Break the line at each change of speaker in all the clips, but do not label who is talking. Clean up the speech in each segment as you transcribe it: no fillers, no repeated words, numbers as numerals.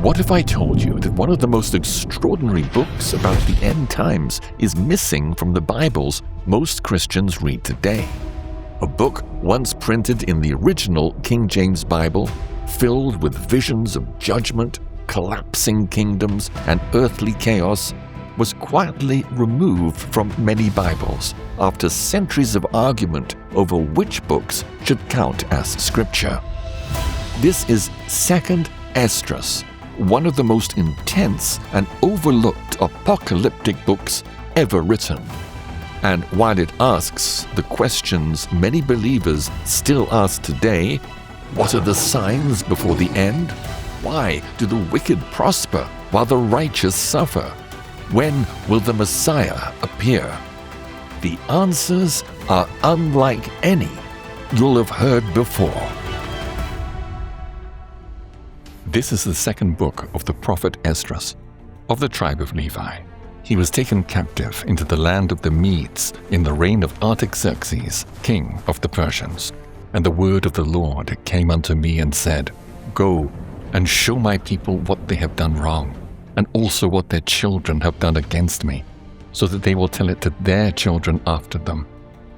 What if I told you that one of the most extraordinary books about the end times is missing from the Bibles most Christians read today? A book once printed in the original King James Bible, filled with visions of judgment, collapsing kingdoms, and earthly chaos, was quietly removed from many Bibles after centuries of argument over which books should count as scripture. This is 2nd Esdras, one of the most intense and overlooked apocalyptic books ever written. And while it asks the questions many believers still ask today, what are the signs before the end? Why do the wicked prosper while the righteous suffer? When will the Messiah appear? The answers are unlike any you'll have heard before. This is the second book of the prophet Esdras, of the tribe of Levi. He was taken captive into the land of the Medes in the reign of Artaxerxes, king of the Persians. And the word of the Lord came unto me and said, Go and show my people what they have done wrong, and also what their children have done against me, so that they will tell it to their children after them.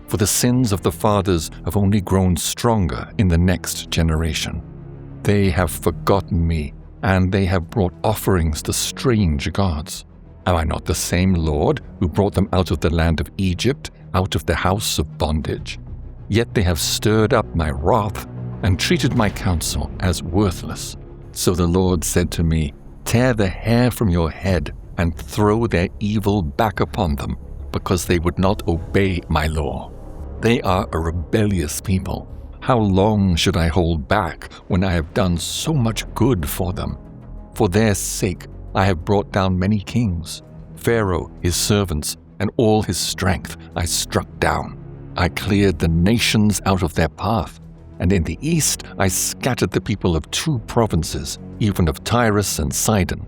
For the sins of the fathers have only grown stronger in the next generation. They have forgotten me, and they have brought offerings to strange gods. Am I not the same Lord who brought them out of the land of Egypt, out of the house of bondage? Yet they have stirred up my wrath and treated my counsel as worthless. So the Lord said to me, Tear the hair from your head and throw their evil back upon them, because they would not obey my law. They are a rebellious people. How long should I hold back when I have done so much good for them? For their sake I have brought down many kings. Pharaoh, his servants, and all his strength I struck down. I cleared the nations out of their path, and in the east I scattered the people of 2 provinces, even of Tyrus and Sidon,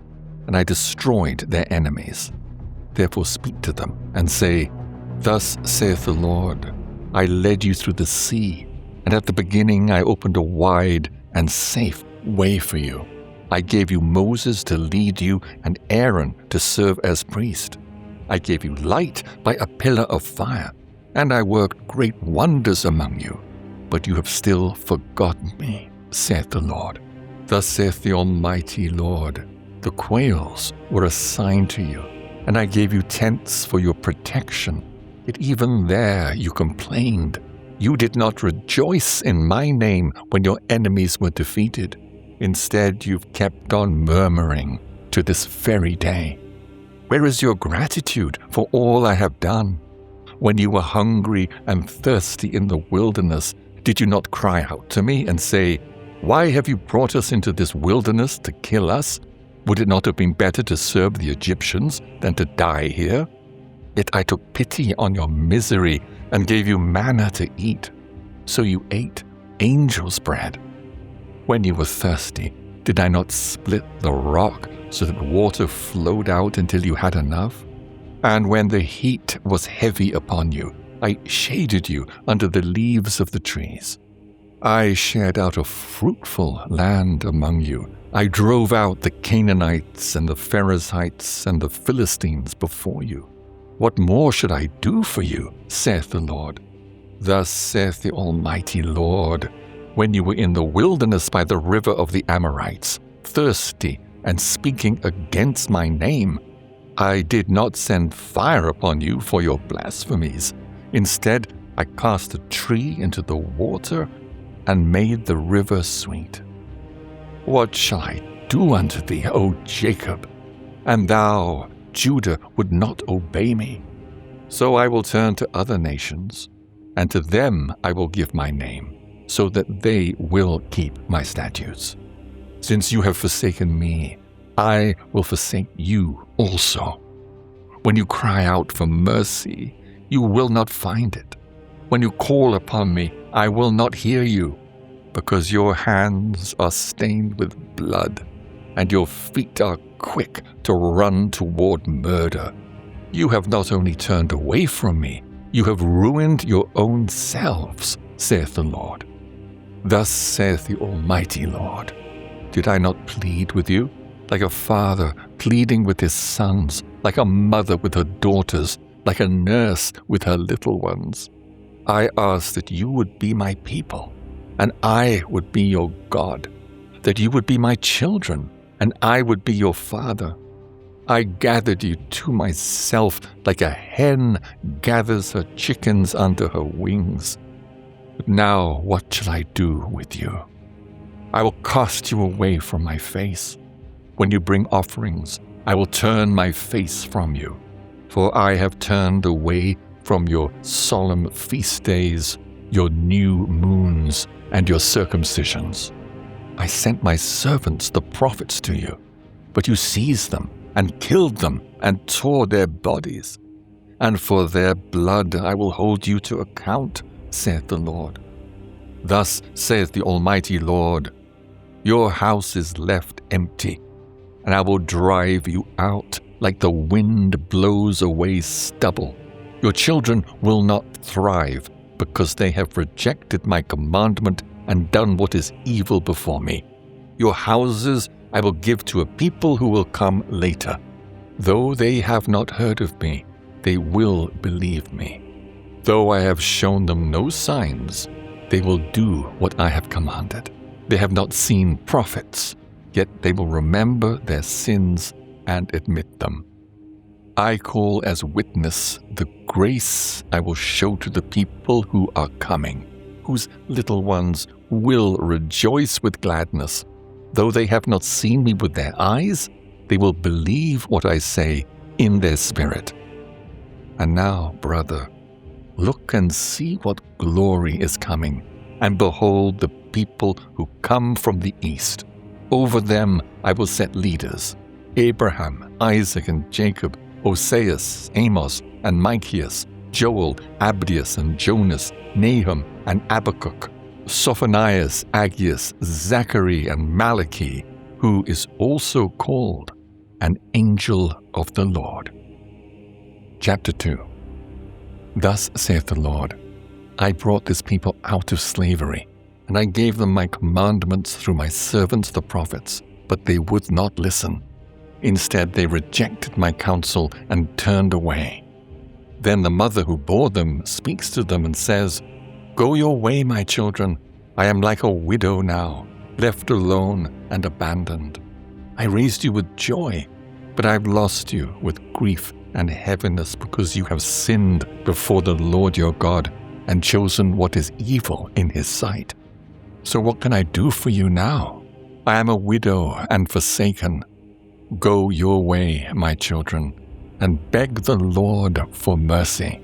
and I destroyed their enemies. Therefore speak to them, and say, Thus saith the Lord, I led you through the sea, and at the beginning I opened a wide and safe way for you. I gave you Moses to lead you, and Aaron to serve as priest. I gave you light by a pillar of fire, and I worked great wonders among you. But you have still forgotten me, saith the Lord. Thus saith the Almighty Lord, The quails were a sign to you, and I gave you tents for your protection. Yet even there you complained. You did not rejoice in my name when your enemies were defeated. Instead, you've kept on murmuring to this very day. Where is your gratitude for all I have done? When you were hungry and thirsty in the wilderness, did you not cry out to me and say, Why have you brought us into this wilderness to kill us? Would it not have been better to serve the Egyptians than to die here? Yet I took pity on your misery and gave you manna to eat. So you ate angel's bread. When you were thirsty, did I not split the rock so that water flowed out until you had enough? And when the heat was heavy upon you, I shaded you under the leaves of the trees. I shared out a fruitful land among you. I drove out the Canaanites and the Perizzites and the Philistines before you. What more should I do for you, saith the Lord? Thus saith the Almighty Lord, when you were in the wilderness by the river of the Amorites, thirsty and speaking against my name, I did not send fire upon you for your blasphemies. Instead, I cast a tree into the water and made the river sweet. What shall I do unto thee, O Jacob? And thou, Judah, would not obey me. So I will turn to other nations, and to them I will give my name, so that they will keep my statutes. Since you have forsaken me, I will forsake you also. When you cry out for mercy, you will not find it. When you call upon me, I will not hear you, because your hands are stained with blood, and your feet are quick to run toward murder. You have not only turned away from me, you have ruined your own selves, saith the Lord. Thus saith the Almighty Lord, did I not plead with you? like a father pleading with his sons, like a mother with her daughters, like a nurse with her little ones. I ask that you would be my people, and I would be your God, that you would be my children, and I would be your father. I gathered you to myself like a hen gathers her chickens under her wings. But now what shall I do with you? I will cast you away from my face. When you bring offerings, I will turn my face from you. For I have turned away from your solemn feast days, your new moons, and your circumcisions. I sent my servants, the prophets, to you, but you seized them and killed them and tore their bodies. And for their blood I will hold you to account, saith the Lord. Thus saith the Almighty Lord, your house is left empty, and I will drive you out like the wind blows away stubble. Your children will not thrive, because they have rejected my commandment and done what is evil before me. Your houses I will give to a people who will come later. Though they have not heard of me, they will believe me. Though I have shown them no signs, they will do what I have commanded. They have not seen prophets, yet they will remember their sins and admit them. I call as witness the grace I will show to the people who are coming, whose little ones will rejoice with gladness. Though they have not seen me with their eyes, they will believe what I say in their spirit. And now, brother, look and see what glory is coming, and behold the people who come from the east. Over them I will set leaders, Abraham, Isaac, and Jacob, Oseas, Amos, and Micheas, Joel, Abdias, and Jonas, Nahum, and Habakkuk, Sophonias, Aggeus, Zachary, and Malachi, who is also called an angel of the Lord. Chapter 2. Thus saith the Lord, I brought this people out of slavery, and I gave them my commandments through my servants the prophets, but they would not listen. Instead, they rejected my counsel and turned away. Then the mother who bore them speaks to them and says, Go your way, my children. I am like a widow now, left alone and abandoned. I raised you with joy, but I have lost you with grief and heaviness because you have sinned before the Lord your God and chosen what is evil in his sight. So what can I do for you now? I am a widow and forsaken. Go your way, my children, and beg the Lord for mercy.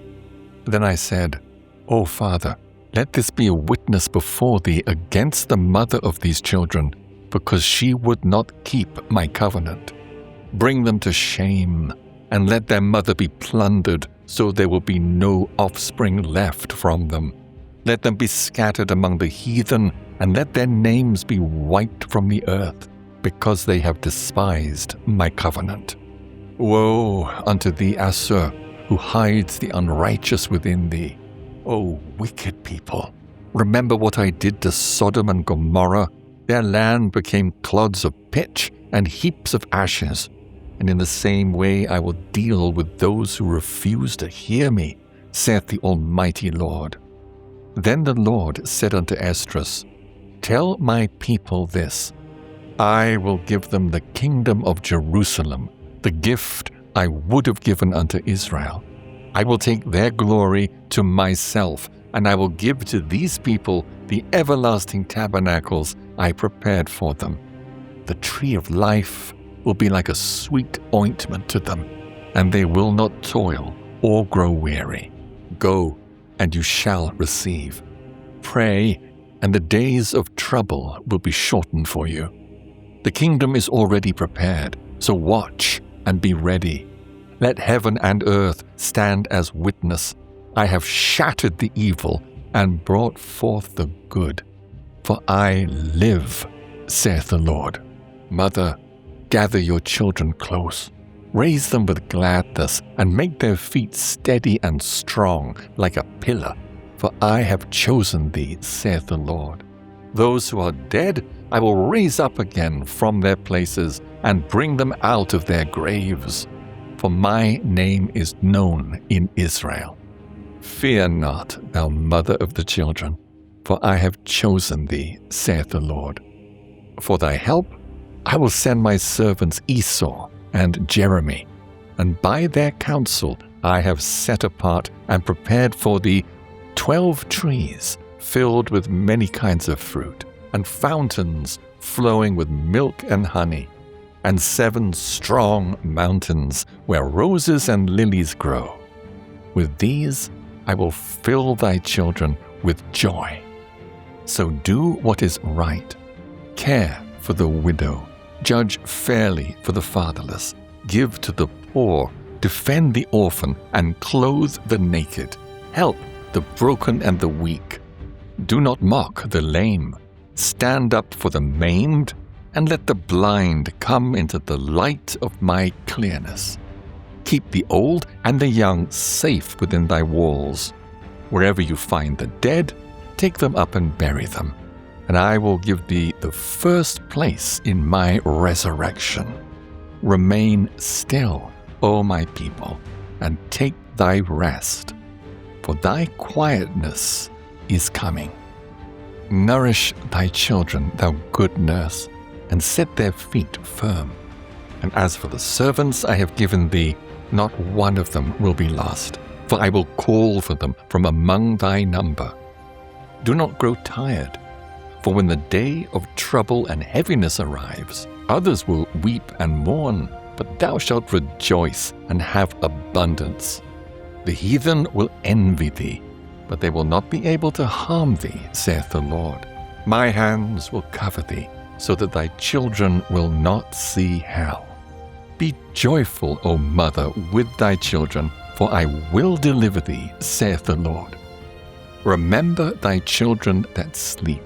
Then I said, O Father, let this be a witness before thee against the mother of these children, because she would not keep my covenant. Bring them to shame, and let their mother be plundered, so there will be no offspring left from them. Let them be scattered among the heathen, and let their names be wiped from the earth, because they have despised my covenant. Woe unto thee, Assur, who hides the unrighteous within thee. O wicked people, remember what I did to Sodom and Gomorrah. Their land became clods of pitch and heaps of ashes. And in the same way I will deal with those who refuse to hear me, saith the Almighty Lord. Then the Lord said unto Esdras, Tell my people this, I will give them the kingdom of Jerusalem, the gift I would have given unto Israel. I will take their glory to myself, and I will give to these people the everlasting tabernacles I prepared for them. The tree of life will be like a sweet ointment to them, and they will not toil or grow weary. Go, and you shall receive. Pray, and the days of trouble will be shortened for you. The kingdom is already prepared, so watch and be ready. Let heaven and earth stand as witness. I have shattered the evil and brought forth the good. For I live, saith the Lord. Mother, gather your children close. Raise them with gladness, and make their feet steady and strong like a pillar. For I have chosen thee, saith the Lord. Those who are dead I will raise up again from their places and bring them out of their graves. For my name is known in Israel. Fear not, thou mother of the children, for I have chosen thee, saith the Lord. For thy help, I will send my servants Esau and Jeremy, and by their counsel I have set apart and prepared for thee 12 trees filled with many kinds of fruit, and fountains flowing with milk and honey, and 7 strong mountains where roses and lilies grow. With these I will fill thy children with joy. So do what is right, care for the widow, judge fairly for the fatherless, give to the poor, defend the orphan, and clothe the naked, help the broken and the weak. Do not mock the lame, stand up for the maimed, and let the blind come into the light of my clearness. Keep the old and the young safe within thy walls. Wherever you find the dead, take them up and bury them, and I will give thee the first place in my resurrection. Remain still, O my people, and take thy rest, for thy quietness is coming. Nourish thy children, thou good nurse, and set their feet firm. And as for the servants I have given thee, not one of them will be lost, for I will call for them from among thy number. Do not grow tired, for when the day of trouble and heaviness arrives, others will weep and mourn, but thou shalt rejoice and have abundance. The heathen will envy thee, but they will not be able to harm thee, saith the Lord. My hands will cover thee, so that thy children will not see hell. Be joyful, O mother, with thy children, for I will deliver thee, saith the Lord. Remember thy children that sleep,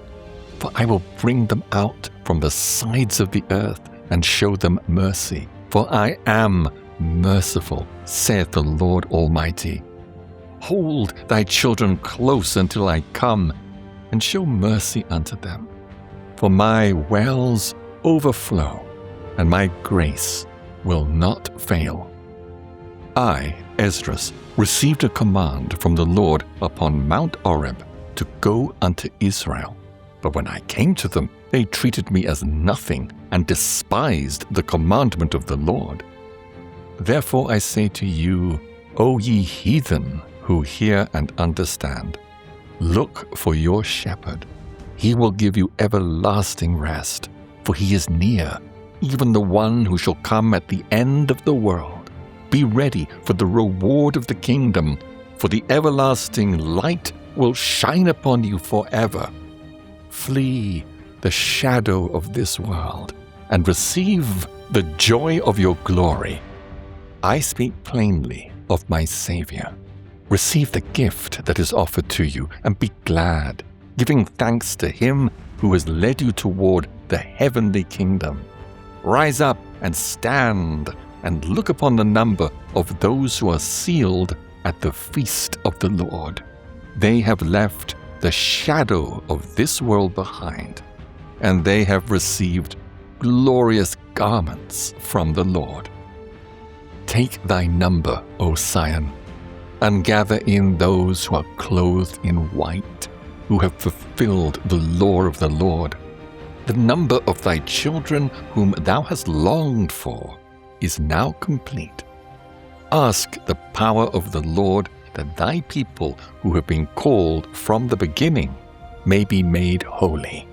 for I will bring them out from the sides of the earth and show them mercy, for I am merciful, saith the Lord Almighty. Hold thy children close until I come, and show mercy unto them. For my wells overflow, and my grace will not fail. I, Esdras, received a command from the Lord upon Mount Horeb to go unto Israel. But when I came to them, they treated me as nothing and despised the commandment of the Lord. Therefore I say to you, O ye heathen who hear and understand, look for your shepherd. He will give you everlasting rest, for he is near, even the one who shall come at the end of the world. Be ready for the reward of the kingdom, for the everlasting light will shine upon you forever. Flee the shadow of this world, and receive the joy of your glory. I speak plainly of my Savior. Receive the gift that is offered to you, and be glad, giving thanks to him who has led you toward the heavenly kingdom. Rise up and stand, and look upon the number of those who are sealed at the feast of the Lord. They have left the shadow of this world behind, and they have received glorious garments from the Lord. Take thy number, O Zion, and gather in those who are clothed in white, who have fulfilled the law of the Lord. The number of thy children whom thou hast longed for is now complete. Ask the power of the Lord, that thy people who have been called from the beginning may be made holy.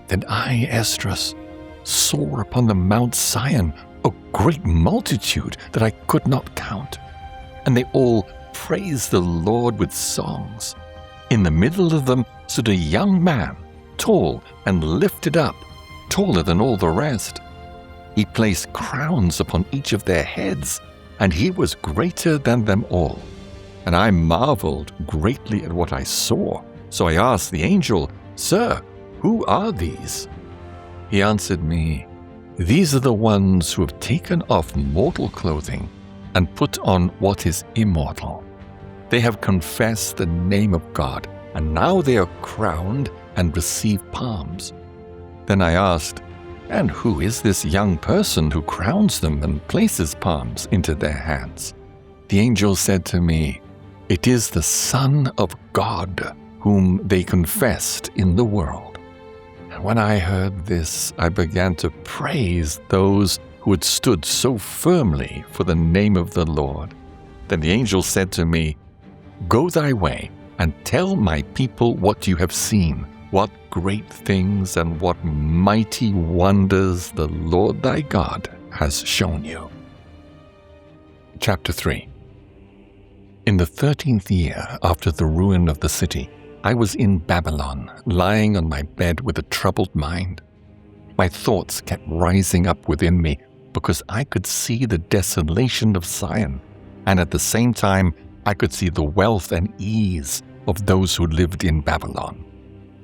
Then I, Esdras, saw upon the Mount Zion a great multitude that I could not count, and they all praised the Lord with songs. In the middle of them stood a young man, tall and lifted up, taller than all the rest. He placed crowns upon each of their heads, and he was greater than them all. And I marveled greatly at what I saw. So I asked the angel, Sir, who are these? He answered me, These are the ones who have taken off mortal clothing and put on what is immortal. They have confessed the name of God, and now they are crowned and receive palms. Then I asked, "And who is this young person who crowns them and places palms into their hands?" The angel said to me, "It is the Son of God, whom they confessed in the world." And when I heard this, I began to praise those who had stood so firmly for the name of the Lord. Then the angel said to me, "Go thy way, and tell my people what you have seen, what great things and what mighty wonders the Lord thy God has shown you." Chapter 3. In the 13th year after the ruin of the city, I was in Babylon, lying on my bed with a troubled mind. My thoughts kept rising up within me because I could see the desolation of Zion, and at the same time I could see the wealth and ease of those who lived in Babylon.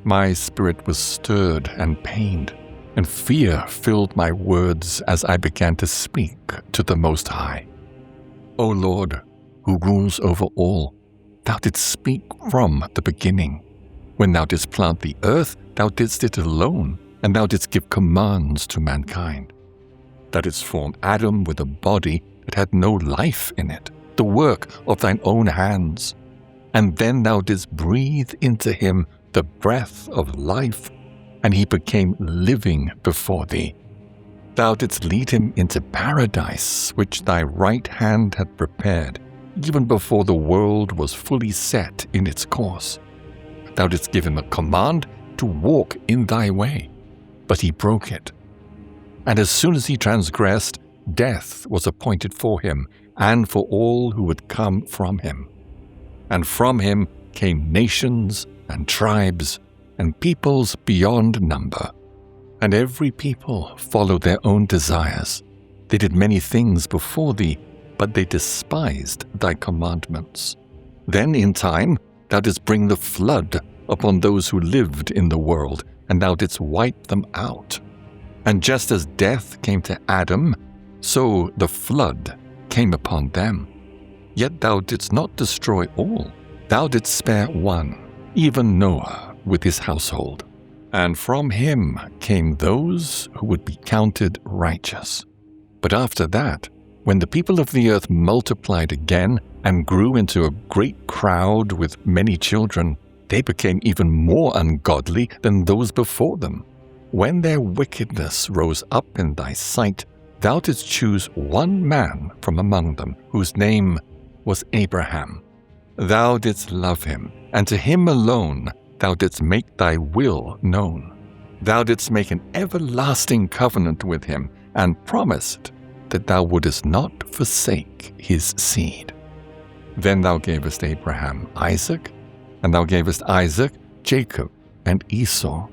My spirit was stirred and pained, and fear filled my words as I began to speak to the Most High. O Lord, who rules over all, thou didst speak from the beginning. When thou didst plant the earth, thou didst it alone, and thou didst give commands to mankind. Thou didst form Adam with a body that had no life in it, the work of thine own hands. And then thou didst breathe into him the breath of life, and he became living before thee. Thou didst lead him into paradise, which thy right hand had prepared, even before the world was fully set in its course. Thou didst give him a command to walk in thy way, but he broke it. And as soon as he transgressed, death was appointed for him and for all who would come from him. And from him came nations and tribes and peoples beyond number. And every people followed their own desires. They did many things before thee, but they despised thy commandments. Then in time thou didst bring the flood upon those who lived in the world, and thou didst wipe them out. And just as death came to Adam, so the flood came upon them. Yet thou didst not destroy all. Thou didst spare one, even Noah with his household. And from him came those who would be counted righteous. But after that, when the people of the earth multiplied again and grew into a great crowd with many children, they became even more ungodly than those before them. When their wickedness rose up in thy sight, thou didst choose one man from among them, whose name was Abraham. Thou didst love him, and to him alone thou didst make thy will known. Thou didst make an everlasting covenant with him, and promised that thou wouldest not forsake his seed. Then thou gavest Abraham Isaac, and thou gavest Isaac Jacob and Esau.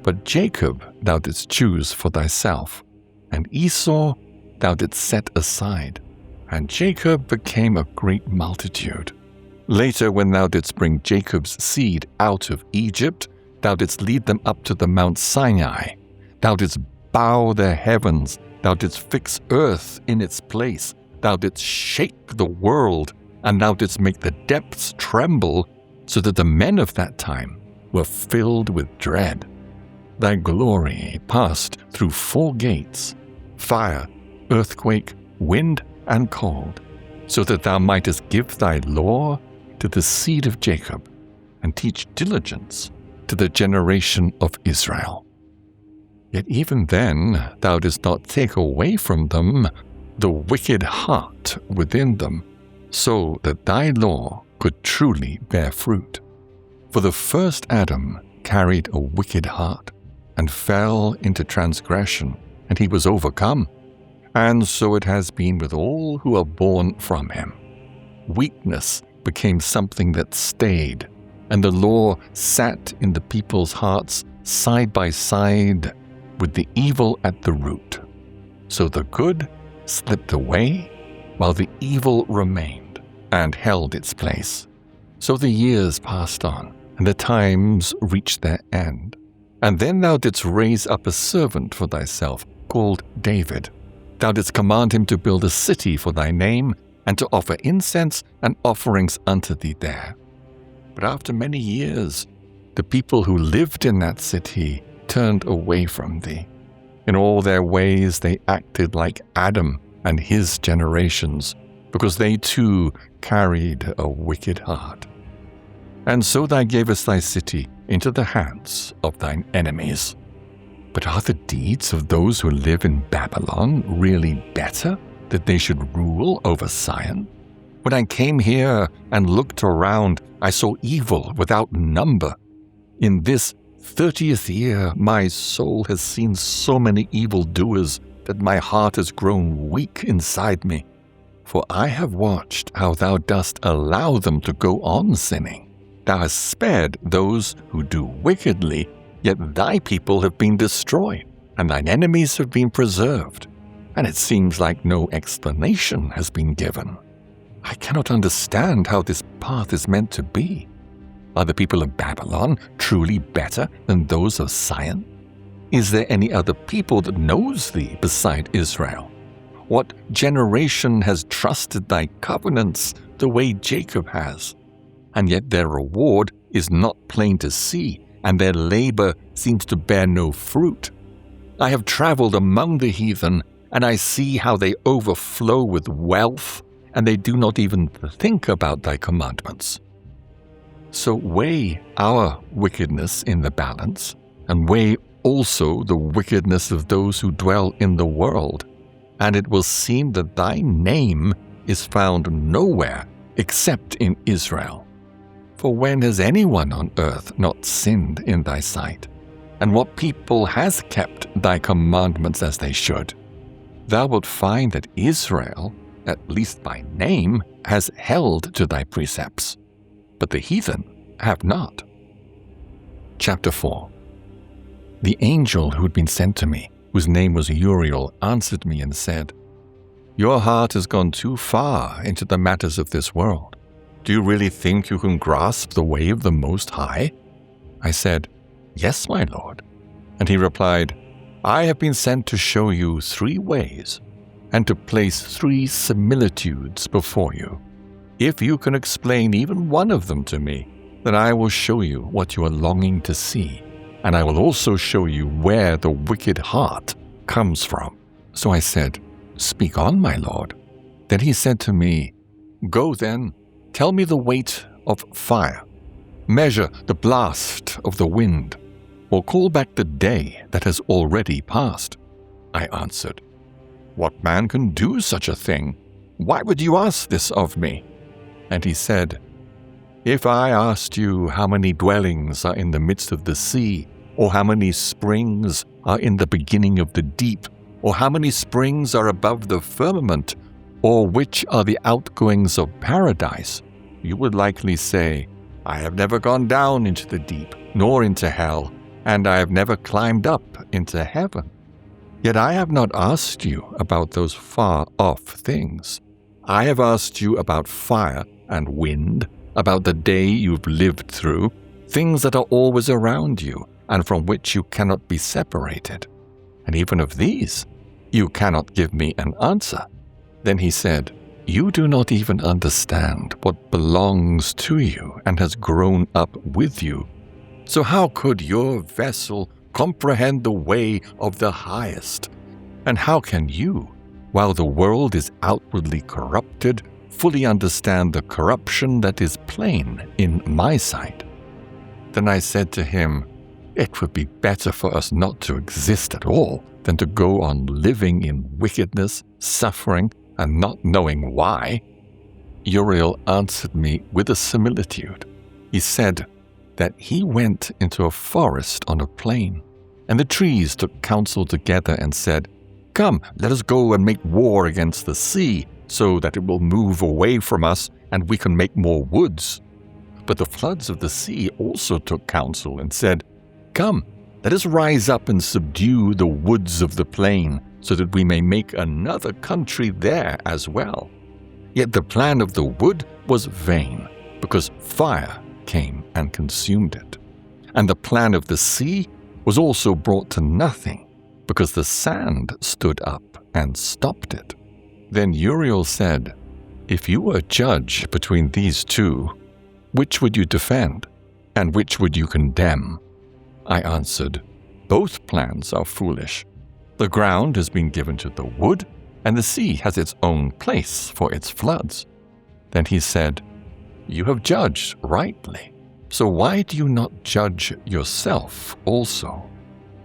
But Jacob thou didst choose for thyself, and Esau thou didst set aside. And Jacob became a great multitude. Later, when thou didst bring Jacob's seed out of Egypt, thou didst lead them up to the Mount Sinai. Thou didst bow the heavens, thou didst fix earth in its place, thou didst shake the world, and thou didst make the depths tremble, so that the men of that time were filled with dread. Thy glory passed through 4 gates, fire, earthquake, wind, and cold, so that thou mightest give thy law to the seed of Jacob, and teach diligence to the generation of Israel. Yet even then thou didst not take away from them the wicked heart within them, so that thy law could truly bear fruit. For the first Adam carried a wicked heart, and fell into transgression, and he was overcome. And so it has been with all who are born from him. Weakness became something that stayed, and the law sat in the people's hearts side by side with the evil at the root. So the good slipped away, while the evil remained and held its place. So the years passed on, and the times reached their end. And then thou didst raise up a servant for thyself, called David. Thou didst command him to build a city for thy name, and to offer incense and offerings unto thee there. But after many years, the people who lived in that city turned away from thee. In all their ways they acted like Adam and his generations, because they too carried a wicked heart. And so thou gavest thy city into the hands of thine enemies. But are the deeds of those who live in Babylon really better, that they should rule over Zion? When I came here and looked around, I saw evil without number. In this 30th year, my soul has seen so many evildoers that my heart has grown weak inside me. For I have watched how thou dost allow them to go on sinning. Thou hast spared those who do wickedly, yet thy people have been destroyed, and thine enemies have been preserved. And it seems like no explanation has been given. I cannot understand how this path is meant to be. Are the people of Babylon truly better than those of Zion? Is there any other people that knows thee beside Israel? What generation has trusted thy covenants the way Jacob has? And yet their reward is not plain to see, and their labor seems to bear no fruit. I have traveled among the heathen, and I see how they overflow with wealth, and they do not even think about thy commandments. So weigh our wickedness in the balance, and weigh also the wickedness of those who dwell in the world, and it will seem that thy name is found nowhere except in Israel. For when has anyone on earth not sinned in thy sight? And what people has kept thy commandments as they should? Thou wilt find that Israel, at least by name, has held to thy precepts, but the heathen have not. Chapter 4. The angel who had been sent to me, whose name was Uriel, answered me and said, Your heart has gone too far into the matters of this world. Do you really think you can grasp the way of the Most High? I said, Yes, my Lord. And he replied, I have been sent to show you 3 ways, and to place 3 similitudes before you. If you can explain even one of them to me, then I will show you what you are longing to see, and I will also show you where the wicked heart comes from. So I said, Speak on, my Lord. Then he said to me, Go then, tell me the weight of fire. Measure the blast of the wind, or call back the day that has already passed. I answered, What man can do such a thing? Why would you ask this of me? And he said, If I asked you how many dwellings are in the midst of the sea, or how many springs are in the beginning of the deep, or how many springs are above the firmament, or which are the outgoings of paradise, you would likely say, I have never gone down into the deep, nor into hell, and I have never climbed up into heaven. Yet I have not asked you about those far-off things. I have asked you about fire and wind, about the day you've lived through, things that are always around you, and from which you cannot be separated. And even of these, you cannot give me an answer. Then he said, You do not even understand what belongs to you and has grown up with you. So how could your vessel comprehend the way of the highest? And how can you, while the world is outwardly corrupted, fully understand the corruption that is plain in my sight? Then I said to him, It would be better for us not to exist at all than to go on living in wickedness, suffering, and not knowing why. Uriel answered me with a similitude. He said that he went into a forest on a plain, and the trees took counsel together and said, Come, let us go and make war against the sea, so that it will move away from us and we can make more woods. But the floods of the sea also took counsel and said, Come, let us rise up and subdue the woods of the plain, so that we may make another country there as well. Yet the plan of the wood was vain, because fire came and consumed it. And the plan of the sea was also brought to nothing, because the sand stood up and stopped it. Then Uriel said, If you were a judge between these 2, which would you defend, and which would you condemn? I answered, Both plans are foolish. The ground has been given to the wood, and the sea has its own place for its floods." Then he said, "You have judged rightly. So why do you not judge yourself also?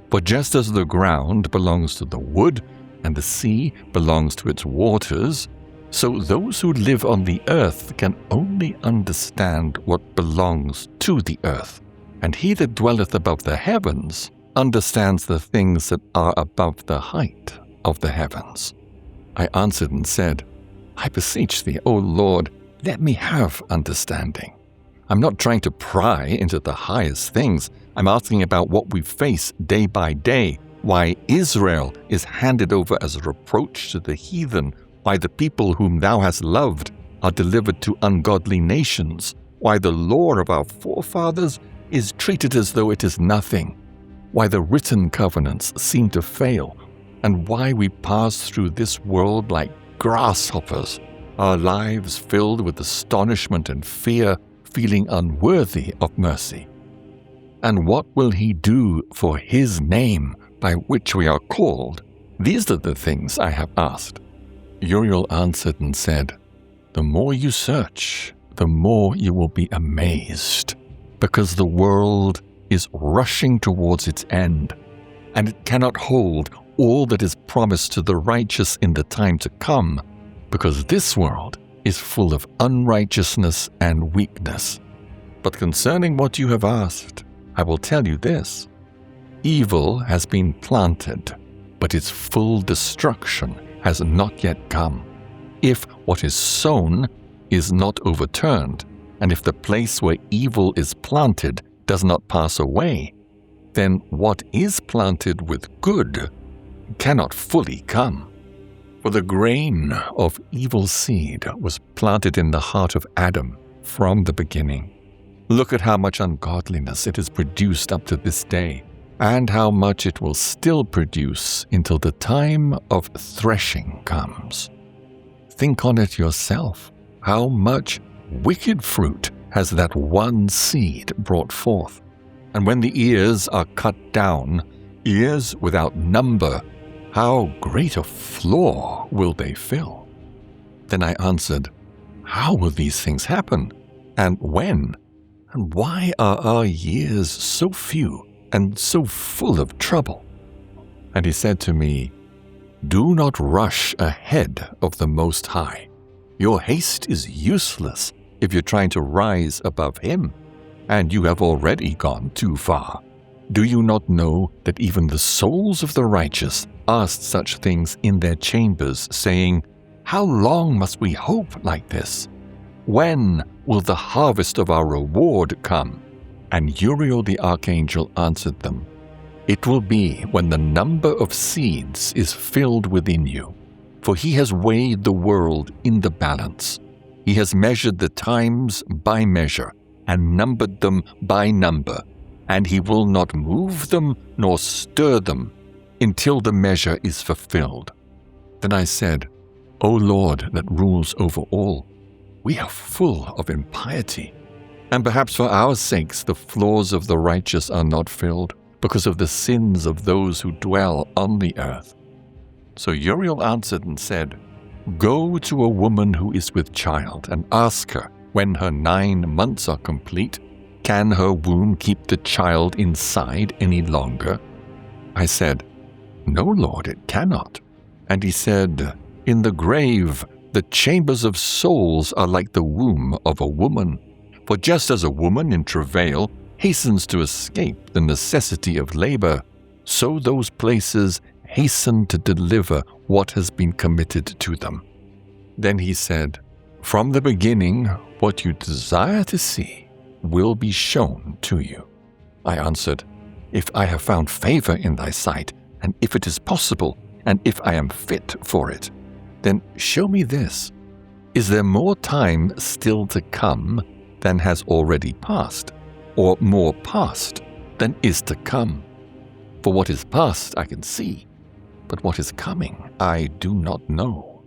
For just as the ground belongs to the wood, and the sea belongs to its waters, so those who live on the earth can only understand what belongs to the earth. And he that dwelleth above the heavens understands the things that are above the height of the heavens." I answered and said, "I beseech thee, O Lord, let me have understanding. I'm not trying to pry into the highest things. I'm asking about what we face day by day, why Israel is handed over as a reproach to the heathen, why the people whom thou hast loved are delivered to ungodly nations, why the law of our forefathers is treated as though it is nothing, why the written covenants seem to fail, and why we pass through this world like grasshoppers, our lives filled with astonishment and fear, feeling unworthy of mercy. And what will he do for his name by which we are called? These are the things I have asked." Uriel answered and said, "The more you search, the more you will be amazed, because the world is rushing towards its end, and it cannot hold all that is promised to the righteous in the time to come, because this world is full of unrighteousness and weakness. But concerning what you have asked, I will tell you this: evil has been planted, but its full destruction has not yet come. If what is sown is not overturned, and if the place where evil is planted does not pass away, then what is planted with good cannot fully come. For the grain of evil seed was planted in the heart of Adam from the beginning. Look at how much ungodliness it has produced up to this day, and how much it will still produce until the time of threshing comes. Think on it yourself. How much wicked fruit has that one seed brought forth? And when the ears are cut down, ears without number, how great a flaw will they fill?" Then I answered, "How will these things happen? And when? And why are our years so few and so full of trouble?" And he said to me, "Do not rush ahead of the Most High. Your haste is useless if you're trying to rise above him, and you have already gone too far. Do you not know that even the souls of the righteous asked such things in their chambers, saying, 'How long must we hope like this? When will the harvest of our reward come?' And Uriel the archangel answered them, 'It will be when the number of seeds is filled within you. For he has weighed the world in the balance. He has measured the times by measure, and numbered them by number, and he will not move them nor stir them until the measure is fulfilled.' Then I said, 'O Lord that rules over all, we are full of impiety, and perhaps for our sakes the flaws of the righteous are not filled, because of the sins of those who dwell on the earth.' So Uriel answered and said, 'Go to a woman who is with child, and ask her, when her 9 months are complete, can her womb keep the child inside any longer?' I said, 'No, Lord, it cannot.' And he said, 'In the grave, the chambers of souls are like the womb of a woman. For just as a woman in travail hastens to escape the necessity of labor, so those places hasten to deliver what has been committed to them.' Then he said, 'From the beginning, what you desire to see will be shown to you.' I answered, 'If I have found favor in thy sight, and if it is possible, and if I am fit for it, then show me this. Is there more time still to come than has already passed, or more past than is to come? For what is past I can see, but what is coming I do not know.'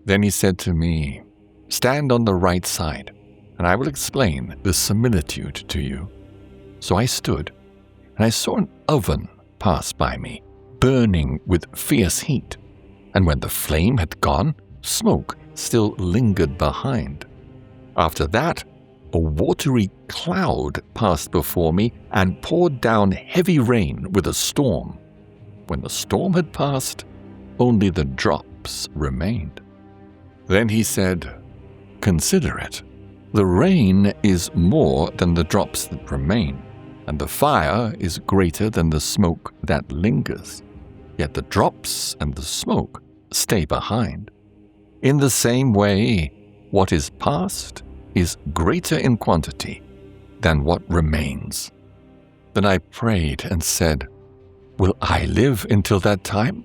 Then he said to me, 'Stand on the right side, and I will explain the similitude to you.' So I stood, and I saw an oven pass by me, burning with fierce heat. And when the flame had gone, smoke still lingered behind. After that, a watery cloud passed before me and poured down heavy rain with a storm. When the storm had passed, only the drops remained. Then he said, "Consider it. The rain is more than the drops that remain, and the fire is greater than the smoke that lingers. Yet the drops and the smoke stay behind. In the same way, what is past is greater in quantity than what remains." Then I prayed and said, "Will I live until that time?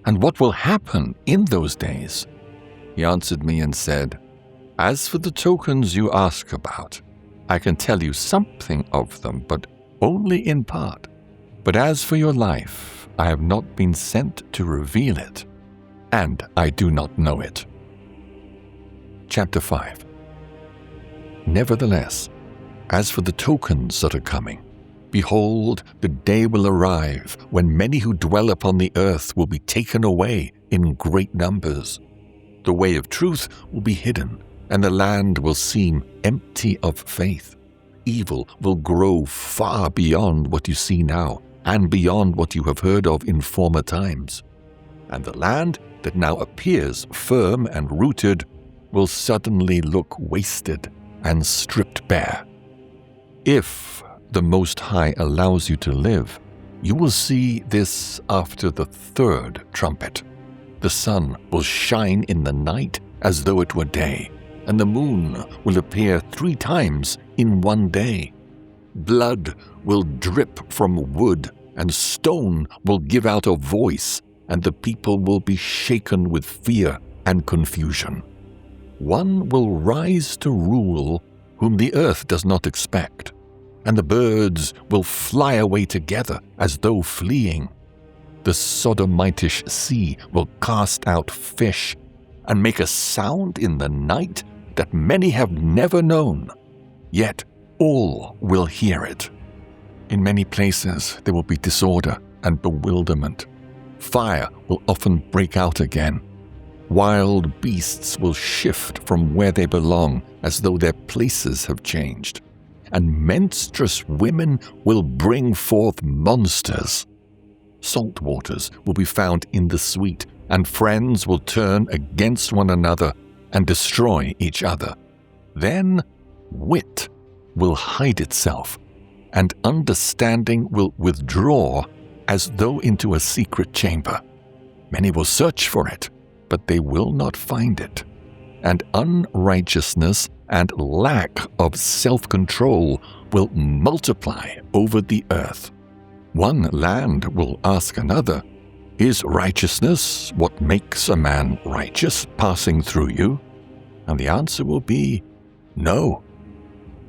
And what will happen in those days?" He answered me and said, "As for the tokens you ask about, I can tell you something of them, but only in part. But as for your life, I have not been sent to reveal it, and I do not know it." Chapter 5. Nevertheless, as for the tokens that are coming, behold, the day will arrive when many who dwell upon the earth will be taken away in great numbers. The way of truth will be hidden, and the land will seem empty of faith. Evil will grow far beyond what you see now, and beyond what you have heard of in former times. And the land that now appears firm and rooted will suddenly look wasted and stripped bare. If the Most High allows you to live, you will see this after the third trumpet. The sun will shine in the night as though it were day, and the moon will appear 3 times in one day. Blood will drip from wood, and stone will give out a voice, and the people will be shaken with fear and confusion. One will rise to rule whom the earth does not expect, and the birds will fly away together as though fleeing. The Sodomitish sea will cast out fish and make a sound in the night that many have never known, yet all will hear it. In many places there will be disorder and bewilderment. Fire will often break out again. Wild beasts will shift from where they belong as though their places have changed, and menstruous women will bring forth monsters. Salt waters will be found in the sweet, and friends will turn against one another and destroy each other. Then wit will hide itself, and understanding will withdraw as though into a secret chamber. Many will search for it, but they will not find it. And unrighteousness and lack of self-control will multiply over the earth. One land will ask another, "Is righteousness what makes a man righteous passing through you?" And the answer will be, "No."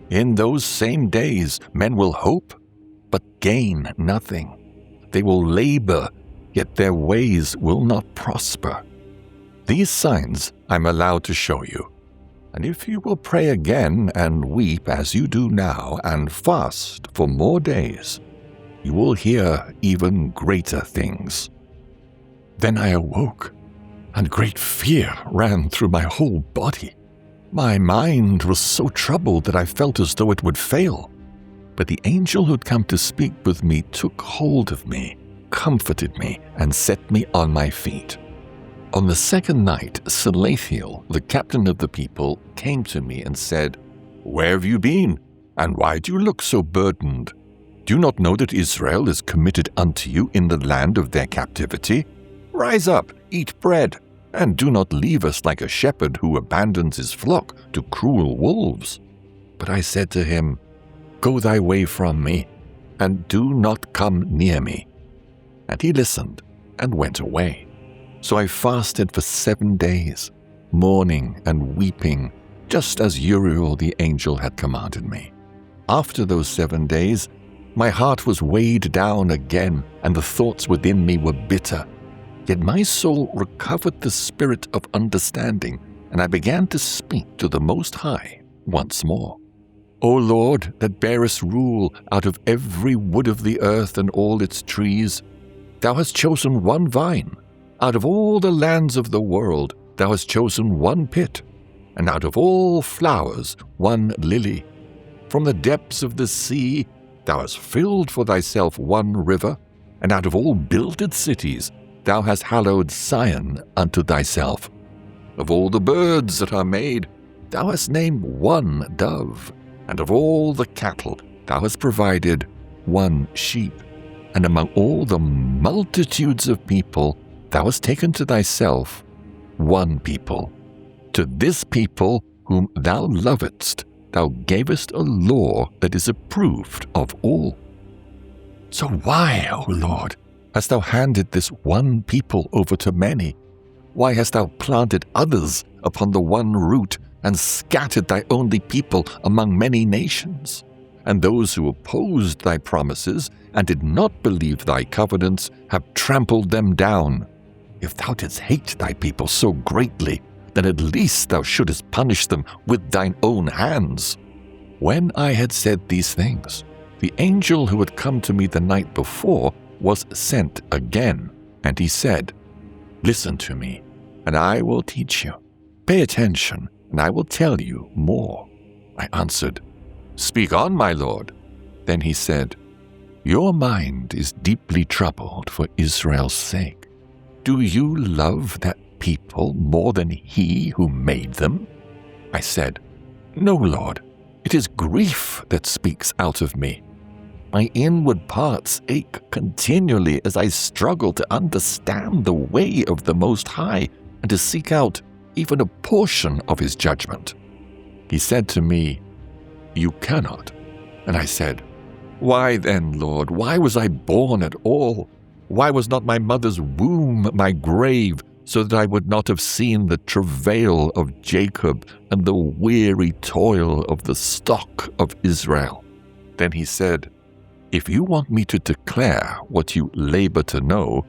In those same days men will hope, but gain nothing. They will labor, yet their ways will not prosper. These signs I'm allowed to show you, and if you will pray again and weep as you do now and fast for more days, you will hear even greater things." Then I awoke, and great fear ran through my whole body. My mind was so troubled that I felt as though it would fail. But the angel who'd come to speak with me took hold of me, comforted me, and set me on my feet. On the second night, Salathiel, the captain of the people, came to me and said, "Where have you been? And why do you look so burdened? Do you not know that Israel is committed unto you in the land of their captivity? Rise up, eat bread, and do not leave us like a shepherd who abandons his flock to cruel wolves." But I said to him, "Go thy way from me, and do not come near me." And he listened and went away. So I fasted for 7 days, mourning and weeping, just as Uriel the angel had commanded me. After those 7 days, my heart was weighed down again, and the thoughts within me were bitter. Yet my soul recovered the spirit of understanding, and I began to speak to the Most High once more. O Lord, that bearest rule out of every wood of the earth and all its trees, thou hast chosen one vine. Out of all the lands of the world thou hast chosen one pit, and out of all flowers one lily. From the depths of the sea thou hast filled for thyself one river, and out of all builded cities thou hast hallowed Zion unto thyself. Of all the birds that are made, thou hast named one dove, and of all the cattle thou hast provided one sheep, and among all the multitudes of people thou hast taken to thyself one people. To this people whom thou lovedst, thou gavest a law that is approved of all. So why, O Lord, hast thou handed this one people over to many? Why hast thou planted others upon the one root, and scattered thy only people among many nations? And those who opposed thy promises, and did not believe thy covenants, have trampled them down. If thou didst hate thy people so greatly, then at least thou shouldest punish them with thine own hands. When I had said these things, the angel who had come to me the night before was sent again, and he said, Listen to me, and I will teach you. Pay attention, and I will tell you more. I answered, Speak on, my Lord. Then he said, Your mind is deeply troubled for Israel's sake. Do you love that people more than he who made them? I said, No, Lord, it is grief that speaks out of me. My inward parts ache continually as I struggle to understand the way of the Most High and to seek out even a portion of his judgment. He said to me, You cannot. And I said, Why then, Lord, why was I born at all? Why was not my mother's womb my grave, so that I would not have seen the travail of Jacob and the weary toil of the stock of Israel? Then he said, If you want me to declare what you labor to know,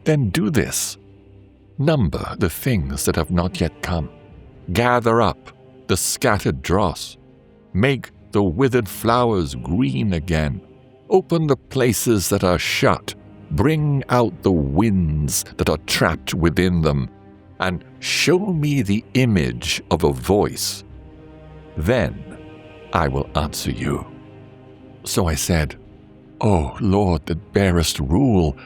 then do this. Number the things that have not yet come. Gather up the scattered dross. Make the withered flowers green again. Open the places that are shut. Bring out the winds that are trapped within them, and show me the image of a voice. Then I will answer you. So I said, O Lord that bearest rule,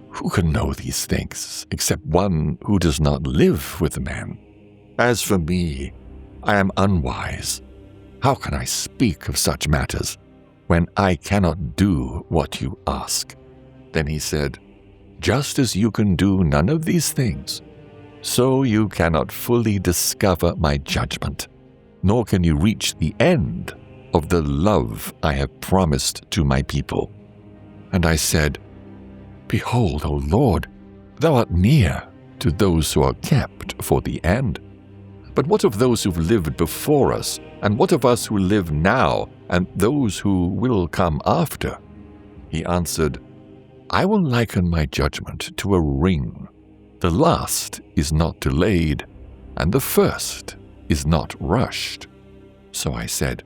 who can know these things except one who does not live with men? As for me, I am unwise. How can I speak of such matters when I cannot do what you ask? Then he said, Just as you can do none of these things, so you cannot fully discover my judgment, nor can you reach the end of the love I have promised to my people. And I said, Behold, O Lord, thou art near to those who are kept for the end. But what of those who've lived before us, and what of us who live now, and those who will come after? He answered, I will liken my judgment to a ring. The last is not delayed, and the first is not rushed. So I said,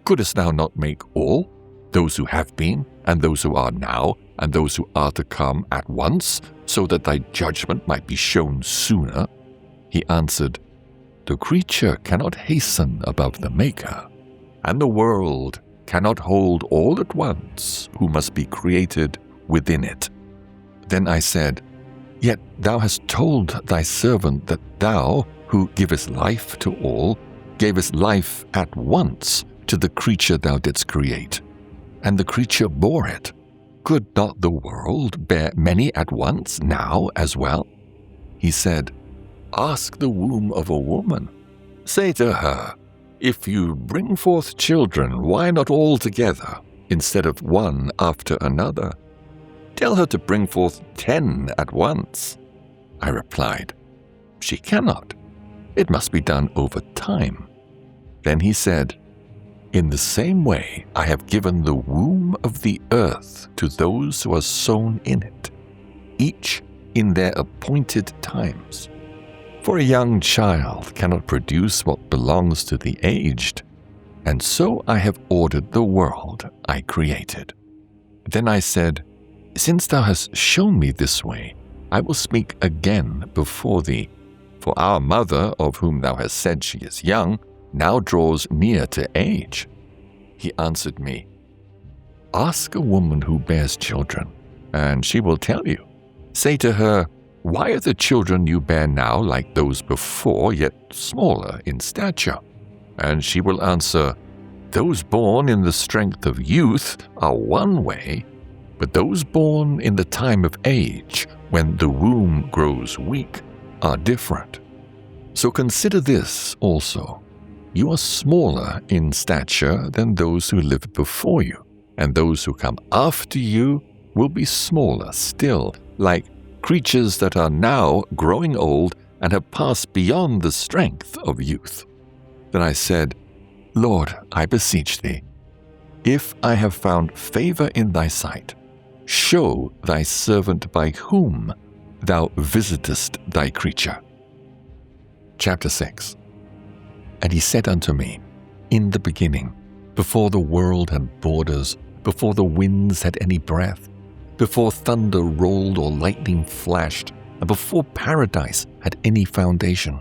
Couldst thou not make all, those who have been, and those who are now, and those who are to come at once, so that thy judgment might be shown sooner? He answered, The creature cannot hasten above the Maker, and the world cannot hold all at once who must be created within it. Then I said, Yet thou hast told thy servant that thou, who givest life to all, gavest life at once to the creature thou didst create, and the creature bore it. Could not the world bear many at once now as well? He said, Ask the womb of a woman. Say to her, If you bring forth children, why not all together, instead of one after another? Tell her to bring forth 10 at once. I replied, She cannot. It must be done over time. Then he said, In the same way I have given the womb of the earth to those who are sown in it, each in their appointed times. For a young child cannot produce what belongs to the aged, and so I have ordered the world I created." Then I said, "Since thou hast shown me this way, I will speak again before thee. For our mother, of whom thou hast said she is young, now draws near to age." He answered me, "Ask a woman who bears children, and she will tell you. Say to her, why are the children you bear now like those before, yet smaller in stature? And she will answer, those born in the strength of youth are one way, but those born in the time of age, when the womb grows weak, are different. So consider this also. You are smaller in stature than those who lived before you, and those who come after you will be smaller still, like creatures that are now growing old and have passed beyond the strength of youth." Then I said, "Lord, I beseech thee, if I have found favor in thy sight, show thy servant by whom thou visitest thy creature." Chapter 6. And he said unto me, "In the beginning, before the world had borders, before the winds had any breath, before thunder rolled or lightning flashed, and before paradise had any foundation,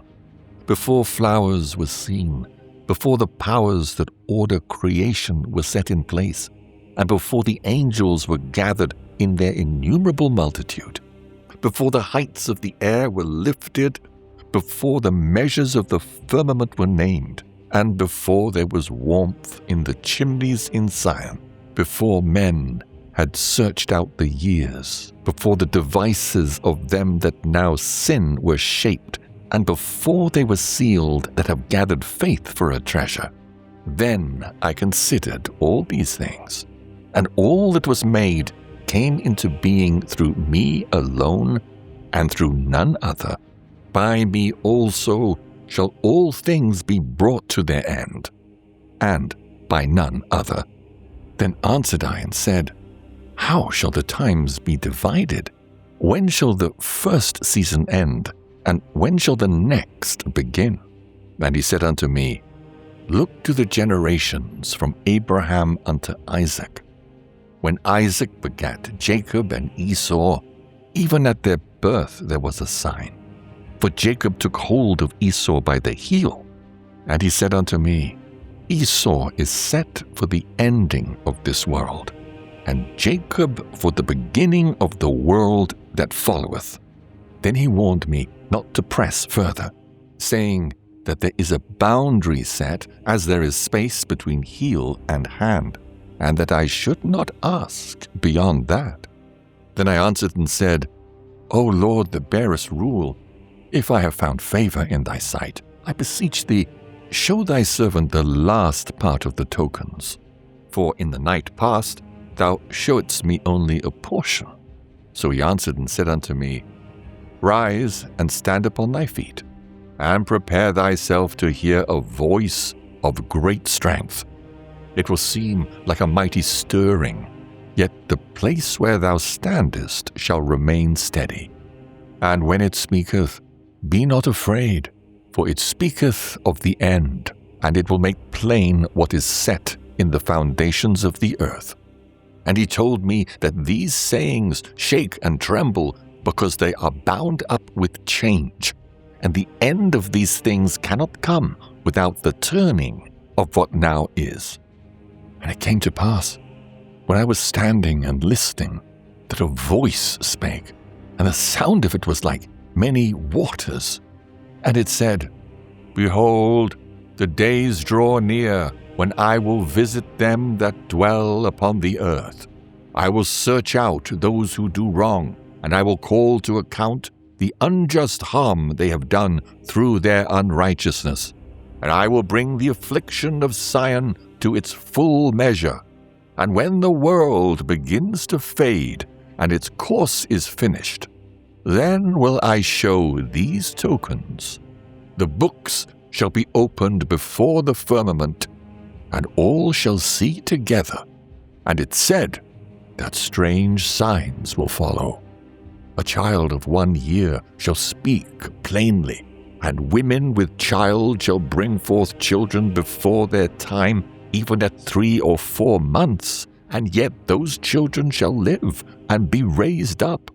before flowers were seen, before the powers that order creation were set in place, and before the angels were gathered in their innumerable multitude, before the heights of the air were lifted, before the measures of the firmament were named, and before there was warmth in the chimneys in Zion, before men had searched out the years, before the devices of them that now sin were shaped, and before they were sealed that have gathered faith for a treasure. Then I considered all these things, and all that was made came into being through me alone, and through none other. By me also shall all things be brought to their end, and by none other. Then answered I and said, How shall the times be divided? When shall the first season end, and when shall the next begin? And he said unto me, Look to the generations from Abraham unto Isaac. When Isaac begat Jacob and Esau, even at their birth there was a sign. For Jacob took hold of Esau by the heel. And he said unto me, Esau is set for the ending of this world, and Jacob for the beginning of the world that followeth. Then he warned me not to press further, saying that there is a boundary set as there is space between heel and hand, and that I should not ask beyond that. Then I answered and said, O Lord, that bearest rule, if I have found favor in thy sight, I beseech thee, show thy servant the last part of the tokens. For in the night past thou showedst me only a portion. So he answered and said unto me, Rise and stand upon thy feet, and prepare thyself to hear a voice of great strength. It will seem like a mighty stirring, yet the place where thou standest shall remain steady. And when it speaketh, be not afraid, for it speaketh of the end, and it will make plain what is set in the foundations of the earth. And he told me that these sayings shake and tremble, because they are bound up with change, and the end of these things cannot come without the turning of what now is. And it came to pass, when I was standing and listening, that a voice spake, and the sound of it was like many waters. And it said, Behold, the days draw near, when I will visit them that dwell upon the earth. I will search out those who do wrong, and I will call to account the unjust harm they have done through their unrighteousness. And I will bring the affliction of Zion to its full measure. And when the world begins to fade, and its course is finished, then will I show these tokens. The books shall be opened before the firmament, and all shall see together. And it said that strange signs will follow. A child of 1 year shall speak plainly, and women with child shall bring forth children before their time, even at 3 or 4 months, and yet those children shall live and be raised up.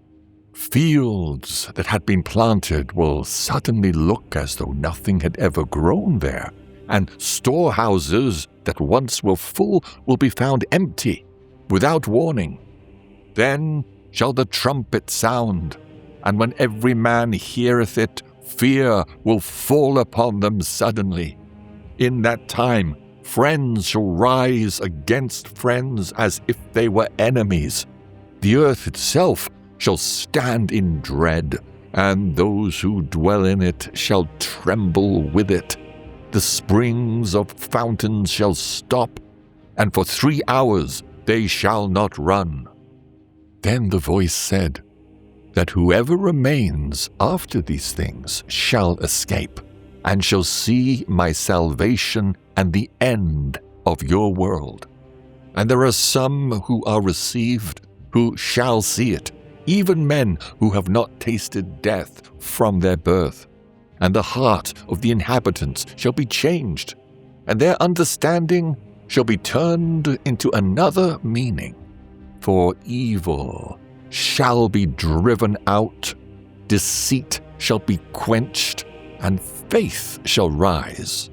Fields that had been planted will suddenly look as though nothing had ever grown there, and storehouses that once were full will be found empty, without warning. Then shall the trumpet sound, and when every man heareth it, fear will fall upon them suddenly. In that time friends shall rise against friends as if they were enemies. The earth itself shall stand in dread, and those who dwell in it shall tremble with it. The springs of fountains shall stop, and for 3 hours they shall not run. Then the voice said, that whoever remains after these things shall escape, and shall see my salvation and the end of your world. And there are some who are received who shall see it, even men who have not tasted death from their birth. And the heart of the inhabitants shall be changed, and their understanding shall be turned into another meaning. For evil shall be driven out, deceit shall be quenched, and faith shall rise.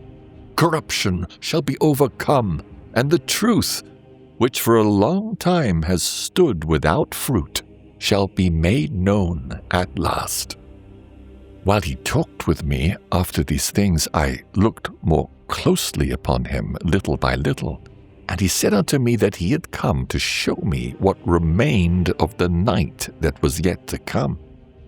Corruption shall be overcome, and the truth, which for a long time has stood without fruit, shall be made known at last. While he talked with me after these things, I looked more closely upon him little by little, and he said unto me that he had come to show me what remained of the night that was yet to come.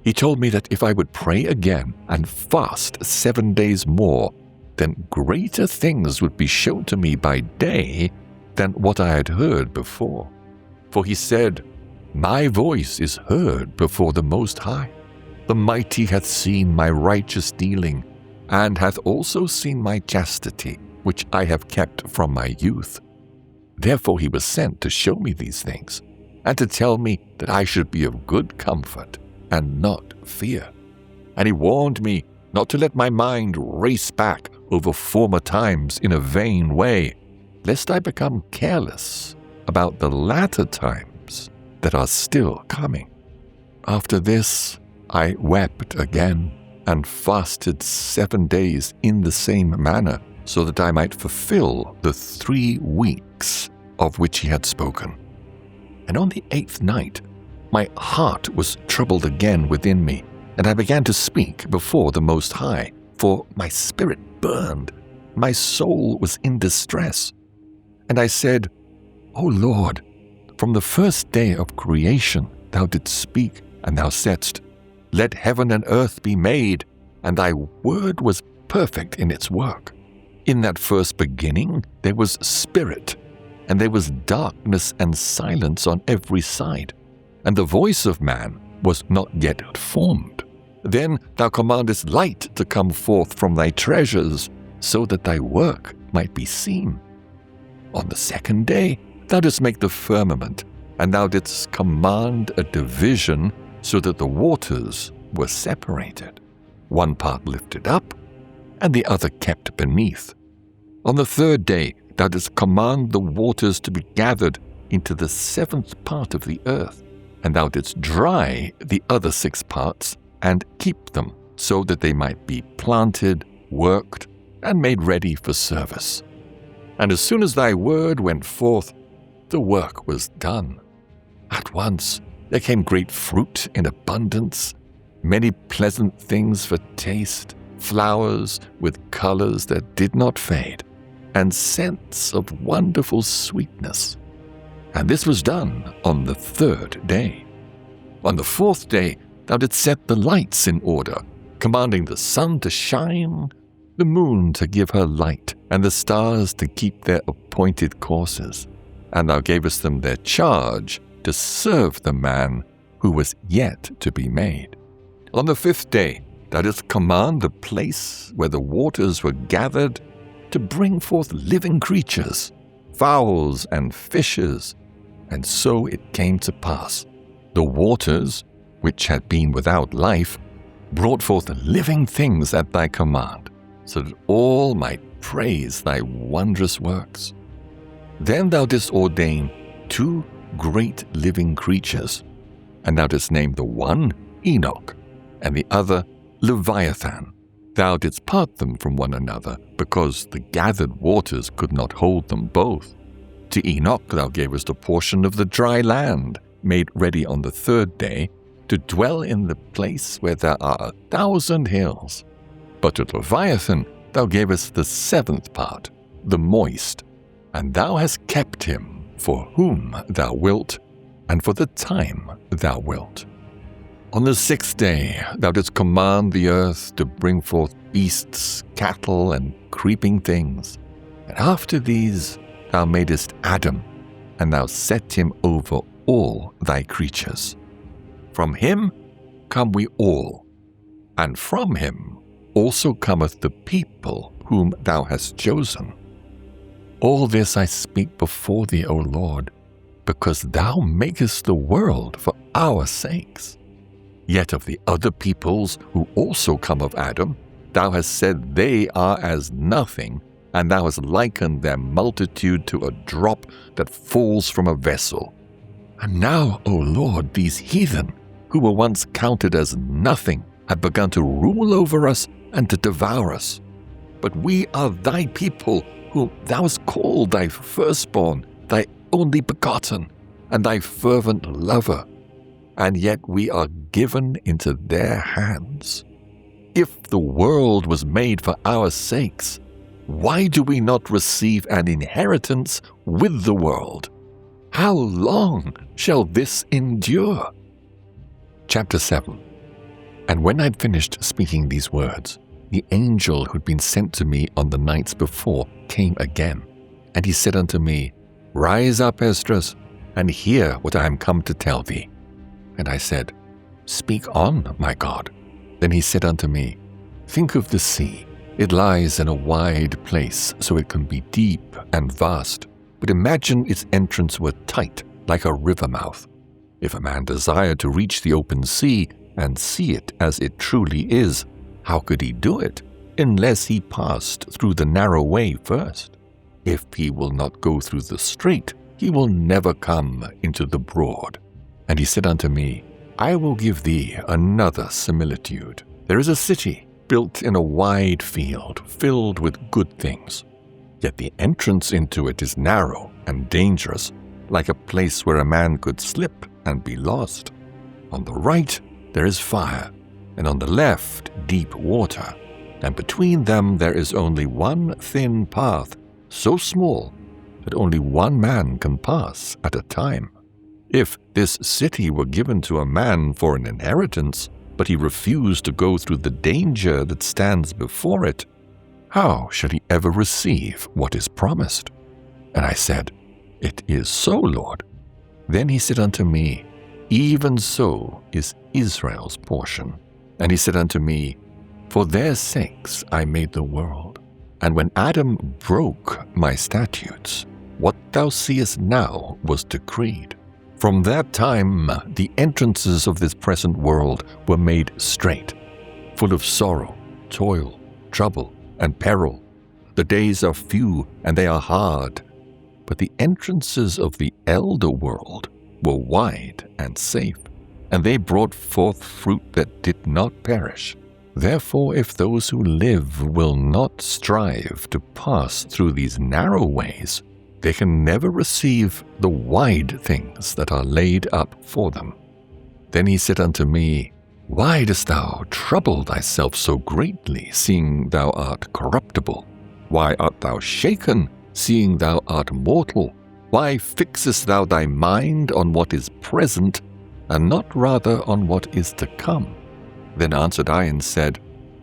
He told me that if I would pray again and fast 7 days more, then greater things would be shown to me by day than what I had heard before. For he said, My voice is heard before the Most High. The mighty hath seen my righteous dealing, and hath also seen my chastity, which I have kept from my youth. Therefore he was sent to show me these things, and to tell me that I should be of good comfort, and not fear. And he warned me not to let my mind race back over former times in a vain way, lest I become careless about the latter times that are still coming. After this I wept again, and fasted 7 days in the same manner, so that I might fulfill the 3 weeks of which he had spoken. And on the 8th night my heart was troubled again within me, and I began to speak before the Most High, for my spirit burned, my soul was in distress. And I said, O Lord, from the first day of creation thou didst speak, and thou saidst, Let heaven and earth be made, and thy word was perfect in its work. In that first beginning there was spirit, and there was darkness and silence on every side, and the voice of man was not yet formed. Then thou commandest light to come forth from thy treasures, so that thy work might be seen. On the 2nd day thou didst make the firmament, and thou didst command a division, so that the waters were separated, one part lifted up, and the other kept beneath. On the 3rd day thou didst command the waters to be gathered into the 7th part of the earth, and thou didst dry the other 6 parts, and keep them, so that they might be planted, worked, and made ready for service. And as soon as thy word went forth, the work was done. At once there came great fruit in abundance, many pleasant things for taste, flowers with colors that did not fade, and scents of wonderful sweetness. And this was done on the 3rd day. On the 4th day thou didst set the lights in order, commanding the sun to shine, the moon to give her light, and the stars to keep their appointed courses. And thou gavest them their charge to serve the man who was yet to be made. On the 5th day thou didst command the place where the waters were gathered to bring forth living creatures, fowls and fishes. And so it came to pass. The waters, which had been without life, brought forth living things at thy command, so that all might praise thy wondrous works. Then thou didst ordain 2 great living creatures, and thou didst name the one Enoch, and the other Leviathan. Thou didst part them from one another, because the gathered waters could not hold them both. To Enoch thou gavest a portion of the dry land, made ready on the 3rd day, to dwell in the place where there are 1,000 hills. But to Leviathan thou gavest the 7th part, the moist, and thou hast kept him for whom thou wilt, and for the time thou wilt. On the 6th day thou didst command the earth to bring forth beasts, cattle, and creeping things. And after these thou madest Adam, and thou set him over all thy creatures. From him come we all, and from him also cometh the people whom thou hast chosen. All this I speak before thee, O Lord, because thou makest the world for our sakes. Yet of the other peoples who also come of Adam, thou hast said they are as nothing, and thou hast likened their multitude to a drop that falls from a vessel. And now, O Lord, these heathen, who were once counted as nothing, have begun to rule over us and to devour us. But we are thy people, whom thou hast called thy firstborn, thy only begotten, and thy fervent lover. And yet we are given into their hands. If the world was made for our sakes, why do we not receive an inheritance with the world? How long shall this endure? Chapter 7. And when I'd finished speaking these words, the angel who'd been sent to me on the nights before came again, and he said unto me, Rise up, Esdras, and hear what I am come to tell thee. And I said, Speak on, my God. Then he said unto me, Think of the sea. It lies in a wide place, so it can be deep and vast. But imagine its entrance were tight, like a river mouth. If a man desired to reach the open sea and see it as it truly is, how could he do it, unless he passed through the narrow way first? If he will not go through the strait, he will never come into the broad. And he said unto me, I will give thee another similitude. There is a city built in a wide field, filled with good things. Yet the entrance into it is narrow and dangerous, like a place where a man could slip and be lost. On the right there is fire, and on the left deep water, and between them there is only one thin path, so small that only one man can pass at a time. If this city were given to a man for an inheritance, but he refused to go through the danger that stands before it, how shall he ever receive what is promised? And I said, It is so, Lord. Then he said unto me, Even so is Israel's portion. And he said unto me, For their sakes I made the world. And when Adam broke my statutes, what thou seest now was decreed. From that time the entrances of this present world were made straight, full of sorrow, toil, trouble, and peril. The days are few and they are hard. But the entrances of the elder world were wide and safe, and they brought forth fruit that did not perish. Therefore, if those who live will not strive to pass through these narrow ways, they can never receive the wide things that are laid up for them. Then he said unto me, Why dost thou trouble thyself so greatly, seeing thou art corruptible? Why art thou shaken, seeing thou art mortal? Why fixest thou thy mind on what is present, and not rather on what is to come? Then answered I and said,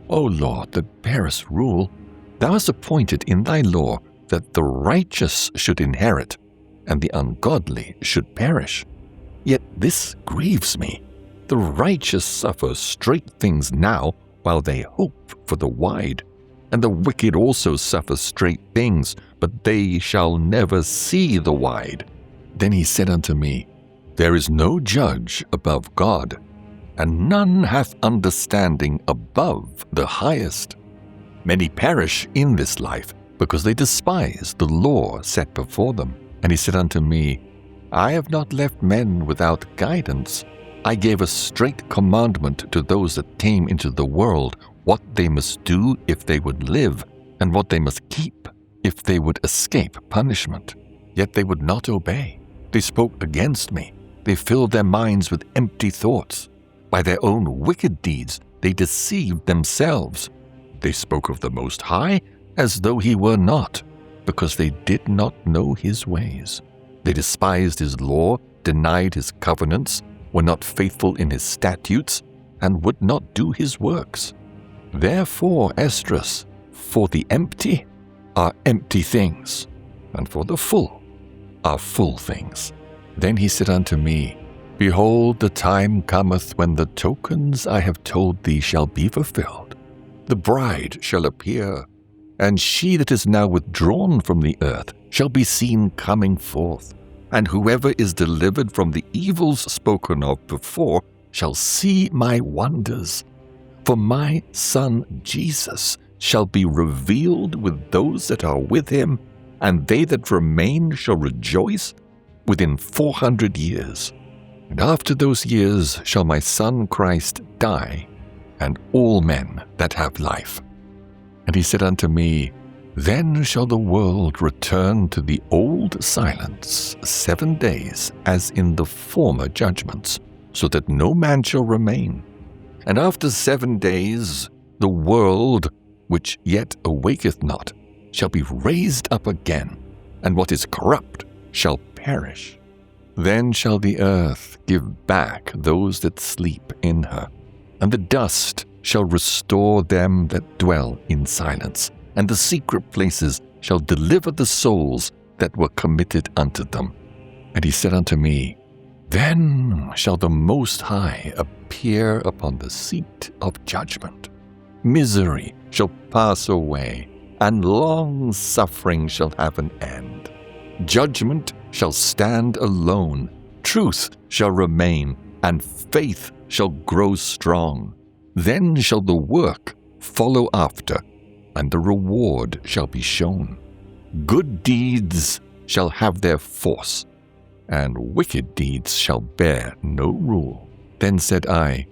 O Lord, that bearest rule, thou hast appointed in thy law that the righteous should inherit, and the ungodly should perish. Yet this grieves me. The righteous suffer straight things now, while they hope for the wide. And the wicked also suffer straight things, but they shall never see the wide. Then he said unto me, There is no judge above God, and none hath understanding above the highest. Many perish in this life, because they despise the law set before them. And he said unto me, I have not left men without guidance. I gave a straight commandment to those that came into the world, what they must do if they would live, and what they must keep if they would escape punishment. Yet they would not obey. They spoke against me. They filled their minds with empty thoughts. By their own wicked deeds they deceived themselves. They spoke of the Most High as though he were not, because they did not know his ways. They despised his law, denied his covenants, were not faithful in his statutes, and would not do his works. Therefore, Esdras, for the empty are empty things, and for the full are full things. Then he said unto me, Behold, the time cometh when the tokens I have told thee shall be fulfilled. The bride shall appear, and she that is now withdrawn from the earth shall be seen coming forth. And whoever is delivered from the evils spoken of before shall see my wonders. For my son Jesus shall be revealed with those that are with him, and they that remain shall rejoice within 400 years. And after those years shall my son Christ die, and all men that have life. And he said unto me, Then shall the world return to the old silence 7 days, as in the former judgments, so that no man shall remain. And after 7 days the world, which yet awaketh not, shall be raised up again, and what is corrupt shall perish. Then shall the earth give back those that sleep in her, and the dust shall restore them that dwell in silence, and the secret places shall deliver the souls that were committed unto them. And he said unto me, Then shall the Most High appear upon the seat of judgment. Misery shall pass away, and long suffering shall have an end. Judgment shall stand alone, truth shall remain, and faith shall grow strong. Then shall the work follow after, and the reward shall be shown. Good deeds shall have their force, and wicked deeds shall bear no rule. Then said I,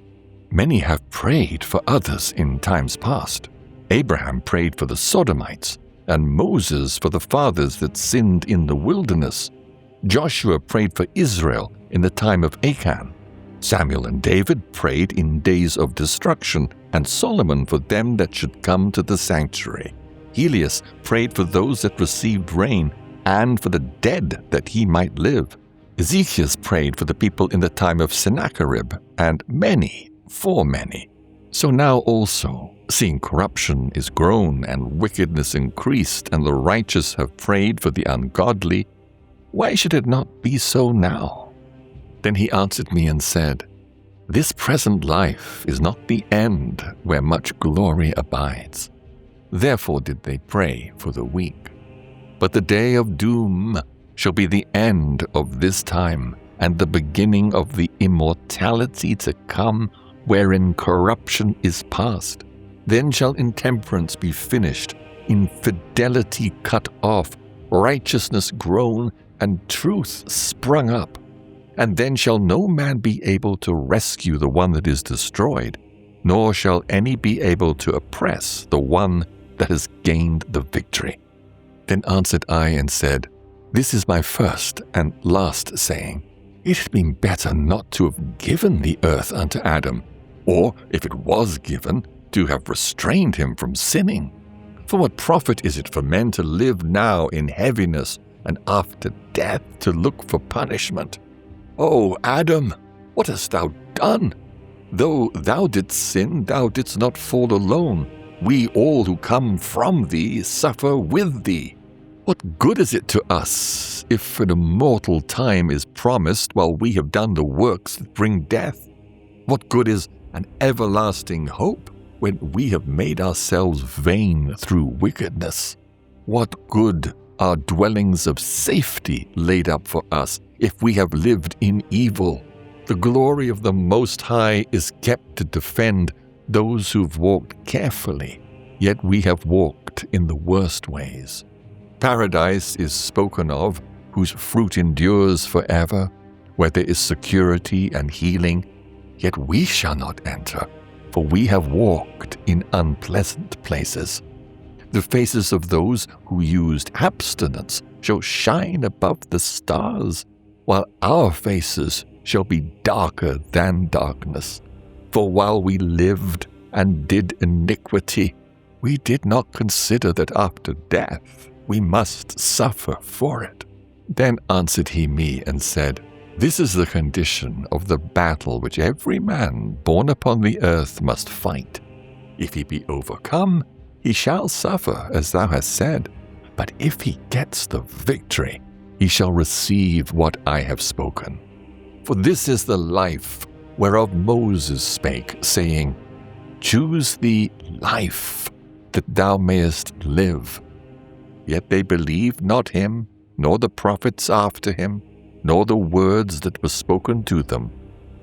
Many have prayed for others in times past. Abraham prayed for the Sodomites, and Moses for the fathers that sinned in the wilderness. Joshua prayed for Israel in the time of Achan. Samuel and David prayed in days of destruction, and Solomon for them that should come to the sanctuary. Elias prayed for those that received rain, and for the dead that he might live. Ezekiel prayed for the people in the time of Sennacherib, and many for many. So now also, seeing corruption is grown, and wickedness increased, and the righteous have prayed for the ungodly, why should it not be so now? Then he answered me and said, This present life is not the end where much glory abides. Therefore did they pray for the weak. But the day of doom shall be the end of this time, and the beginning of the immortality to come, wherein corruption is past. Then shall intemperance be finished, infidelity cut off, righteousness grown, and truth sprung up. And then shall no man be able to rescue the one that is destroyed, nor shall any be able to oppress the one that has gained the victory. Then answered I and said, This is my first and last saying. It had been better not to have given the earth unto Adam, or, if it was given, to have restrained him from sinning. For what profit is it for men to live now in heaviness, and after death to look for punishment? O Adam, what hast thou done? Though thou didst sin, thou didst not fall alone. We all who come from thee suffer with thee. What good is it to us if an immortal time is promised while we have done the works that bring death? What good is an everlasting hope when we have made ourselves vain through wickedness? What good are dwellings of safety laid up for us if we have lived in evil? The glory of the Most High is kept to defend those who've walked carefully, yet we have walked in the worst ways. Paradise is spoken of, whose fruit endures forever, where there is security and healing, yet we shall not enter, for we have walked in unpleasant places. The faces of those who used abstinence shall shine above the stars, while our faces shall be darker than darkness. For while we lived and did iniquity, we did not consider that after death we must suffer for it. Then answered he me and said, This is the condition of the battle which every man born upon the earth must fight. If he be overcome, he shall suffer, as thou hast said. But if he gets the victory, he shall receive what I have spoken. For this is the life whereof Moses spake, saying, Choose thee life, that thou mayest live. Yet they believed not him, nor the prophets after him, nor the words that were spoken to them,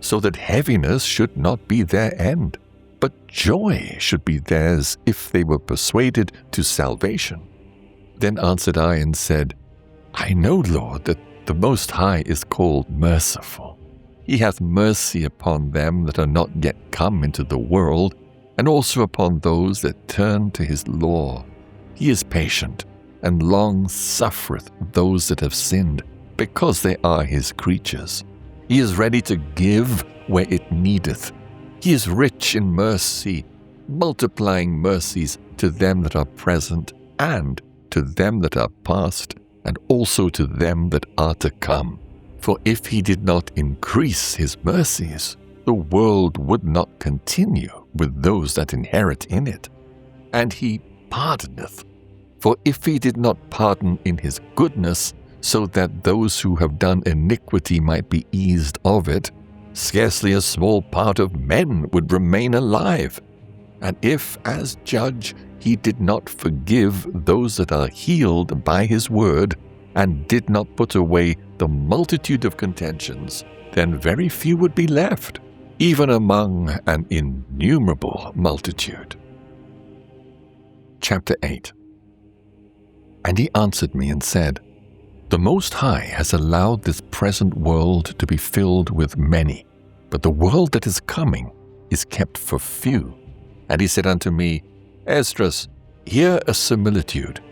so that heaviness should not be their end, but joy should be theirs if they were persuaded to salvation. Then answered I and said, I know, Lord, that the Most High is called merciful. He hath mercy upon them that are not yet come into the world, and also upon those that turn to his law. He is patient, and long suffereth those that have sinned, because they are his creatures. He is ready to give where it needeth. He is rich in mercy, multiplying mercies to them that are present, and to them that are past, and also to them that are to come. For if he did not increase his mercies, the world would not continue with those that inherit in it. And he pardoneth. For if he did not pardon in his goodness, so that those who have done iniquity might be eased of it, scarcely a small part of men would remain alive. And if, as judge, he did not forgive those that are healed by his word, and did not put away the multitude of contentions, then very few would be left, even among an innumerable multitude. Chapter 8. And he answered me and said, The Most High has allowed this present world to be filled with many, but the world that is coming is kept for few. And he said unto me, Esdras, hear a similitude.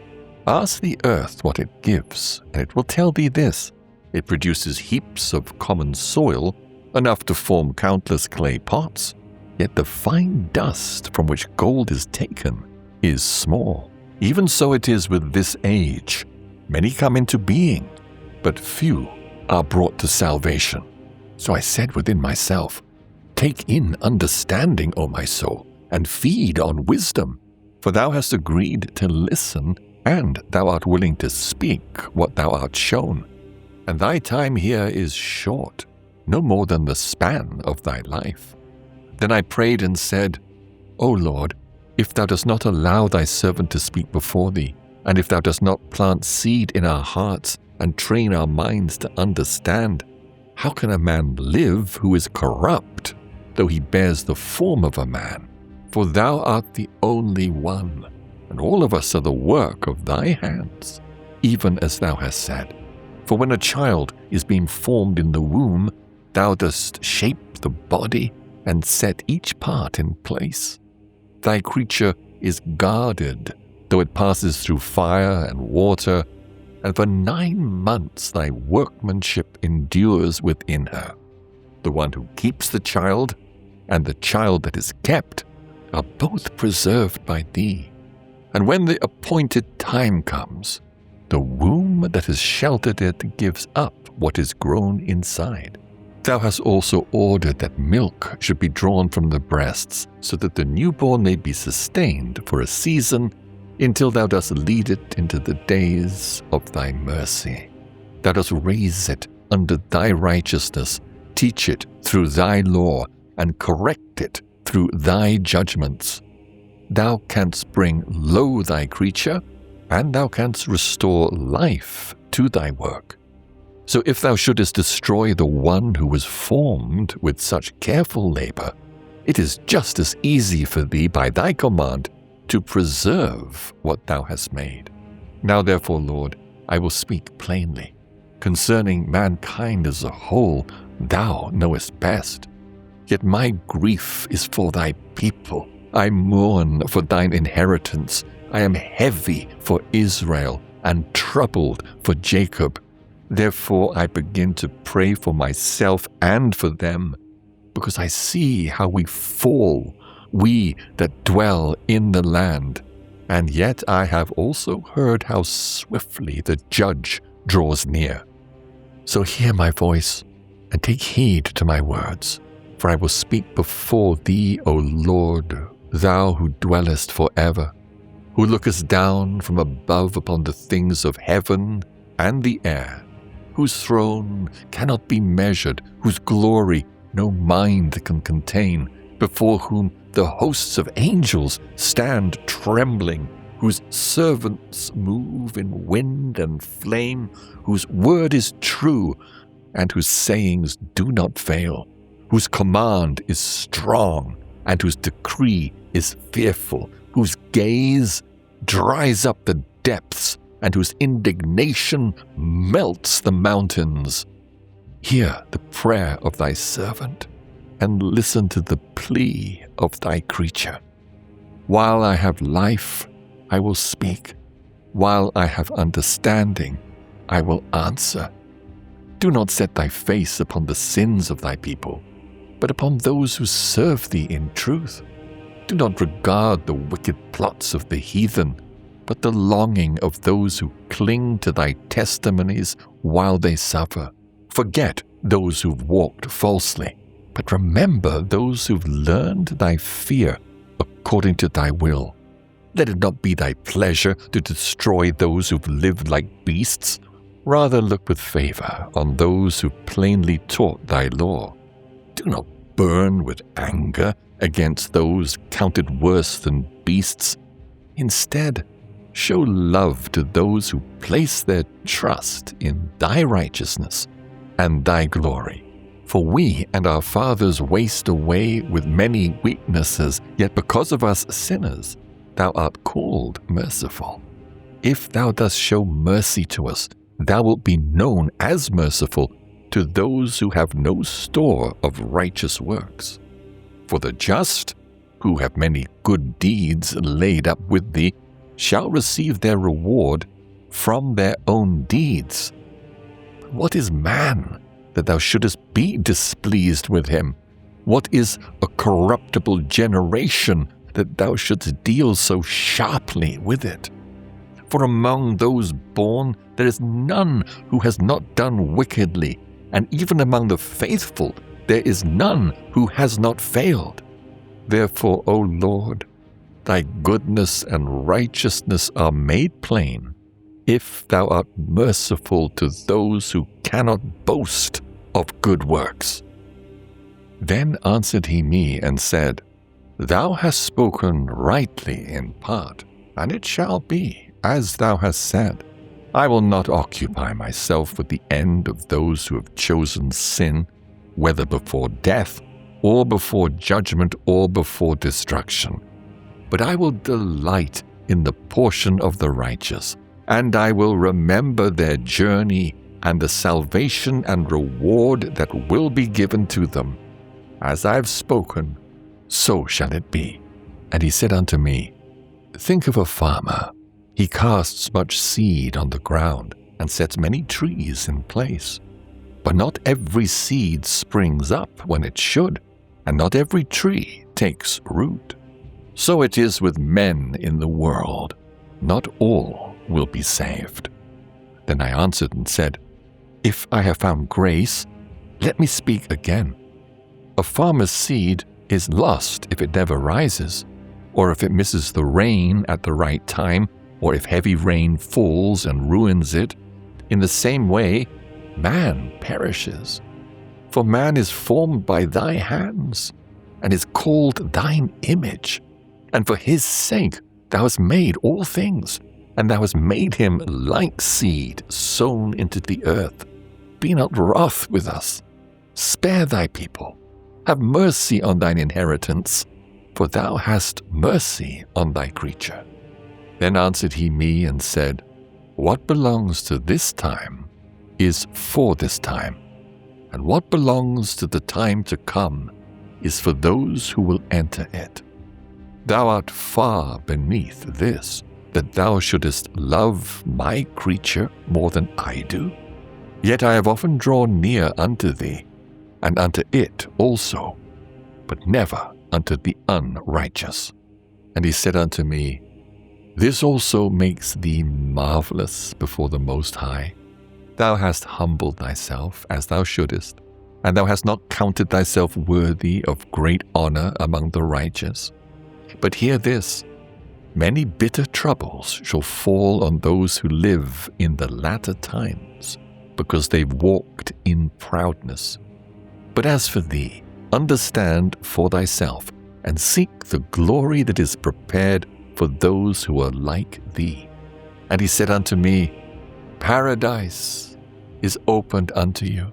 Ask the earth what it gives, and it will tell thee this. It produces heaps of common soil, enough to form countless clay pots, yet the fine dust from which gold is taken is small. Even so it is with this age. Many come into being, but few are brought to salvation. So I said within myself, Take in understanding, O my soul, and feed on wisdom. For thou hast agreed to listen, and thou art willing to speak what thou art shown. And thy time here is short, no more than the span of thy life. Then I prayed and said, O Lord, if thou dost not allow thy servant to speak before thee, and if thou dost not plant seed in our hearts and train our minds to understand, how can a man live who is corrupt, though he bears the form of a man? For thou art the only one, and all of us are the work of thy hands, even as thou hast said. For when a child is being formed in the womb, thou dost shape the body and set each part in place. Thy creature is guarded, though it passes through fire and water, and for 9 months thy workmanship endures within her. The one who keeps the child and the child that is kept are both preserved by thee. And when the appointed time comes, the womb that has sheltered it gives up what is grown inside. Thou hast also ordered that milk should be drawn from the breasts, so that the newborn may be sustained for a season, until thou dost lead it into the days of thy mercy. Thou dost raise it under thy righteousness, teach it through thy law, and correct it through thy judgments. Thou canst bring low thy creature, and thou canst restore life to thy work. So if thou shouldest destroy the one who was formed with such careful labor, it is just as easy for thee by thy command to preserve what thou hast made. Now therefore, Lord, I will speak plainly. Concerning mankind as a whole, thou knowest best. Yet my grief is for thy people. I mourn for thine inheritance. I am heavy for Israel and troubled for Jacob. Therefore I begin to pray for myself and for them, because I see how we fall, we that dwell in the land. And yet I have also heard how swiftly the judge draws near. So hear my voice, and take heed to my words, for I will speak before thee, O Lord, thou who dwellest forever, who lookest down from above upon the things of heaven and the air, whose throne cannot be measured, whose glory no mind can contain, before whom the hosts of angels stand trembling, whose servants move in wind and flame, whose word is true, and whose sayings do not fail, whose command is strong, and whose decree is fearful, whose gaze dries up the depths, and whose indignation melts the mountains. Hear the prayer of thy servant, and listen to the plea of thy creature. While I have life, I will speak. While I have understanding, I will answer. Do not set thy face upon the sins of thy people, but upon those who serve thee in truth. Do not regard the wicked plots of the heathen, but the longing of those who cling to thy testimonies while they suffer. Forget those who've walked falsely, but remember those who've learned thy fear according to thy will. Let it not be thy pleasure to destroy those who've lived like beasts. Rather look with favor on those who plainly taught thy law. Do not burn with anger against those counted worse than beasts. Instead, show love to those who place their trust in thy righteousness and thy glory. For we and our fathers waste away with many weaknesses, yet because of us sinners, thou art called merciful. If thou dost show mercy to us, thou wilt be known as merciful to those who have no store of righteous works. For the just, who have many good deeds laid up with thee, shall receive their reward from their own deeds. What is man, that thou shouldest be displeased with him? What is a corruptible generation, that thou shouldst deal so sharply with it? For among those born there is none who has not done wickedly, and even among the faithful there is none who has not failed. Therefore, O Lord, thy goodness and righteousness are made plain, if thou art merciful to those who cannot boast of good works. Then answered he me and said, Thou hast spoken rightly in part, and it shall be as thou hast said. I will not occupy myself with the end of those who have chosen sin, whether before death, or before judgment, or before destruction. But I will delight in the portion of the righteous, and I will remember their journey and the salvation and reward that will be given to them. As I have spoken, so shall it be. And he said unto me, Think of a farmer. He casts much seed on the ground, and sets many trees in place. But not every seed springs up when it should, and not every tree takes root. So it is with men in the world. Not all will be saved. Then I answered and said, If I have found grace, let me speak again. A farmer's seed is lost if it never rises, or if it misses the rain at the right time, or if heavy rain falls and ruins it. In the same way, man perishes. For man is formed by thy hands, and is called thine image. And for his sake thou hast made all things, and thou hast made him like seed sown into the earth. Be not wroth with us. Spare thy people. Have mercy on thine inheritance, for thou hast mercy on thy creature. Then answered he me and said, What belongs to this time is for this time, and what belongs to the time to come is for those who will enter it. Thou art far beneath this, that thou shouldest love my creature more than I do. Yet I have often drawn near unto thee, and unto it also, but never unto the unrighteous. And he said unto me, This also makes thee marvelous before the Most High. Thou hast humbled thyself as thou shouldest, and thou hast not counted thyself worthy of great honor among the righteous. But hear this, many bitter troubles shall fall on those who live in the latter times, because they've walked in proudness. But as for thee, understand for thyself, and seek the glory that is prepared for those who are like thee. And he said unto me, Paradise is opened unto you.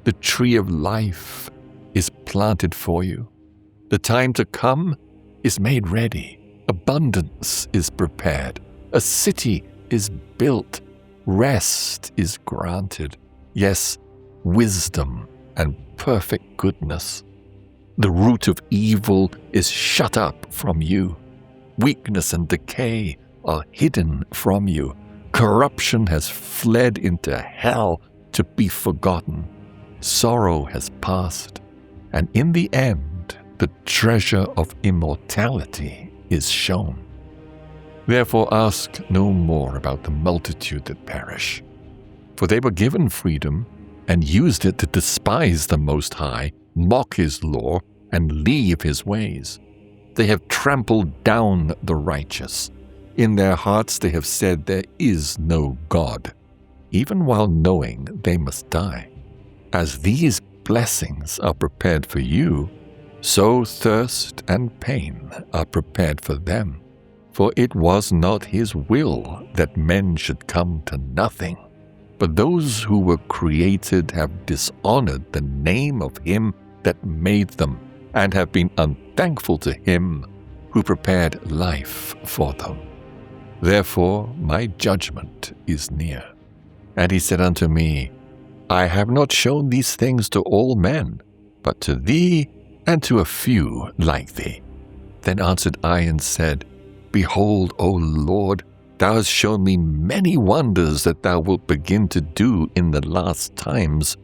The tree of life is planted for you. The time to come is made ready. Abundance is prepared. A city is built. Rest is granted. Yes, wisdom and perfect goodness. The root of evil is shut up from you. Weakness and decay are hidden from you. Corruption has fled into hell to be forgotten. Sorrow has passed, and in the end, the treasure of immortality is shown. Therefore ask no more about the multitude that perish, for they were given freedom and used it to despise the Most High, mock his law, and leave his ways. They have trampled down the righteous. In their hearts they have said there is no God, even while knowing they must die. As these blessings are prepared for you, so thirst and pain are prepared for them. For it was not his will that men should come to nothing, but those who were created have dishonored the name of him that made them, and have been unthankful to him who prepared life for them. Therefore my judgment is near. And he said unto me, I have not shown these things to all men, but to thee and to a few like thee. Then answered I and said, Behold, O Lord, thou hast shown me many wonders that thou wilt begin to do in the last times,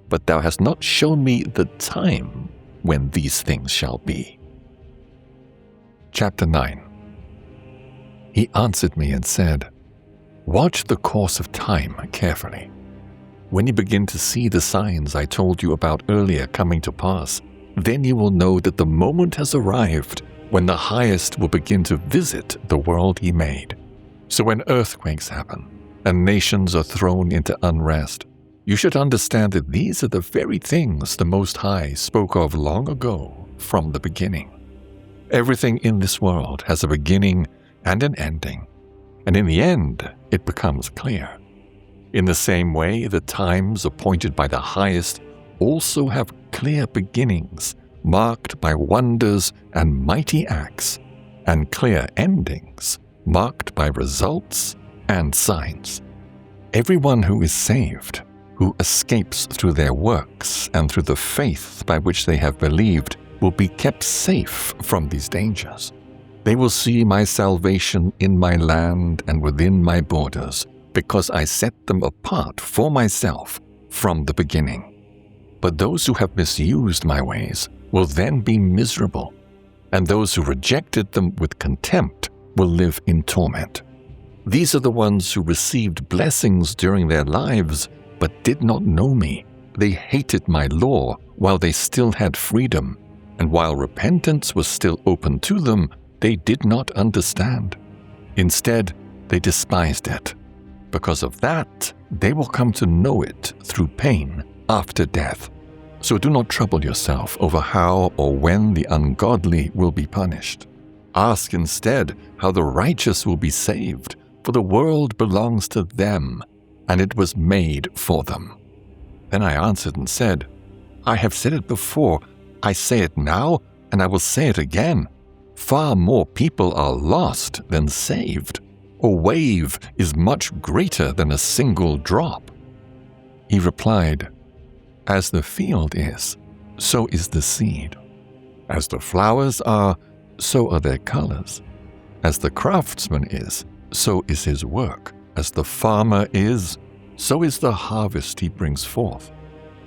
but thou hast not shown me the time when these things shall be. Chapter 9. He answered me and said, Watch the course of time carefully. When you begin to see the signs I told you about earlier coming to pass, then you will know that the moment has arrived when the Highest will begin to visit the world he made. So when earthquakes happen and nations are thrown into unrest, you should understand that these are the very things the Most High spoke of long ago from the beginning. Everything in this world has a beginning and an ending, and in the end it becomes clear. In the same way, the times appointed by the Highest also have clear beginnings, marked by wonders and mighty acts, and clear endings, marked by results and signs. Everyone who is saved, who escapes through their works and through the faith by which they have believed, will be kept safe from these dangers. They will see my salvation in my land and within my borders, because I set them apart for myself from the beginning. But those who have misused my ways will then be miserable, and those who rejected them with contempt will live in torment. These are the ones who received blessings during their lives, but did not know me. They hated my law while they still had freedom, and while repentance was still open to them, they did not understand. Instead, they despised it. Because of that, they will come to know it through pain after death. So do not trouble yourself over how or when the ungodly will be punished. Ask instead how the righteous will be saved, for the world belongs to them, and it was made for them. Then I answered and said, I have said it before, I say it now, and I will say it again. Far more people are lost than saved. A wave is much greater than a single drop. He replied, "As the field is, so is the seed. As the flowers are, so are their colors. As the craftsman is, so is his work. As the farmer is, so is the harvest he brings forth.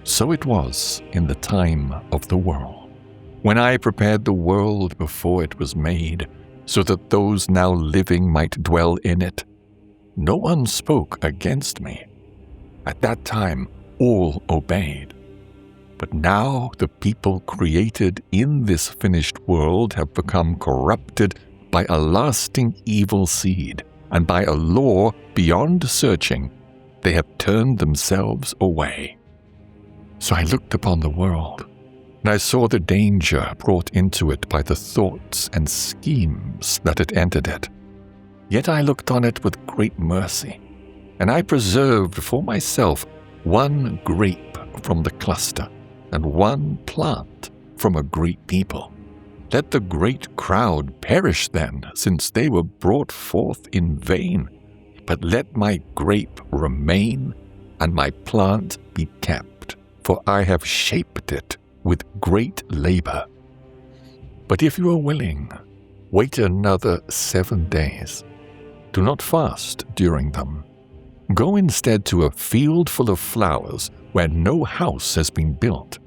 So it was in the time of the world, when I prepared the world before it was made, so that those now living might dwell in it. No one spoke against me. At that time, all obeyed. But now the people created in this finished world have become corrupted by a lasting evil seed, and by a law beyond searching, they have turned themselves away. So I looked upon the world, and I saw the danger brought into it by the thoughts and schemes that had entered it. Yet I looked on it with great mercy, and I preserved for myself one grape from the cluster, and one plant from a great people. Let the great crowd perish then, since they were brought forth in vain. But let my grape remain, and my plant be kept, for I have shaped it with great labor. But if you are willing, wait another 7 days. Do not fast during them. Go instead to a field full of flowers where no house has been built.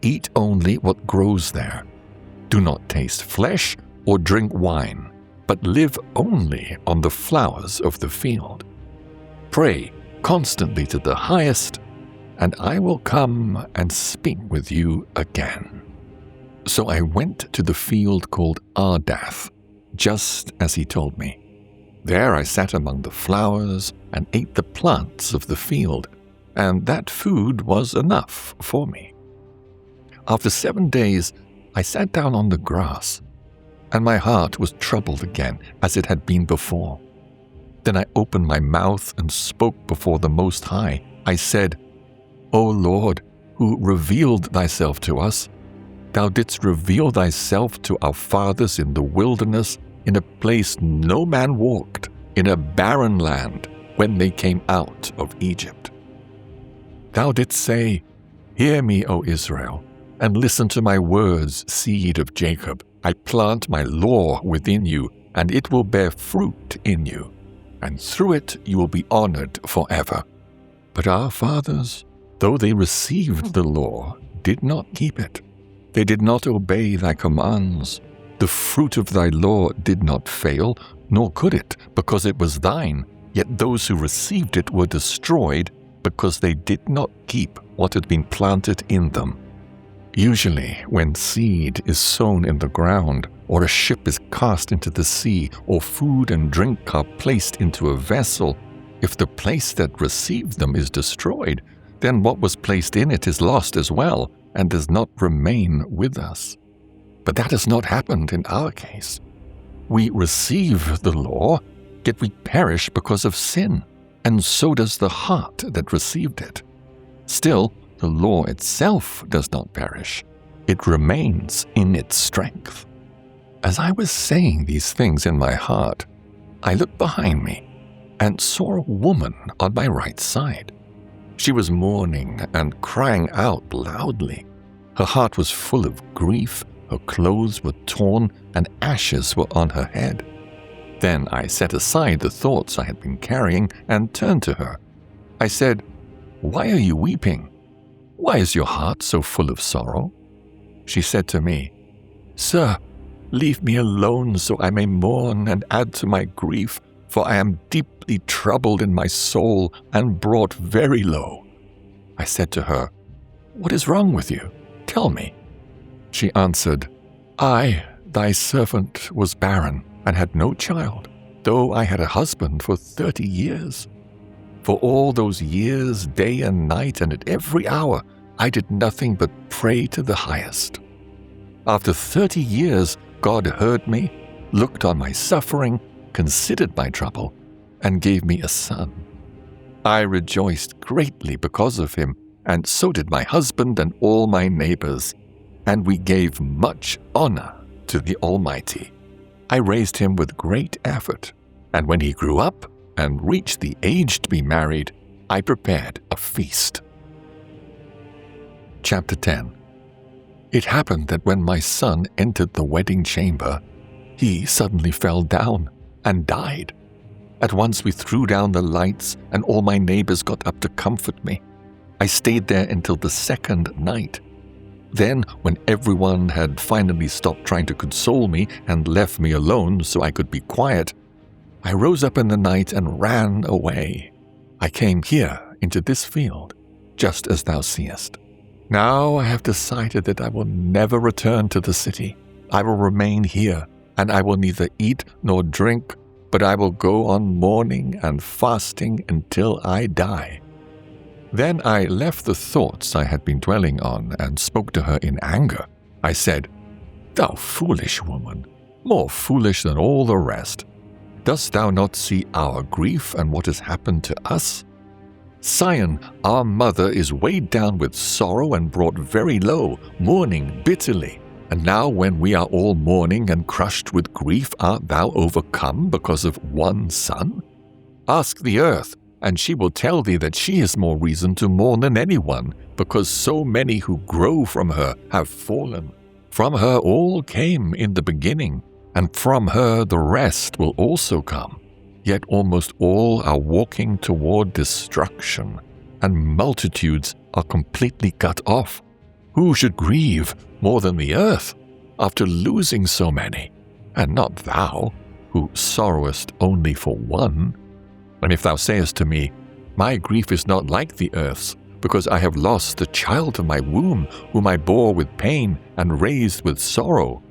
Eat only what grows there. Do not taste flesh or drink wine, but live only on the flowers of the field. Pray constantly to the Highest, and I will come and speak with you again." So I went to the field called Ardath, just as he told me. There I sat among the flowers and ate the plants of the field, and that food was enough for me. After 7 days, I sat down on the grass, and my heart was troubled again as it had been before. Then I opened my mouth and spoke before the Most High. I said, "O Lord, who revealed thyself to us, thou didst reveal thyself to our fathers in the wilderness, in a place no man walked, in a barren land, when they came out of Egypt. Thou didst say, Hear me, O Israel, and listen to my words, seed of Jacob. I plant my law within you, and it will bear fruit in you, and through it you will be honored forever. But our fathers, though they received the law, did not keep it. They did not obey thy commands. The fruit of thy law did not fail, nor could it, because it was thine. Yet those who received it were destroyed, because they did not keep what had been planted in them. Usually, when seed is sown in the ground, or a ship is cast into the sea, or food and drink are placed into a vessel, if the place that received them is destroyed, then what was placed in it is lost as well, and does not remain with us. But that has not happened in our case. We receive the law, yet we perish because of sin, and so does the heart that received it. Still, the law itself does not perish. It remains in its strength. As I was saying these things in my heart, I looked behind me and saw a woman on my right side. She was mourning and crying out loudly. Her heart was full of grief, her clothes were torn, and ashes were on her head. Then I set aside the thoughts I had been carrying and turned to her. I said, "Why are you weeping? Why is your heart so full of sorrow?" She said to me, "Sir, leave me alone so I may mourn and add to my grief, for I am deeply troubled in my soul and brought very low." I said to her, "What is wrong with you? Tell me." She answered, "I, thy servant, was barren and had no child, though I had a husband for 30 years. For all those years, day and night, and at every hour, I did nothing but pray to the Highest. After 30 years, God heard me, looked on my suffering, considered my trouble, and gave me a son. I rejoiced greatly because of him, and so did my husband and all my neighbors, and we gave much honor to the Almighty. I raised him with great effort, and when he grew up and reached the age to be married, I prepared a feast. Chapter 10. It happened that when my son entered the wedding chamber, he suddenly fell down and died. At once we threw down the lights, and all my neighbors got up to comfort me. I stayed there until the second night. Then, when everyone had finally stopped trying to console me and left me alone so I could be quiet, I rose up in the night and ran away. I came here into this field, just as thou seest. Now I have decided that I will never return to the city. I will remain here, and I will neither eat nor drink, but I will go on mourning and fasting until I die. Then I left the thoughts I had been dwelling on and spoke to her in anger. I said, Thou foolish woman, more foolish than all the rest. Dost thou not see our grief and what has happened to us? Sion, our mother, is weighed down with sorrow and brought very low, mourning bitterly. And now when we are all mourning and crushed with grief, art thou overcome because of one son? Ask the earth, and she will tell thee that she has more reason to mourn than anyone, because so many who grow from her have fallen. From her all came in the beginning, and from her the rest will also come. Yet almost all are walking toward destruction, and multitudes are completely cut off. Who should grieve more than the earth after losing so many, and not thou, who sorrowest only for one? And if thou sayest to me, My grief is not like the earth's, because I have lost the child of my womb, whom I bore with pain and raised with sorrow,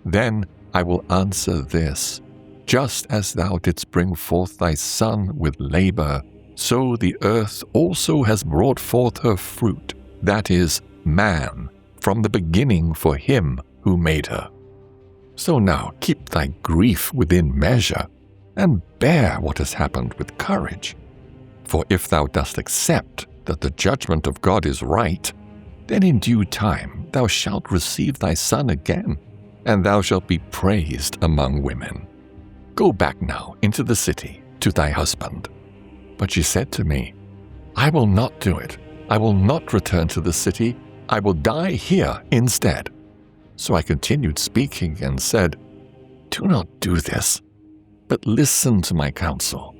then I will answer this. Just as thou didst bring forth thy son with labor, so the earth also has brought forth her fruit, that is, man, from the beginning for him who made her. So now keep thy grief within measure, and bear what has happened with courage. For if thou dost accept that the judgment of God is right, then in due time thou shalt receive thy son again, and thou shalt be praised among women. Go back now into the city to thy husband. But she said to me, I will not do it. I will not return to the city. I will die here instead. So I continued speaking and said, Do not do this, but listen to my counsel.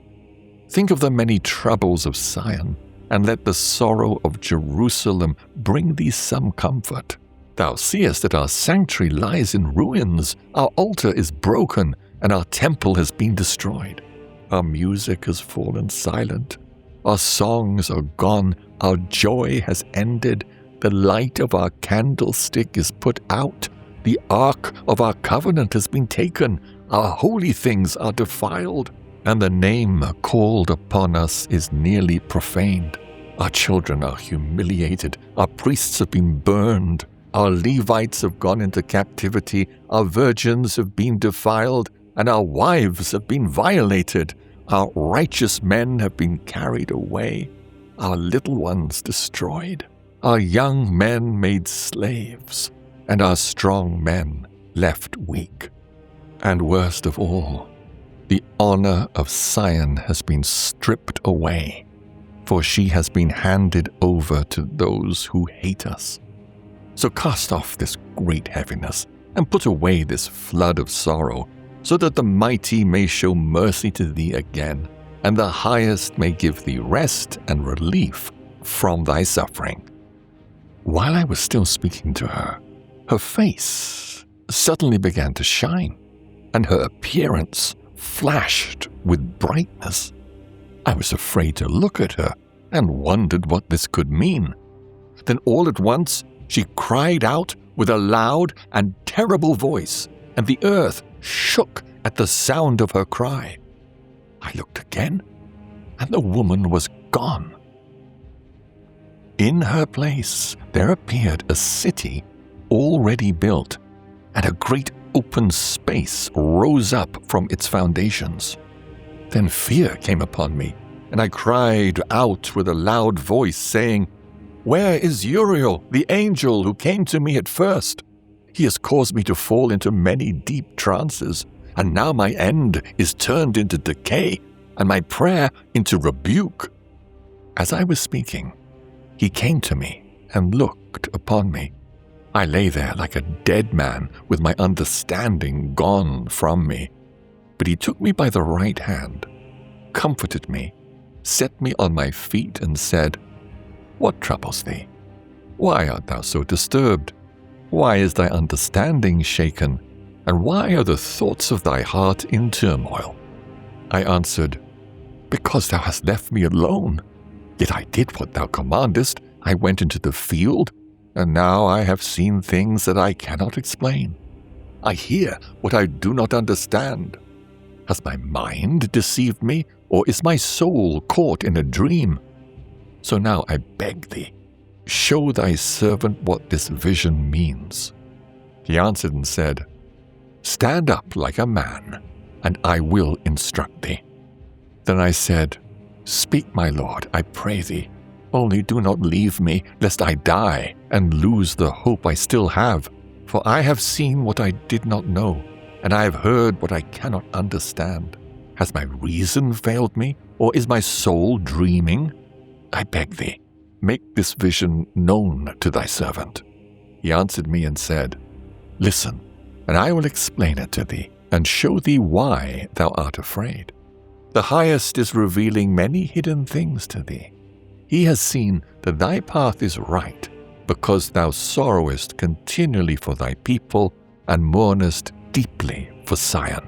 Think of the many troubles of Sion, and let the sorrow of Jerusalem bring thee some comfort. Thou seest that our sanctuary lies in ruins, our altar is broken, and our temple has been destroyed. Our music has fallen silent, our songs are gone, our joy has ended, the light of our candlestick is put out, the ark of our covenant has been taken, our holy things are defiled, and the name called upon us is nearly profaned. Our children are humiliated, our priests have been burned, our Levites have gone into captivity, our virgins have been defiled, and our wives have been violated. Our righteous men have been carried away, our little ones destroyed, our young men made slaves, and our strong men left weak. And worst of all, the honor of Sion has been stripped away, for she has been handed over to those who hate us. So cast off this great heaviness, and put away this flood of sorrow, so that the mighty may show mercy to thee again, and the highest may give thee rest and relief from thy suffering. While I was still speaking to her, her face suddenly began to shine, and her appearance flashed with brightness. I was afraid to look at her, and wondered what this could mean. Then all at once she cried out with a loud and terrible voice, and the earth shook at the sound of her cry. I looked again, and the woman was gone. In her place there appeared a city already built, and a great open space rose up from its foundations. Then fear came upon me, and I cried out with a loud voice, saying, Where is Uriel, the angel who came to me at first? He has caused me to fall into many deep trances, and now my end is turned into decay, and my prayer into rebuke. As I was speaking, he came to me and looked upon me. I lay there like a dead man with my understanding gone from me. But he took me by the right hand, comforted me, set me on my feet, and said, "What troubles thee? Why art thou so disturbed? Why is thy understanding shaken? And why are the thoughts of thy heart in turmoil?" I answered, "Because thou hast left me alone. Yet I did what thou commandest. I went into the field, and now I have seen things that I cannot explain. I hear what I do not understand. Has my mind deceived me, or is my soul caught in a dream? So now I beg thee, show thy servant what this vision means." He answered and said, "Stand up like a man, and I will instruct thee." Then I said, "Speak, my lord, I pray thee. Only do not leave me, lest I die and lose the hope I still have. For I have seen what I did not know, and I have heard what I cannot understand. Has my reason failed me, or is my soul dreaming? I beg thee, make this vision known to thy servant." He answered me and said, "Listen, and I will explain it to thee, and show thee why thou art afraid. The Highest is revealing many hidden things to thee. He has seen that thy path is right, because thou sorrowest continually for thy people, and mournest deeply for Zion.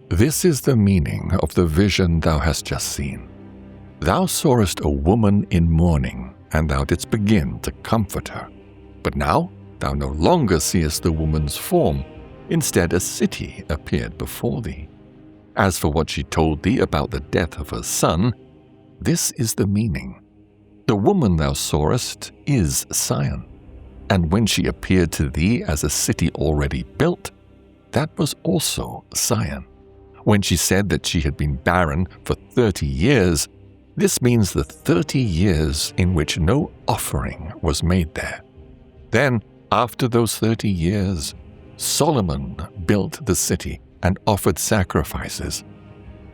This is the meaning of the vision thou hast just seen. Thou sawest a woman in mourning, and thou didst begin to comfort her. But now thou no longer seest the woman's form. Instead, a city appeared before thee. As for what she told thee about the death of her son, this is the meaning. The woman thou sawest is Zion, and when she appeared to thee as a city already built, that was also Zion. When she said that she had been barren for 30 years, this means the 30 years in which no offering was made there. Then, after those 30 years, Solomon built the city and offered sacrifices.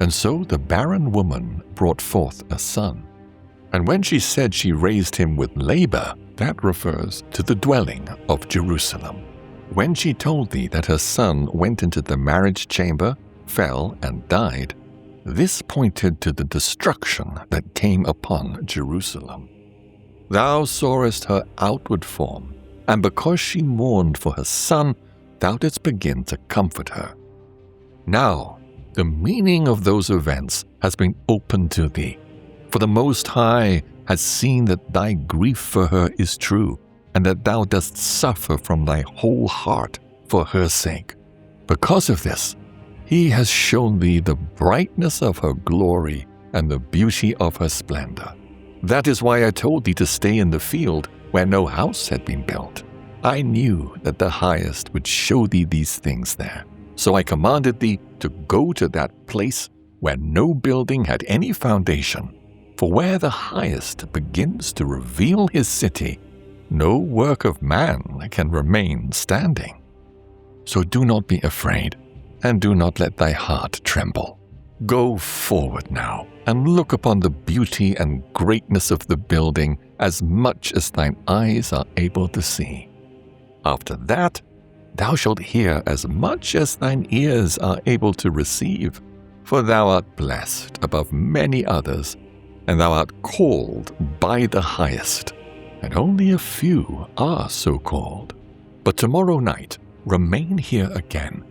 And so the barren woman brought forth a son. And when she said she raised him with labor, that refers to the dwelling of Jerusalem. When she told thee that her son went into the marriage chamber, fell, and died, this pointed to the destruction that came upon Jerusalem. Thou sawest her outward form, and because she mourned for her son, thou didst begin to comfort her. Now, the meaning of those events has been opened to thee, for the Most High has seen that thy grief for her is true, and that thou dost suffer from thy whole heart for her sake. Because of this, He has shown thee the brightness of her glory and the beauty of her splendor. That is why I told thee to stay in the field where no house had been built. I knew that the Highest would show thee these things there. So I commanded thee to go to that place where no building had any foundation. For where the Highest begins to reveal His city, no work of man can remain standing. So do not be afraid, and do not let thy heart tremble. Go forward now, and look upon the beauty and greatness of the building as much as thine eyes are able to see. After that, thou shalt hear as much as thine ears are able to receive, for thou art blessed above many others, and thou art called by the Highest, and only a few are so called. But tomorrow night remain here again,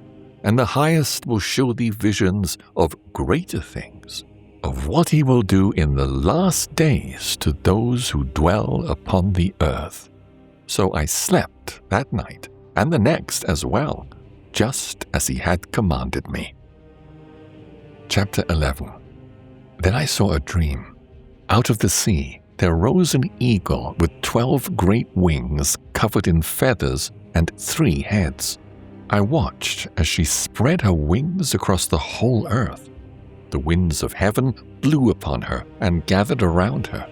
and the Highest will show thee visions of greater things, of what He will do in the last days to those who dwell upon the earth. So I slept that night, and the next as well, just as He had commanded me. Chapter 11. Then I saw a dream. Out of the sea there rose an eagle with 12 great wings covered in feathers and 3 heads. I watched as she spread her wings across the whole earth. The winds of heaven blew upon her and gathered around her.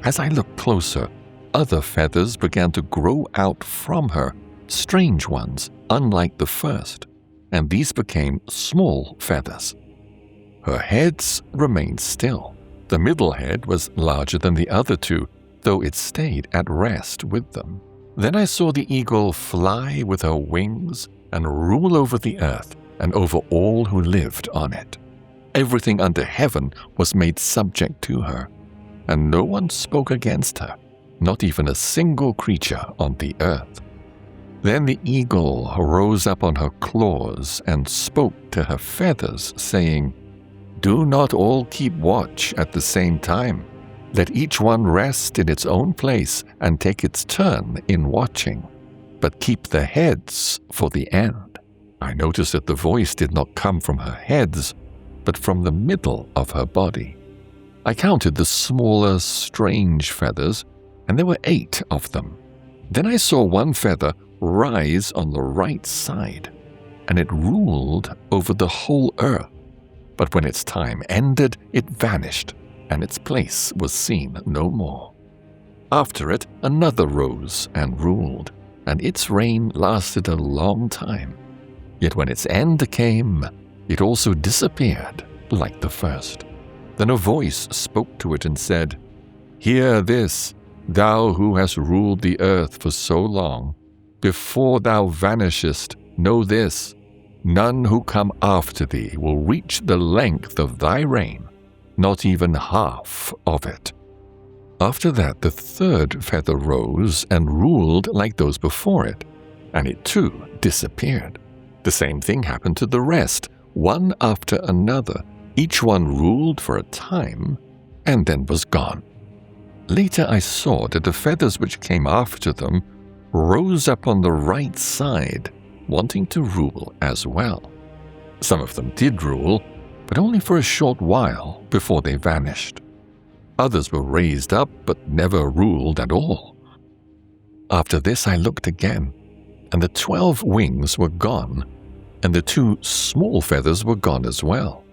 As I looked closer, other feathers began to grow out from her, strange ones, unlike the first, and these became small feathers. Her heads remained still, The middle head was larger than the other two, though it stayed at rest with them. Then I saw the eagle fly with her wings and rule over the earth and over all who lived on it. Everything under heaven was made subject to her, and no one spoke against her, not even a single creature on the earth. Then the eagle rose up on her claws and spoke to her feathers, saying, "Do not all keep watch at the same time. Let each one rest in its own place and take its turn in watching, but keep the heads for the end." I noticed that the voice did not come from her heads, but from the middle of her body. I counted the smaller, strange feathers, and there were 8 of them. Then I saw one feather rise on the right side, and it ruled over the whole earth. But when its time ended, it vanished, and its place was seen no more. After it, another rose and ruled, and its reign lasted a long time. Yet when its end came, it also disappeared like the first. Then a voice spoke to it and said, "Hear this, thou who hast ruled the earth for so long. Before thou vanishest, know this, none who come after thee will reach the length of thy reign, not even half of it." After that, the third feather rose and ruled like those before it, and it too disappeared. The same thing happened to the rest, one after another. Each one ruled for a time and then was gone. Later I saw that the feathers which came after them rose up on the right side, wanting to rule as well. Some of them did rule, but only for a short while before they vanished. Others were raised up but never ruled at all. After this I looked again, and the 12 wings were gone, and the 2 small feathers were gone as well.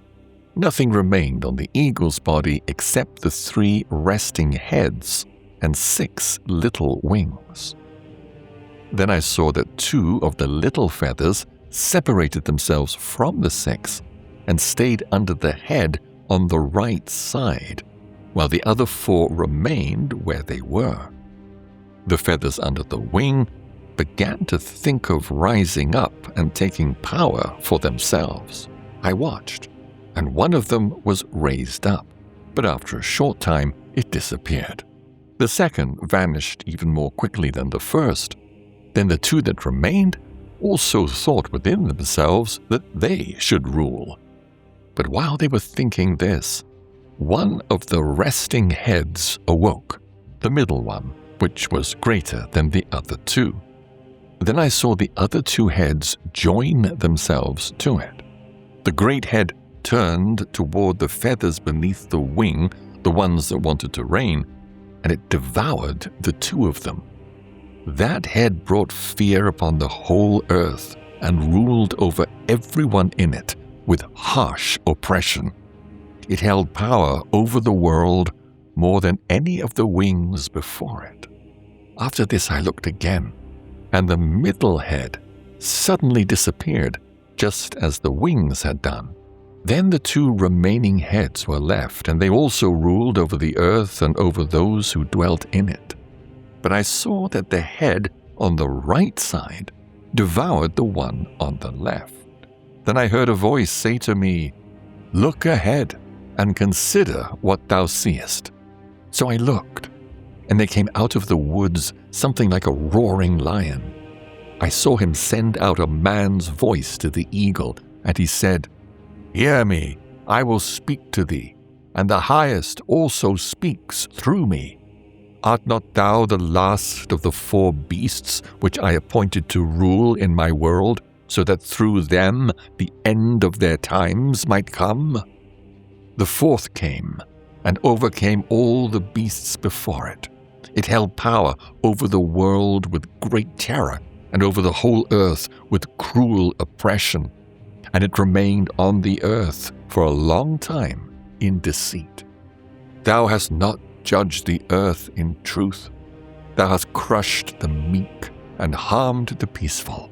Nothing remained on the eagle's body except the 3 resting heads and 6 little wings. Then I saw that 2 of the little feathers separated themselves from the 6 and stayed under the head on the right side, while the other 4 remained where they were. The feathers under the wing began to think of rising up and taking power for themselves. I watched, and one of them was raised up, but after a short time it disappeared. The second vanished even more quickly than the first. Then the 2 that remained also thought within themselves that they should rule. But while they were thinking this, one of the resting heads awoke, the middle one, which was greater than the other 2. Then I saw the other 2 heads join themselves to it. The great head turned toward the feathers beneath the wing, the ones that wanted to reign, and it devoured the 2 of them. That head brought fear upon the whole earth and ruled over everyone in it with harsh oppression. It held power over the world more than any of the wings before it. After this I looked again, and the middle head suddenly disappeared, just as the wings had done. Then the 2 remaining heads were left, and they also ruled over the earth and over those who dwelt in it. But I saw that the head on the right side devoured the one on the left. Then I heard a voice say to me, "Look ahead and consider what thou seest." So I looked, and there came out of the woods something like a roaring lion. I saw him send out a man's voice to the eagle, and he said, "Hear me, I will speak to thee, and the highest also speaks through me. Art not thou the last of the 4 beasts which I appointed to rule in my world, so that through them the end of their times might come?" The 4th came, and overcame all the beasts before it. It held power over the world with great terror, and over the whole earth with cruel oppression, and it remained on the earth for a long time in deceit. Thou hast not judged the earth in truth. Thou hast crushed the meek and harmed the peaceful.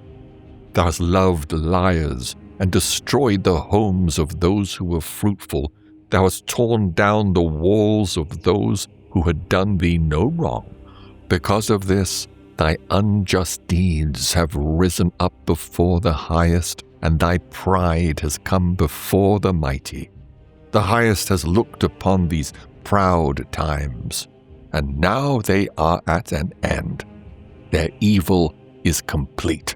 Thou hast loved liars and destroyed the homes of those who were fruitful, Thou hast torn down the walls of those who had done thee no wrong. Because of this, thy unjust deeds have risen up before the highest, and thy pride has come before the mighty. The highest has looked upon these proud times, and now they are at an end. Their evil is complete.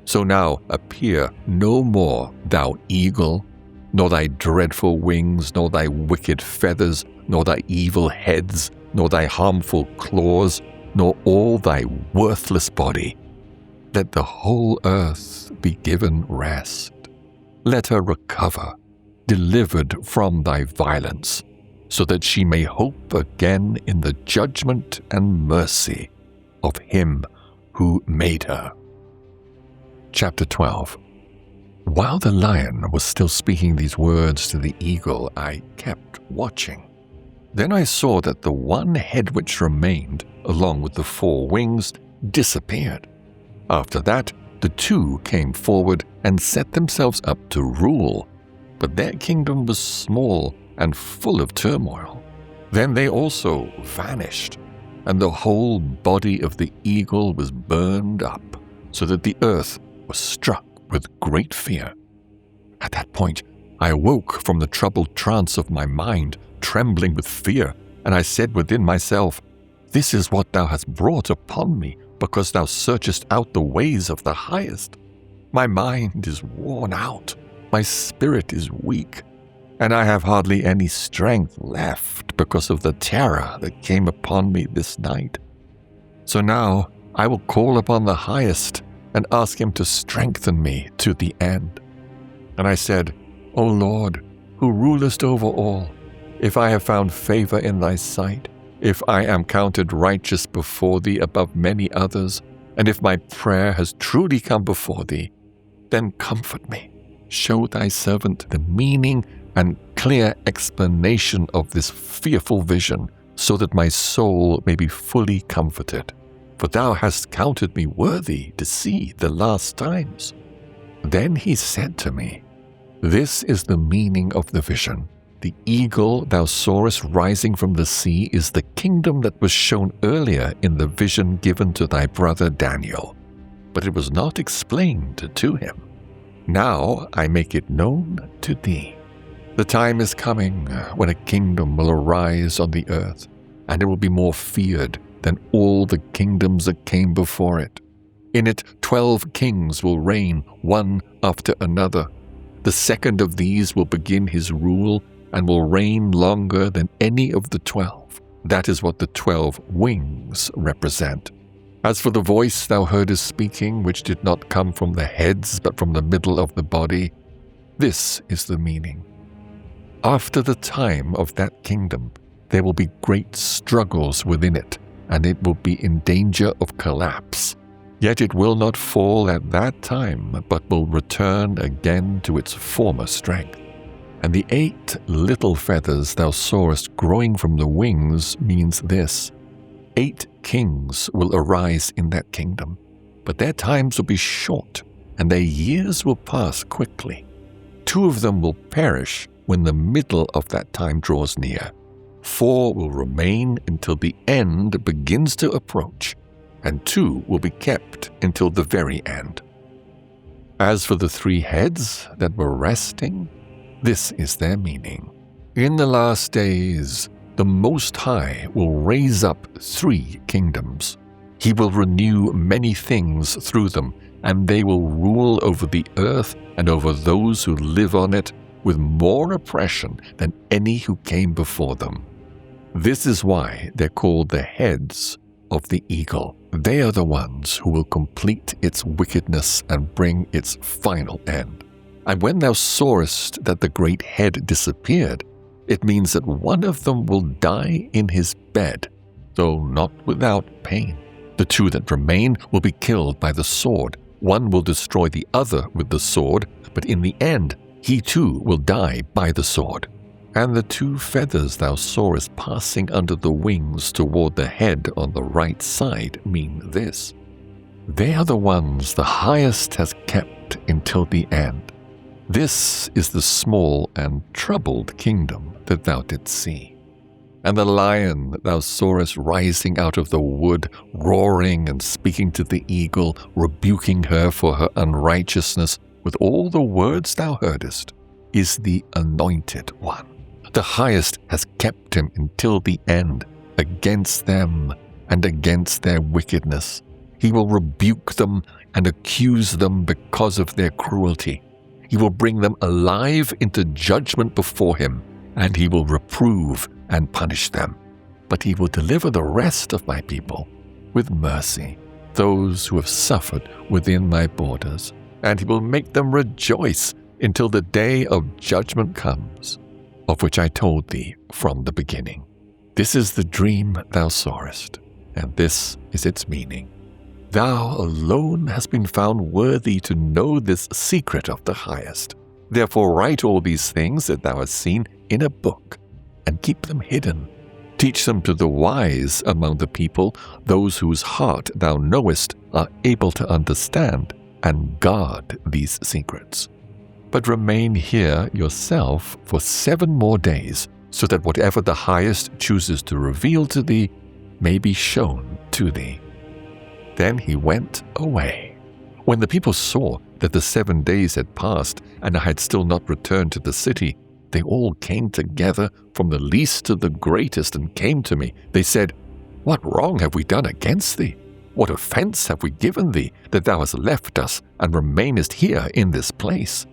So now appear no more, thou eagle, nor thy dreadful wings, nor thy wicked feathers, nor thy evil heads, nor thy harmful claws, nor all thy worthless body. Let the whole earth be given rest. Let her recover, delivered from thy violence, so that she may hope again in the judgment and mercy of him who made her. Chapter 12. While the lion was still speaking these words to the eagle, I kept watching. Then I saw that the one head which remained, along with the 4 wings, disappeared. After that, the 2 came forward and set themselves up to rule, but their kingdom was small and full of turmoil. Then they also vanished, and the whole body of the eagle was burned up, so that the earth was struck with great fear. At that point, I awoke from the troubled trance of my mind, trembling with fear, and I said within myself, This is what thou hast brought upon me, because thou searchest out the ways of the highest. My mind is worn out, my spirit is weak, and I have hardly any strength left because of the terror that came upon me this night. So now I will call upon the highest and ask him to strengthen me to the end. And I said, O Lord, who rulest over all, if I have found favor in thy sight, if I am counted righteous before thee above many others, and if my prayer has truly come before thee, then comfort me. Show thy servant the meaning and clear explanation of this fearful vision, so that my soul may be fully comforted. For thou hast counted me worthy to see the last times. Then he said to me, This is the meaning of the vision. The eagle thou sawest rising from the sea is the kingdom that was shown earlier in the vision given to thy brother Daniel, but it was not explained to him. Now I make it known to thee. The time is coming when a kingdom will arise on the earth, and it will be more feared than all the kingdoms that came before it. In it 12 kings will reign, one after another. The second of these will begin his rule and will reign longer than any of the 12. That is what the 12 wings represent. As for the voice thou heardest speaking, which did not come from the heads but from the middle of the body, this is the meaning. After the time of that kingdom, there will be great struggles within it, and it will be in danger of collapse. Yet it will not fall at that time, but will return again to its former strength. And the 8 little feathers thou sawest growing from the wings means this: 8 kings will arise in that kingdom, but their times will be short, and their years will pass quickly. 2 of them will perish when the middle of that time draws near. 4 will remain until the end begins to approach, and 2 will be kept until the very end. As for the 3 heads that were resting, this is their meaning. In the last days, the Most High will raise up 3 kingdoms. He will renew many things through them, and they will rule over the earth and over those who live on it with more oppression than any who came before them. This is why they're called the heads of the eagle. They are the ones who will complete its wickedness and bring its final end. And when thou sawest that the great head disappeared, it means that one of them will die in his bed, though not without pain. The 2 that remain will be killed by the sword. One will destroy the other with the sword, but in the end he too will die by the sword. And the 2 feathers thou sawest passing under the wings toward the head on the right side mean this: They are the ones the highest has kept until the end. This is the small and troubled kingdom that thou didst see. And the lion that thou sawest rising out of the wood, roaring and speaking to the eagle, rebuking her for her unrighteousness with all the words thou heardest, is the Anointed One. The Highest has kept him until the end, against them and against their wickedness. He will rebuke them and accuse them because of their cruelty. He will bring them alive into judgment before him, and he will reprove and punish them. But he will deliver the rest of my people with mercy, those who have suffered within my borders, and he will make them rejoice until the day of judgment comes, of which I told thee from the beginning. This is the dream thou sawest, and this is its meaning. Thou alone hast been found worthy to know this secret of the Highest. Therefore write all these things that thou hast seen in a book, and keep them hidden. Teach them to the wise among the people, those whose heart thou knowest are able to understand, and guard these secrets. But remain here yourself for 7 more days, so that whatever the Highest chooses to reveal to thee may be shown to thee. Then he went away. When the people saw that the 7 days had passed, and I had still not returned to the city, they all came together from the least to the greatest and came to me. They said, What wrong have we done against thee? What offense have we given thee, that thou hast left us and remainest here in this place?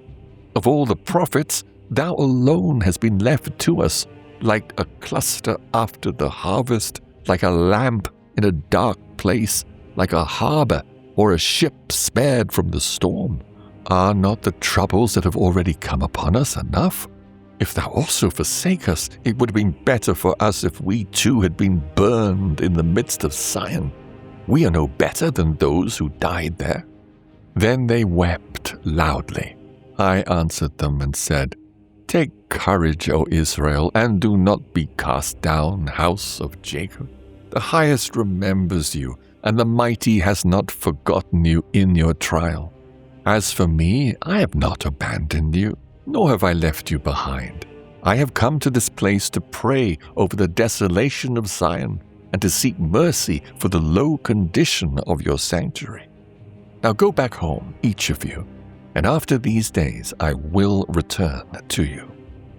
Of all the prophets, thou alone hast been left to us, like a cluster after the harvest, like a lamp in a dark place, like a harbor or a ship spared from the storm. Are not the troubles that have already come upon us enough? If thou also forsake us, it would have been better for us if we too had been burned in the midst of Sion. We are no better than those who died there. Then they wept loudly. I answered them and said, Take courage, O Israel, and do not be cast down, house of Jacob. The Highest remembers you, and the Mighty has not forgotten you in your trial. As for me, I have not abandoned you, nor have I left you behind. I have come to this place to pray over the desolation of Zion, and to seek mercy for the low condition of your sanctuary. Now go back home, each of you, and after these days I will return to you.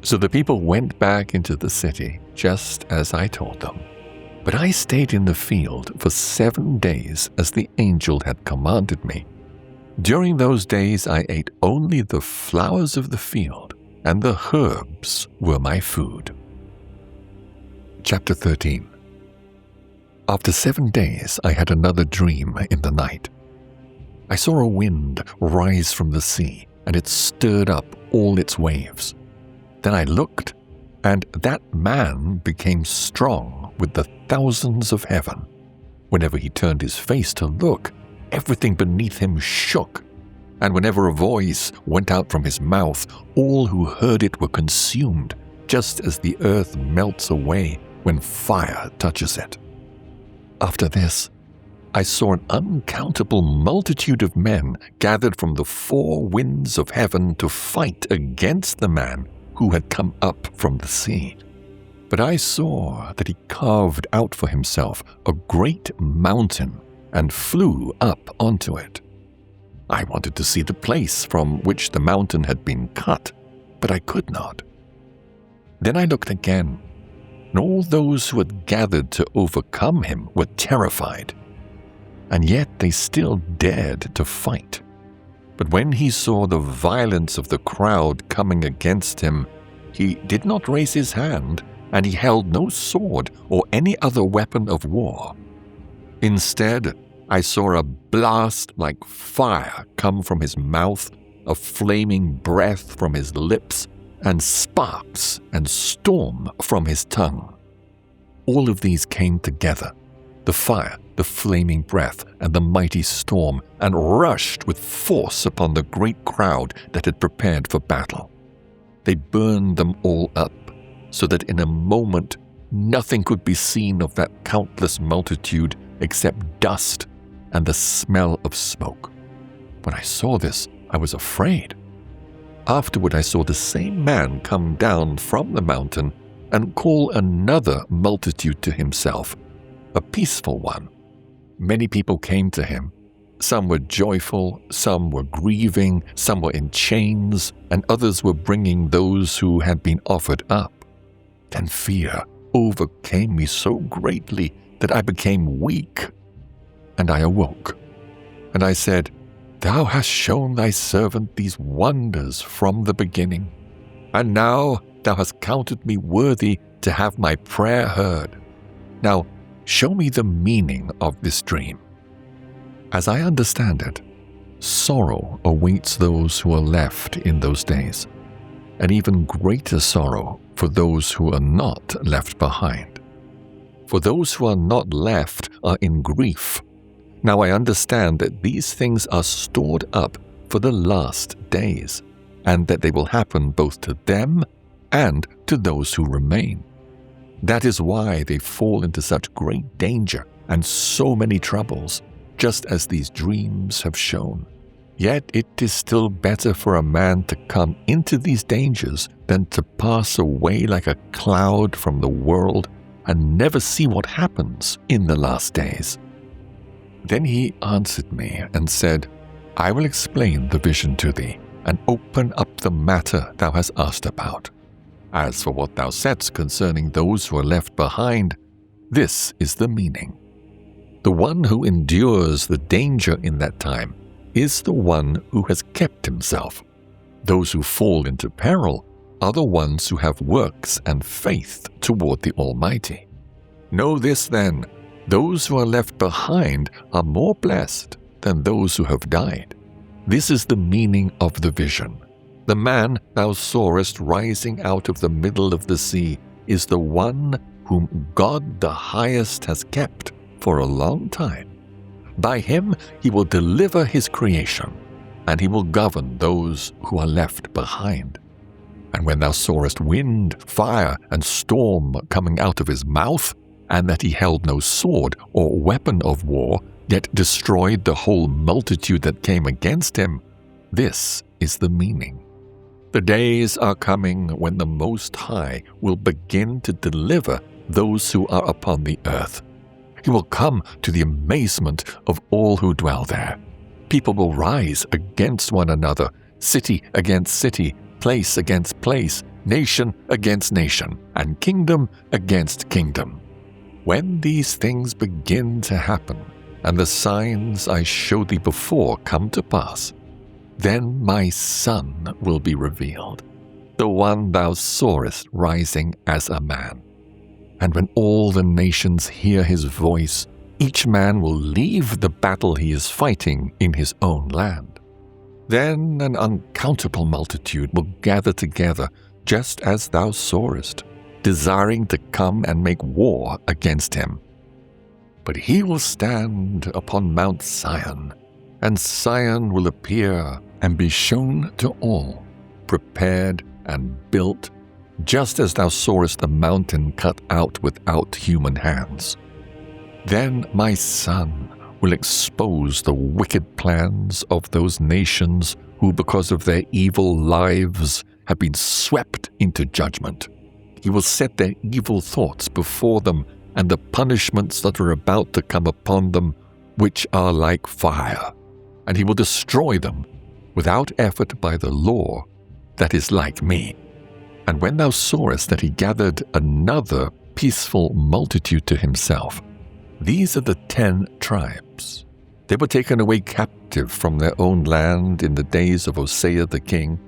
So the people went back into the city, just as I told them. But I stayed in the field for 7 days as the angel had commanded me. During those days I ate only the flowers of the field, and the herbs were my food. Chapter 13. After 7 days I had another dream in the night. I saw a wind rise from the sea, and it stirred up all its waves. Then I looked, and that man became strong with the thousands of heaven. Whenever he turned his face to look, everything beneath him shook, and whenever a voice went out from his mouth, all who heard it were consumed, just as the earth melts away when fire touches it. After this, I saw an uncountable multitude of men gathered from the 4 winds of heaven to fight against the man who had come up from the sea. But I saw that he carved out for himself a great mountain and flew up onto it. I wanted to see the place from which the mountain had been cut, but I could not. Then I looked again, and all those who had gathered to overcome him were terrified, and yet they still dared to fight. But when he saw the violence of the crowd coming against him, he did not raise his hand, and he held no sword or any other weapon of war. Instead, I saw a blast like fire come from his mouth, a flaming breath from his lips, and sparks and storm from his tongue. All of these came together, the fire, the flaming breath, and the mighty storm, and rushed with force upon the great crowd that had prepared for battle. They burned them all up, so that in a moment nothing could be seen of that countless multitude except dust and the smell of smoke. When I saw this, I was afraid. Afterward I saw the same man come down from the mountain and call another multitude to himself, a peaceful one. Many people came to him. Some were joyful, some were grieving, some were in chains, and others were bringing those who had been offered up. Then fear overcame me so greatly that I became weak. And I awoke. And I said, Thou hast shown thy servant these wonders from the beginning. And now thou hast counted me worthy to have my prayer heard. Now show me the meaning of this dream. As I understand it, sorrow awaits those who are left in those days, and even greater sorrow for those who are not left behind. For those who are not left are in grief. Now I understand that these things are stored up for the last days, and that they will happen both to them and to those who remain. That is why they fall into such great danger and so many troubles, just as these dreams have shown. Yet it is still better for a man to come into these dangers than to pass away like a cloud from the world and never see what happens in the last days. Then he answered me and said, I will explain the vision to thee, and open up the matter thou hast asked about. As for what thou saidst concerning those who are left behind, this is the meaning. The one who endures the danger in that time is the one who has kept himself. Those who fall into peril are the ones who have works and faith toward the Almighty. Know this then, those who are left behind are more blessed than those who have died. This is the meaning of the vision. The man thou sawest rising out of the middle of the sea is the one whom God the Highest has kept for a long time. By him he will deliver his creation, and he will govern those who are left behind. And when thou sawest wind, fire, and storm coming out of his mouth, and that he held no sword or weapon of war, yet destroyed the whole multitude that came against him, this is the meaning. The days are coming when the Most High will begin to deliver those who are upon the earth. He will come to the amazement of all who dwell there. People will rise against one another, city against city, place against place, nation against nation, and kingdom against kingdom. When these things begin to happen, and the signs I showed thee before come to pass, then my Son will be revealed, the one thou sawest rising as a man. And when all the nations hear his voice, each man will leave the battle he is fighting in his own land. Then an uncountable multitude will gather together, just as thou sawest, desiring to come and make war against him. But he will stand upon Mount Sion, and Sion will appear and be shown to all, prepared and built, just as thou sawest the mountain cut out without human hands. Then my Son will expose the wicked plans of those nations who, because of their evil lives, have been swept into judgment. He will set their evil thoughts before them and the punishments that are about to come upon them, which are like fire, and he will destroy them without effort by the law that is like me. And when thou sawest that he gathered another peaceful multitude to himself, these are the 10 tribes. They were taken away captive from their own land in the days of Hosea the king,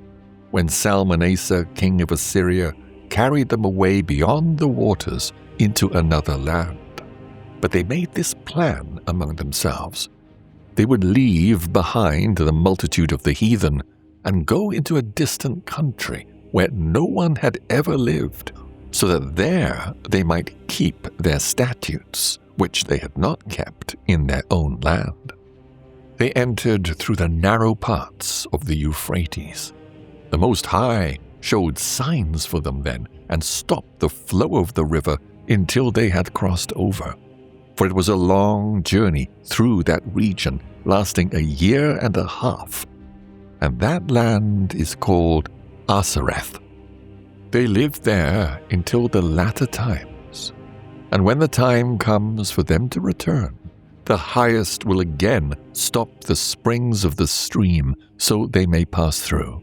when Salmanassar, king of Assyria, carried them away beyond the waters into another land. But they made this plan among themselves. They would leave behind the multitude of the heathen and go into a distant country where no one had ever lived, so that there they might keep their statutes, which they had not kept in their own land. They entered through the narrow parts of the Euphrates. The Most High showed signs for them then, and stopped the flow of the river until they had crossed over. For it was a long journey through that region, lasting 1.5 years. and that land is called Asareth. They live there until the latter times, and when the time comes for them to return, the Highest will again stop the springs of the stream so they may pass through.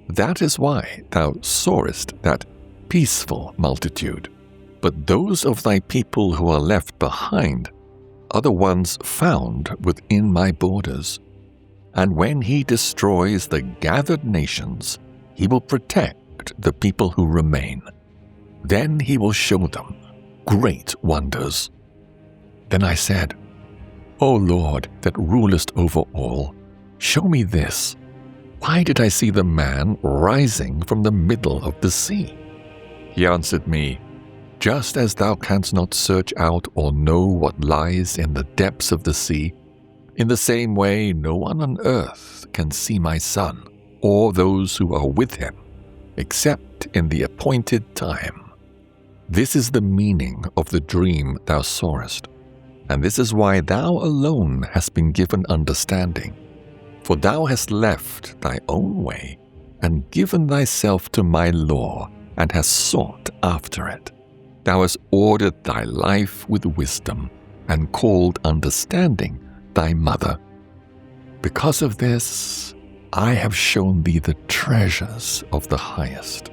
That is why thou sawest that peaceful multitude. But those of thy people who are left behind are the ones found within my borders. And when he destroys the gathered nations, he will protect the people who remain. Then he will show them great wonders. Then I said, O Lord, that rulest over all, show me this. Why did I see the man rising from the middle of the sea? He answered me, just as thou canst not search out or know what lies in the depths of the sea, in the same way no one on earth can see my Son or those who are with him, except in the appointed time. This is the meaning of the dream thou sawest, and this is why thou alone hast been given understanding. For thou hast left thy own way, and given thyself to my law, and hast sought after it. Thou hast ordered thy life with wisdom, and called understanding thy mother. Because of this, I have shown thee the treasures of the Highest.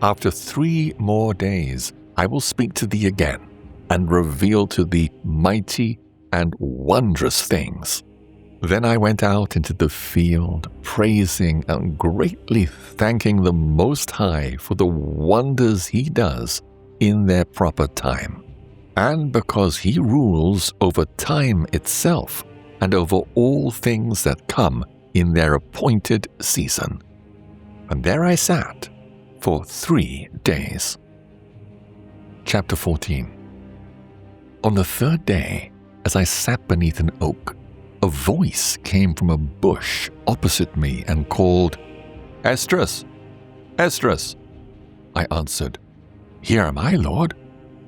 After 3 more days I will speak to thee again, and reveal to thee mighty and wondrous things. Then I went out into the field, praising and greatly thanking the Most High for the wonders he does in their proper time, and because he rules over time itself and over all things that come in their appointed season. And there I sat for 3 days. Chapter 14. On the 3rd day, as I sat beneath an oak, a voice came from a bush opposite me and called, Esdras, Esdras. I answered, Here am I, Lord,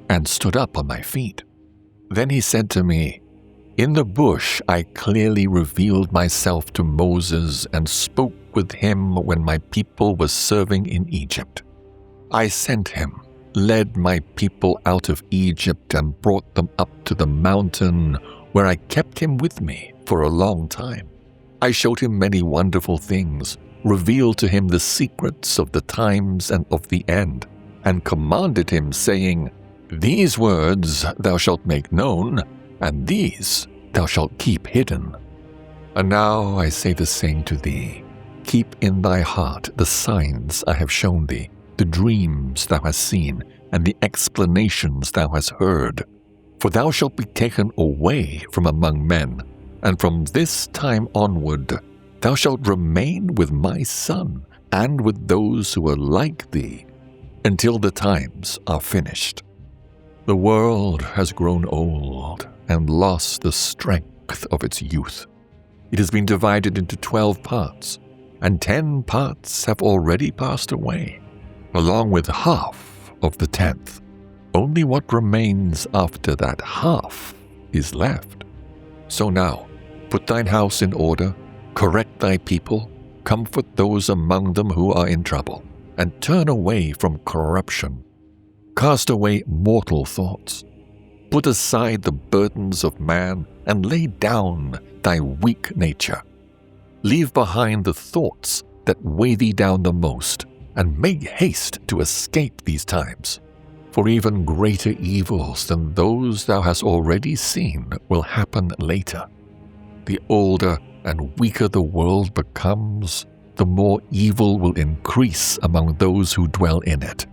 and stood up on my feet. Then he said to me, In the bush I clearly revealed myself to Moses and spoke with him when my people were serving in Egypt. I sent him, led my people out of Egypt, and brought them up to the mountain where I kept him with me for a long time. I showed him many wonderful things, revealed to him the secrets of the times and of the end, and commanded him, saying, These words thou shalt make known, and these thou shalt keep hidden. And now I say the same to thee. Keep in thy heart the signs I have shown thee, the dreams thou hast seen, and the explanations thou hast heard. For thou shalt be taken away from among men, and from this time onward thou shalt remain with my Son, and with those who are like thee, until the times are finished. The world has grown old and lost the strength of its youth. It has been divided into 12 parts, and 10 parts have already passed away, along with half of the 10th. Only what remains after that half is left. So now, put thine house in order, correct thy people, comfort those among them who are in trouble, and turn away from corruption. Cast away mortal thoughts. Put aside the burdens of man, and lay down thy weak nature. Leave behind the thoughts that weigh thee down the most, and make haste to escape these times. For even greater evils than those thou hast already seen will happen later. The older and weaker the world becomes, the more evil will increase among those who dwell in it.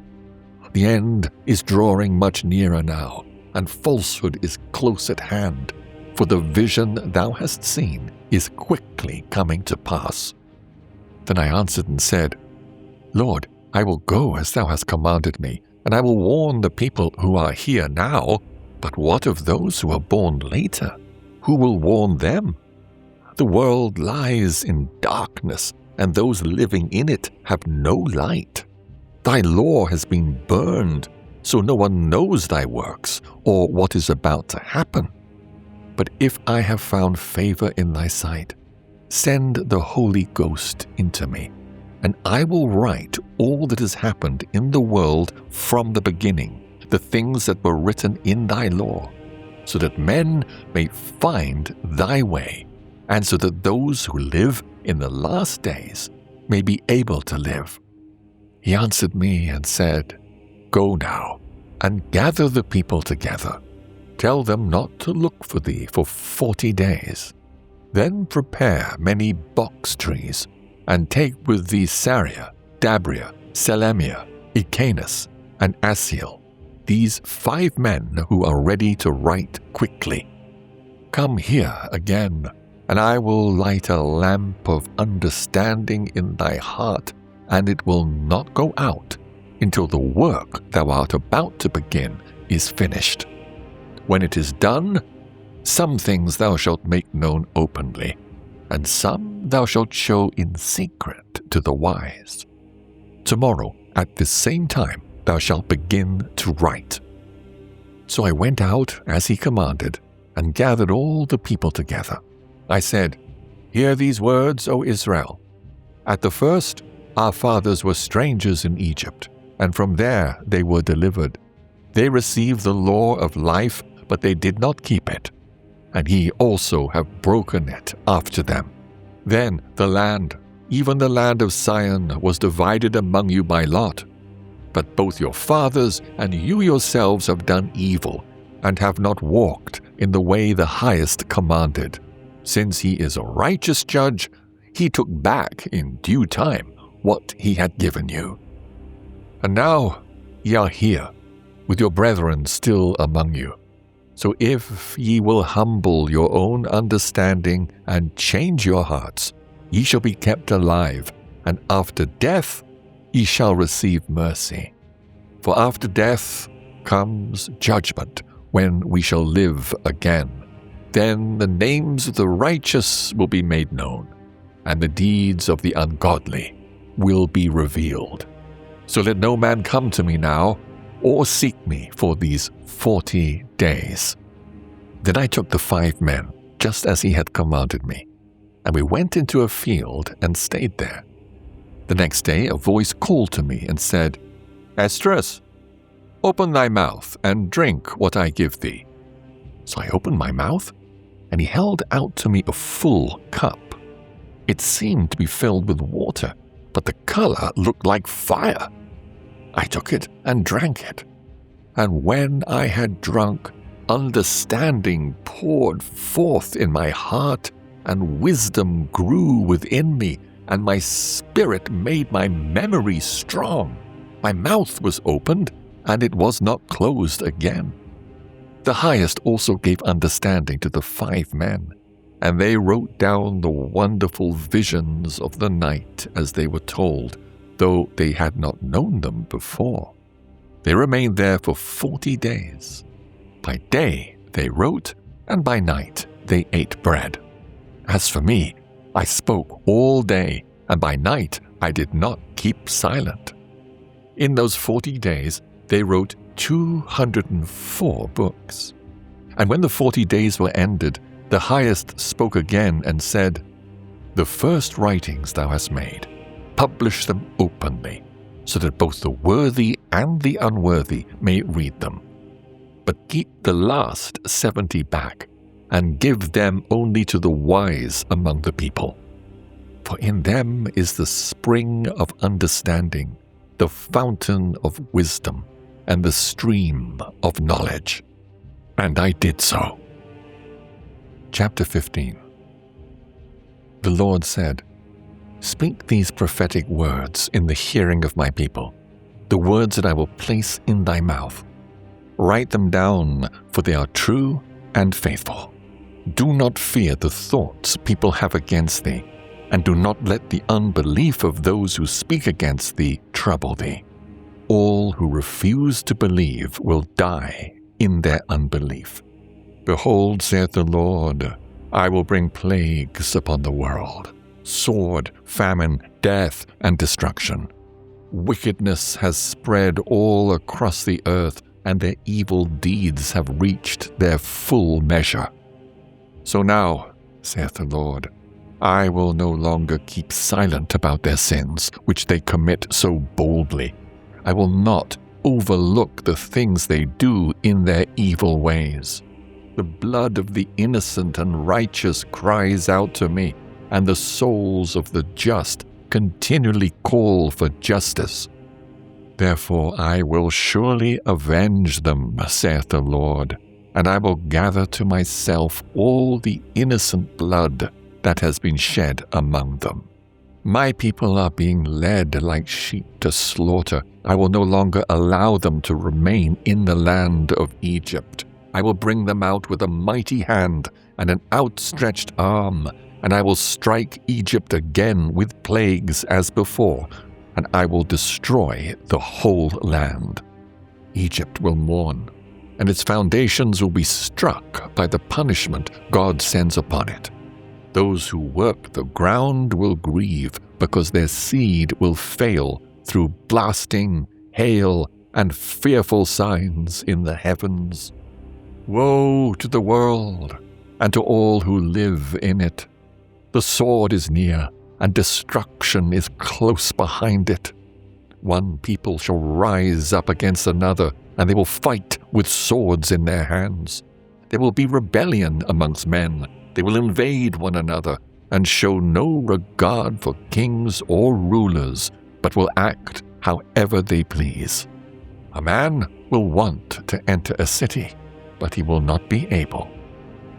The end is drawing much nearer now, and falsehood is close at hand, for the vision thou hast seen is quickly coming to pass. Then I answered and said, Lord, I will go as thou hast commanded me, and I will warn the people who are here now, but what of those who are born later? Who will warn them? The world lies in darkness, and those living in it have no light. Thy law has been burned, so no one knows thy works, or what is about to happen. But if I have found favor in thy sight, Send the Holy Ghost into me, and I will write all that has happened in the world from the beginning, the things that were written in thy law, so that men may find thy way, and so that those who live in the last days may be able to live. He answered me and said, Go now, and gather the people together. Tell them not to look for thee for 40 days. Then prepare many box trees, and take with thee Saria, Dabria, Selemia, Icanus, and Asiel, these 5 men who are ready to write quickly. Come here again, and I will light a lamp of understanding in thy heart, and it will not go out until the work thou art about to begin is finished. When it is done, some things thou shalt make known openly, and some thou shalt show in secret to the wise. Tomorrow, at this same time, thou shalt begin to write. So I went out as he commanded, and gathered all the people together. I said, Hear these words, O Israel. At the first, our fathers were strangers in Egypt, and from there they were delivered. They received the law of life, but they did not keep it, and ye also have broken it after them. Then the land, even the land of Sion, was divided among you by lot. But both your fathers and you yourselves have done evil, and have not walked in the way the Highest commanded. Since he is a righteous judge, he took back in due time what he had given you. And now ye are here, with your brethren still among you. So if ye will humble your own understanding and change your hearts, ye shall be kept alive, and after death ye shall receive mercy. For after death comes judgment, when we shall live again. Then the names of the righteous will be made known, and the deeds of the ungodly will be revealed. So let no man come to me now, or seek me for these 40 days. Then I took the 5 men, just as he had commanded me, and we went into a field and stayed there. The next day a voice called to me and said, Esdras, open thy mouth and drink what I give thee. So I opened my mouth, and he held out to me a full cup. It seemed to be filled with water, but the color looked like fire. I took it and drank it. And when I had drunk, understanding poured forth in my heart, and wisdom grew within me, and my spirit made my memory strong. My mouth was opened, and it was not closed again. The Highest also gave understanding to the 5 men, and they wrote down the wonderful visions of the night as they were told, though they had not known them before. They remained there for 40 days. By day they wrote, and by night they ate bread. As for me, I spoke all day, and by night I did not keep silent. In those 40 days they wrote 204 books. And when the 40 days were ended, the Highest spoke again and said, The first writings thou hast made, publish them openly, so that both the worthy and the unworthy may read them. But keep the last 70 back, and give them only to the wise among the people. For in them is the spring of understanding, the fountain of wisdom, and the stream of knowledge. And I did so. Chapter 15. The Lord said, Speak these prophetic words in the hearing of my people, the words that I will place in thy mouth. Write them down, for they are true and faithful. Do not fear the thoughts people have against thee, and do not let the unbelief of those who speak against thee trouble thee. All who refuse to believe will die in their unbelief. Behold, saith the Lord, I will bring plagues upon the world, sword, famine, death, and destruction. Wickedness has spread all across the earth, and their evil deeds have reached their full measure. So now, saith the Lord, I will no longer keep silent about their sins, which they commit so boldly. I will not overlook the things they do in their evil ways. The blood of the innocent and righteous cries out to me, and the souls of the just continually call for justice. Therefore I will surely avenge them, saith the Lord, and I will gather to myself all the innocent blood that has been shed among them. My people are being led like sheep to slaughter. I will no longer allow them to remain in the land of Egypt. I will bring them out with a mighty hand and an outstretched arm, and I will strike Egypt again with plagues as before, and I will destroy the whole land. Egypt will mourn, and its foundations will be struck by the punishment God sends upon it. Those who work the ground will grieve, because their seed will fail through blasting, hail, and fearful signs in the heavens. Woe to the world, and to all who live in it! The sword is near, and destruction is close behind it. One people shall rise up against another, and they will fight with swords in their hands. There will be rebellion amongst men. They will invade one another, and show no regard for kings or rulers, but will act however they please. A man will want to enter a city, but he will not be able.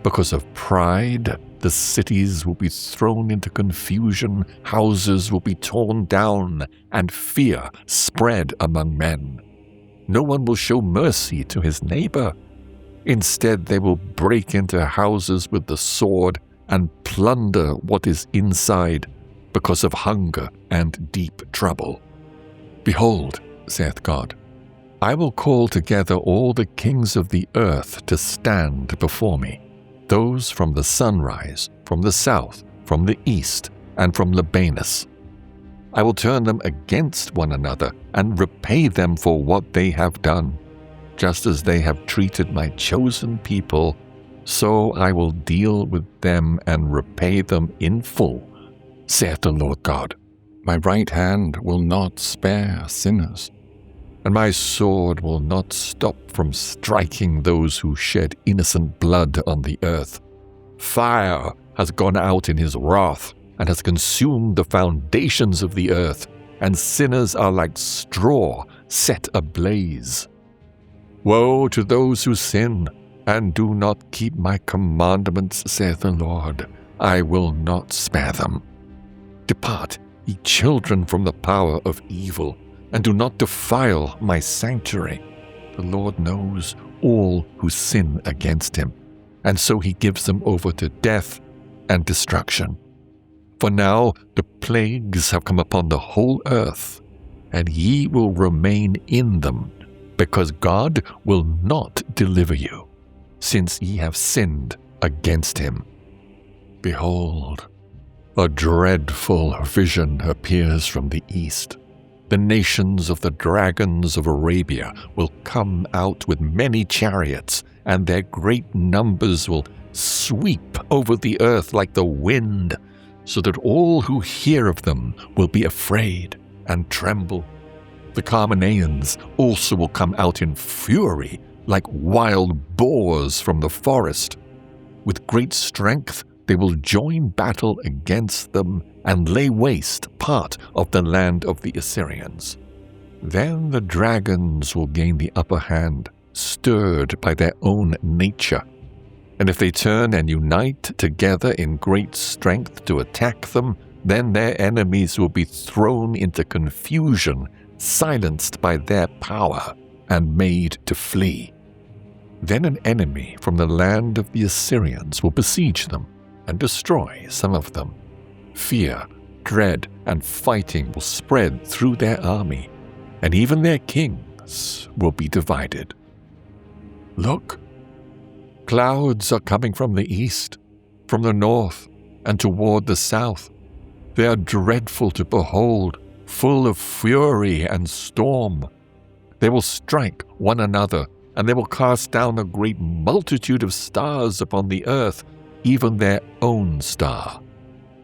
Because of pride, the cities will be thrown into confusion, houses will be torn down, and fear spread among men. No one will show mercy to his neighbor. Instead, they will break into houses with the sword and plunder what is inside because of hunger and deep trouble. Behold, saith God, I will call together all the kings of the earth to stand before me, those from the sunrise, from the south, from the east, and from Libanus. I will turn them against one another and repay them for what they have done. Just as they have treated my chosen people, so I will deal with them and repay them in full, saith the Lord God. My right hand will not spare sinners, and my sword will not stop from striking those who shed innocent blood on the earth. Fire has gone out in his wrath and has consumed the foundations of the earth, and sinners are like straw set ablaze. Woe to those who sin and do not keep my commandments, saith the Lord. I will not spare them. Depart, ye children, from the power of evil, and do not defile my sanctuary. The Lord knows all who sin against him, and so he gives them over to death and destruction. For now the plagues have come upon the whole earth, and ye will remain in them, because God will not deliver you, since ye have sinned against him. Behold, a dreadful vision appears from the east. The nations of the dragons of Arabia will come out with many chariots, and their great numbers will sweep over the earth like the wind, so that all who hear of them will be afraid and tremble. The Carmanaeans also will come out in fury like wild boars from the forest. With great strength they will join battle against them and lay waste part of the land of the Assyrians. Then the dragons will gain the upper hand, stirred by their own nature. And if they turn and unite together in great strength to attack them, then their enemies will be thrown into confusion, silenced by their power, and made to flee. Then an enemy from the land of the Assyrians will besiege them and destroy some of them. Fear, dread, and fighting will spread through their army, and even their kings will be divided. Look, clouds are coming from the east, from the north, and toward the south. They are dreadful to behold, full of fury and storm. They will strike one another, and they will cast down a great multitude of stars upon the earth, even their own star.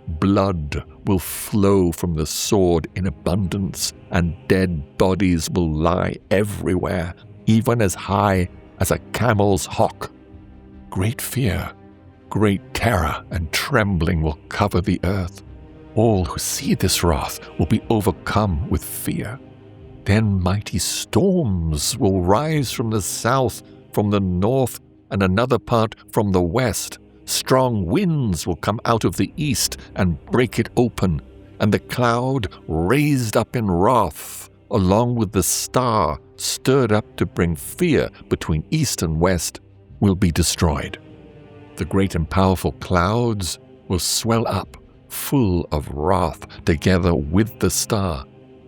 Blood will flow from the sword in abundance, and dead bodies will lie everywhere, even as high as a camel's hock. Great fear, great terror and trembling will cover the earth. All who see this wrath will be overcome with fear. Then mighty storms will rise from the south, from the north, and another part from the west. Strong winds will come out of the east and break it open, and the cloud raised up in wrath, along with the star stirred up to bring fear between east and west, will be destroyed. The great and powerful clouds will swell up, full of wrath, together with the star,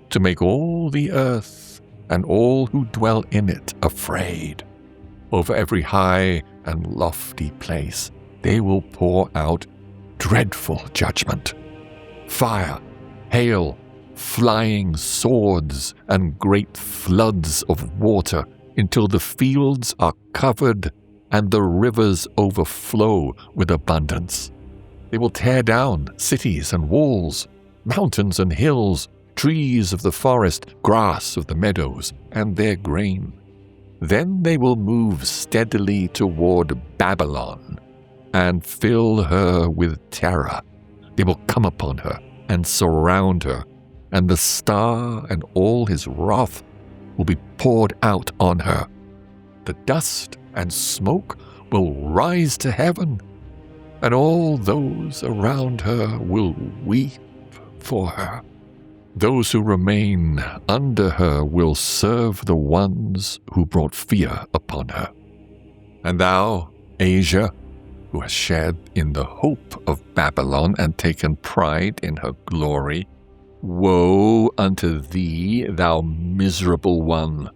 to make all the earth and all who dwell in it afraid. Over every high and lofty place they will pour out dreadful judgment. Fire, hail, flying swords, and great floods of water, until the fields are covered and the rivers overflow with abundance. They will tear down cities and walls, mountains and hills, trees of the forest, grass of the meadows, and their grain. Then they will move steadily toward Babylon and fill her with terror. They will come upon her and surround her, and the star and all his wrath will be poured out on her. The dust and smoke will rise to heaven, and all those around her will weep for her. Those who remain under her will serve the ones who brought fear upon her. And thou, Asia, who hast shared in the hope of Babylon and taken pride in her glory, woe unto thee, thou miserable one!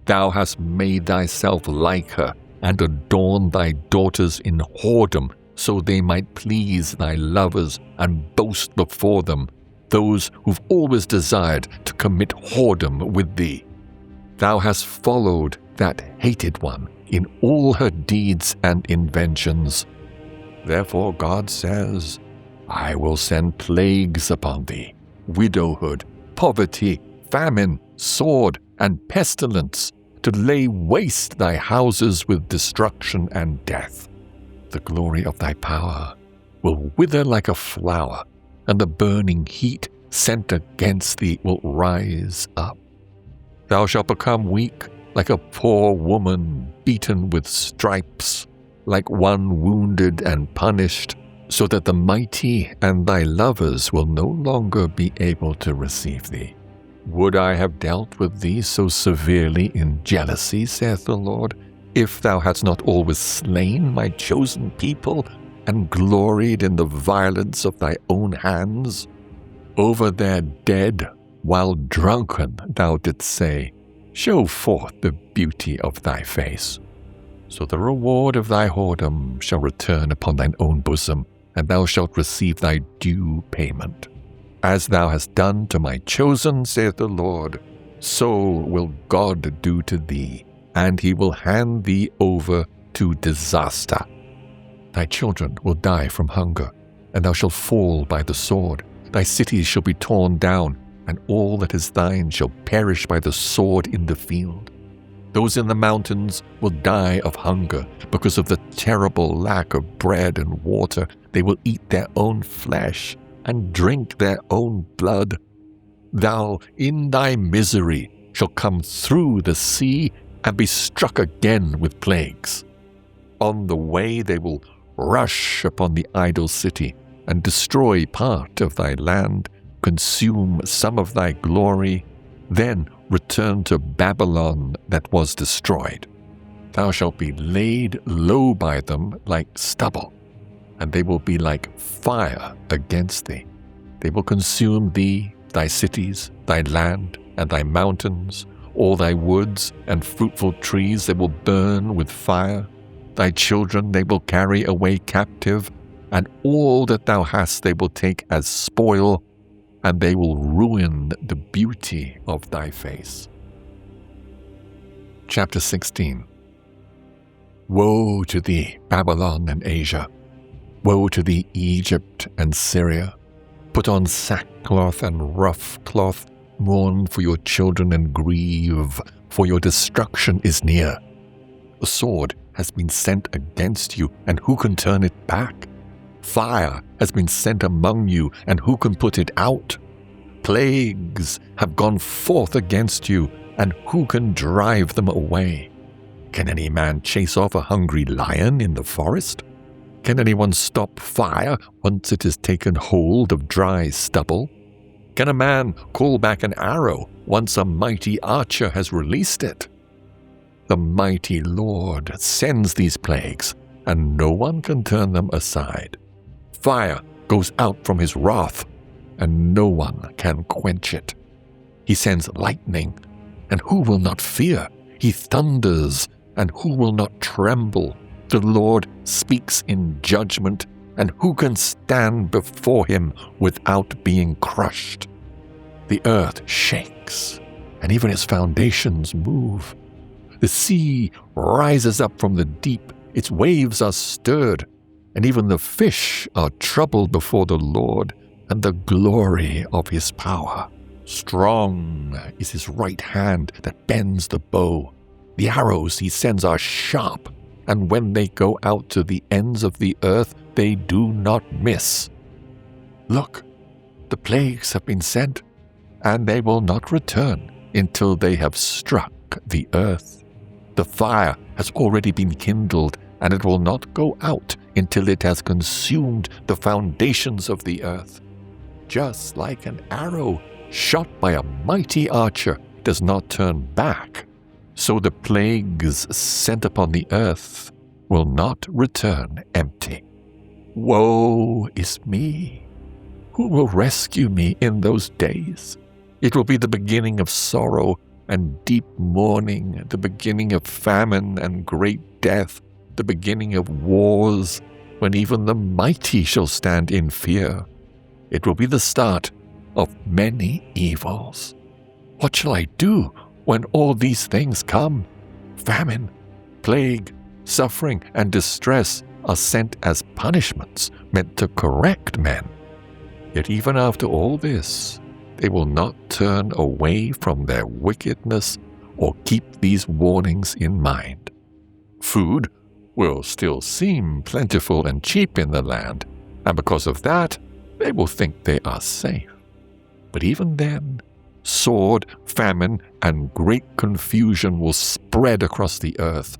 Thou hast made thyself like her, and adorned thy daughters in whoredom, so they might please thy lovers and boast before them, those who've always desired to commit whoredom with thee. Thou hast followed that hated one in all her deeds and inventions. Therefore God says, I will send plagues upon thee, widowhood, poverty, famine, sword, and pestilence, to lay waste thy houses with destruction and death. The glory of thy power will wither like a flower, and the burning heat sent against thee will rise up. Thou shalt become weak like a poor woman beaten with stripes, like one wounded and punished, so that the mighty and thy lovers will no longer be able to receive thee. Would I have dealt with thee so severely in jealousy, saith the Lord, if thou hadst not always slain my chosen people, and gloried in the violence of thy own hands? Over their dead, while drunken, thou didst say, Show forth the beauty of thy face. So the reward of thy whoredom shall return upon thine own bosom, and thou shalt receive thy due payment. As thou hast done to my chosen, saith the Lord, so will God do to thee, and he will hand thee over to disaster. Thy children will die from hunger, and thou shalt fall by the sword. Thy cities shall be torn down, and all that is thine shall perish by the sword in the field. Those in the mountains will die of hunger because of the terrible lack of bread and water. They will eat their own flesh and drink their own blood. Thou, in thy misery, shalt come through the sea and be struck again with plagues. On the way they will rush upon the idol city and destroy part of thy land, consume some of thy glory, then return to Babylon that was destroyed. Thou shalt be laid low by them like stubble, and they will be like fire against thee. They will consume thee, thy cities, thy land, and thy mountains, all thy woods and fruitful trees they will burn with fire. Thy children they will carry away captive, and all that thou hast they will take as spoil, and they will ruin the beauty of thy face. Chapter 16. Woe to thee, Babylon and Asia! Woe to thee, Egypt and Syria! Put on sackcloth and rough cloth, mourn for your children and grieve, for your destruction is near. The sword has been sent against you, and who can turn it back? Fire has been sent among you, and who can put it out? Plagues have gone forth against you, and who can drive them away? Can any man chase off a hungry lion in the forest? Can anyone stop fire once it has taken hold of dry stubble? Can a man call back an arrow once a mighty archer has released it? The mighty Lord sends these plagues, and no one can turn them aside. Fire goes out from his wrath, and no one can quench it. He sends lightning, and who will not fear? He thunders, and who will not tremble? The Lord speaks in judgment, and who can stand before him without being crushed? The earth shakes, and even its foundations move. The sea rises up from the deep, its waves are stirred, and even the fish are troubled before the Lord and the glory of his power. Strong is his right hand that bends the bow. The arrows he sends are sharp, and when they go out to the ends of the earth, they do not miss. Look, the plagues have been sent, and they will not return until they have struck the earth. The fire has already been kindled, and it will not go out until it has consumed the foundations of the earth. Just like an arrow shot by a mighty archer does not turn back, so the plagues sent upon the earth will not return empty. Woe is me! Who will rescue me in those days? It will be the beginning of sorrow and deep mourning, the beginning of famine and great death, the beginning of wars, when even the mighty shall stand in fear. It will be the start of many evils. What shall I do when all these things come? Famine, plague, suffering, and distress are sent as punishments meant to correct men. Yet even after all this, they will not turn away from their wickedness or keep these warnings in mind. Food will still seem plentiful and cheap in the land, and because of that, they will think they are safe. But even then, sword, famine, and great confusion will spread across the earth.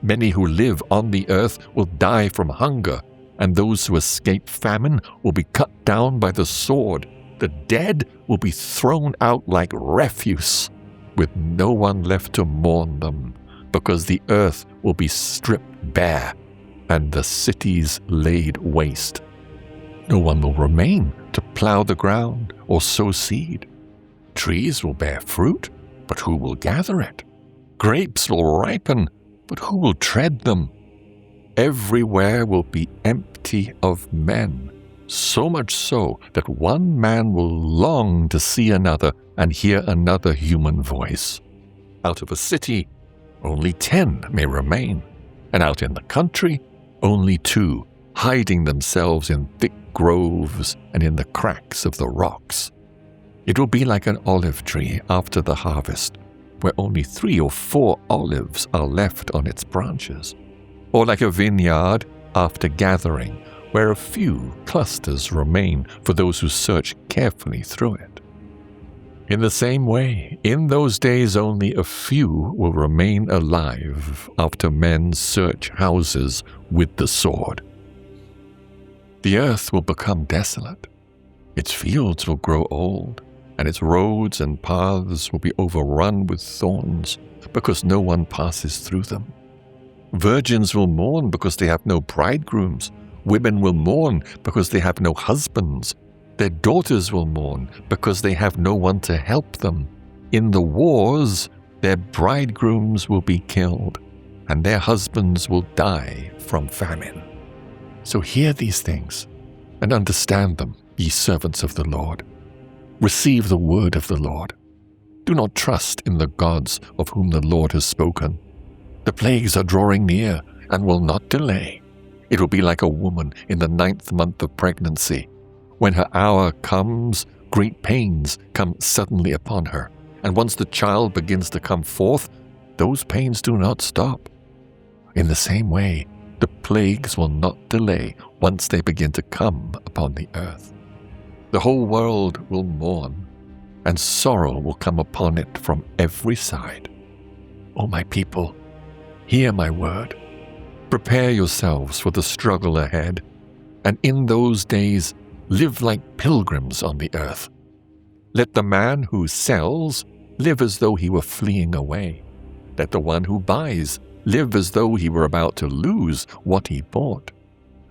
Many who live on the earth will die from hunger, and those who escape famine will be cut down by the sword. The dead will be thrown out like refuse, with no one left to mourn them, because the earth will be stripped bare, and the cities laid waste. No one will remain to plow the ground or sow seed. Trees will bear fruit, but who will gather it? Grapes will ripen, but who will tread them? Everywhere will be empty of men, so much so that one man will long to see another and hear another human voice. Out of a city, only 10 may remain, and out in the country, only 2, hiding themselves in thick groves and in the cracks of the rocks. It will be like an olive tree after the harvest, where only 3 or 4 olives are left on its branches, or like a vineyard after gathering, where a few clusters remain for those who search carefully through it. In the same way, in those days only a few will remain alive after men search houses with the sword. The earth will become desolate, its fields will grow old, and its roads and paths will be overrun with thorns, because no one passes through them. Virgins will mourn because they have no bridegrooms. Women will mourn because they have no husbands. Their daughters will mourn because they have no one to help them. In the wars, their bridegrooms will be killed, and their husbands will die from famine. So hear these things, and understand them, ye servants of the Lord. Receive the word of the Lord. Do not trust in the gods of whom the Lord has spoken. The plagues are drawing near, and will not delay. It will be like a woman in the 9th month of pregnancy, When her hour comes, great pains come suddenly upon her, and once the child begins to come forth, those pains do not stop. In the same way, the plagues will not delay once they begin to come upon the earth. The whole world will mourn, and sorrow will come upon it from every side. O my people, hear my word. Prepare yourselves for the struggle ahead, and in those days live like pilgrims on the earth. Let the man who sells live as though he were fleeing away. Let the one who buys live as though he were about to lose what he bought.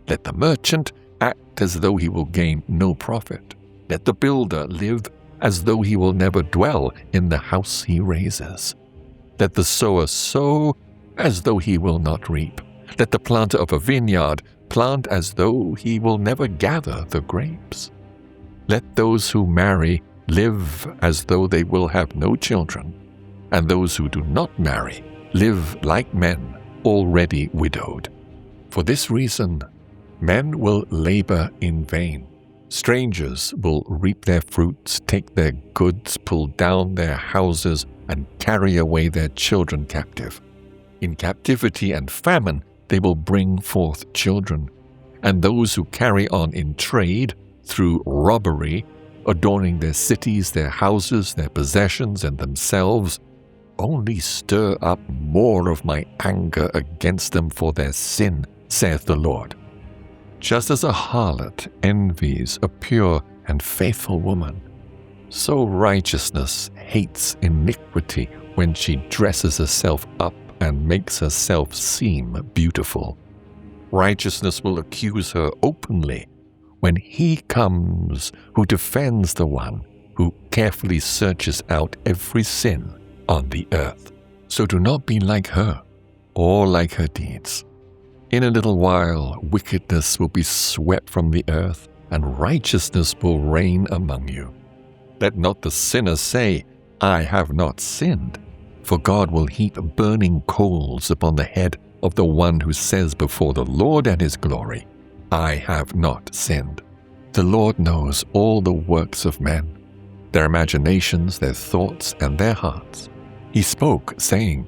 Let the merchant act as though he will gain no profit. Let the builder live as though he will never dwell in the house he raises. Let the sower sow as though he will not reap. Let the planter of a vineyard plant as though he will never gather the grapes. Let those who marry live as though they will have no children, and those who do not marry live like men already widowed. For this reason, men will labor in vain. Strangers will reap their fruits, take their goods, pull down their houses, and carry away their children captive. In captivity and famine, they will bring forth children, and those who carry on in trade through robbery, adorning their cities, their houses, their possessions, and themselves, only stir up more of my anger against them for their sin, saith the Lord. Just as a harlot envies a pure and faithful woman, so righteousness hates iniquity when she dresses herself up and makes herself seem beautiful. Righteousness will accuse her openly when he comes who defends the one who carefully searches out every sin on the earth. So do not be like her, or like her deeds. In a little while, wickedness will be swept from the earth, and righteousness will reign among you. Let not the sinner say, I have not sinned, for God will heap burning coals upon the head of the one who says before the Lord and his glory, I have not sinned. The Lord knows all the works of men, their imaginations, their thoughts, and their hearts. He spoke, saying,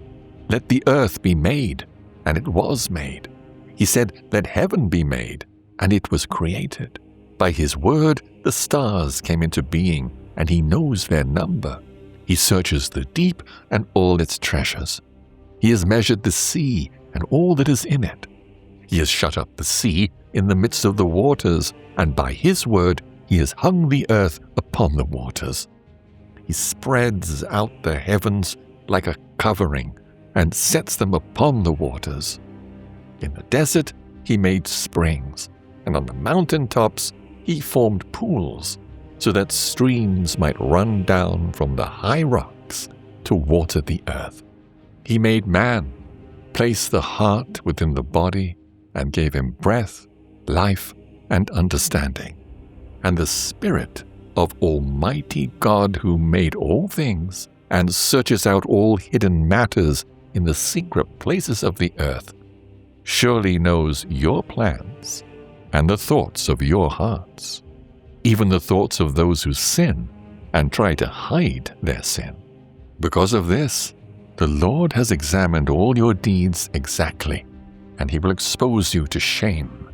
Let the earth be made, and it was made. He said, Let heaven be made, and it was created. By his word the stars came into being, and he knows their number. He searches the deep and all its treasures. He has measured the sea and all that is in it. He has shut up the sea in the midst of the waters, and by his word he has hung the earth upon the waters. He spreads out the heavens like a covering, and sets them upon the waters. In the desert he made springs, and on the mountain tops he formed pools, so that streams might run down from the high rocks to water the earth. He made man, placed the heart within the body, and gave him breath, life, and understanding. And the Spirit of Almighty God, who made all things, and searches out all hidden matters in the secret places of the earth, surely knows your plans and the thoughts of your hearts, even the thoughts of those who sin and try to hide their sin. Because of this, the Lord has examined all your deeds exactly, and he will expose you to shame.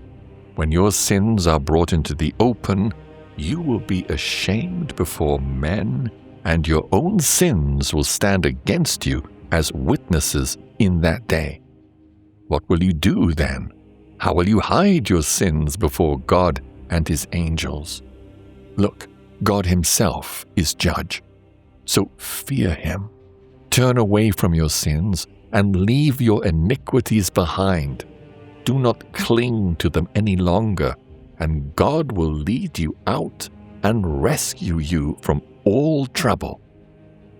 When your sins are brought into the open, you will be ashamed before men, and your own sins will stand against you as witnesses in that day. What will you do then? How will you hide your sins before God and his angels? Look, God himself is judge. So fear him. Turn away from your sins and leave your iniquities behind. Do not cling to them any longer, and God will lead you out and rescue you from all trouble.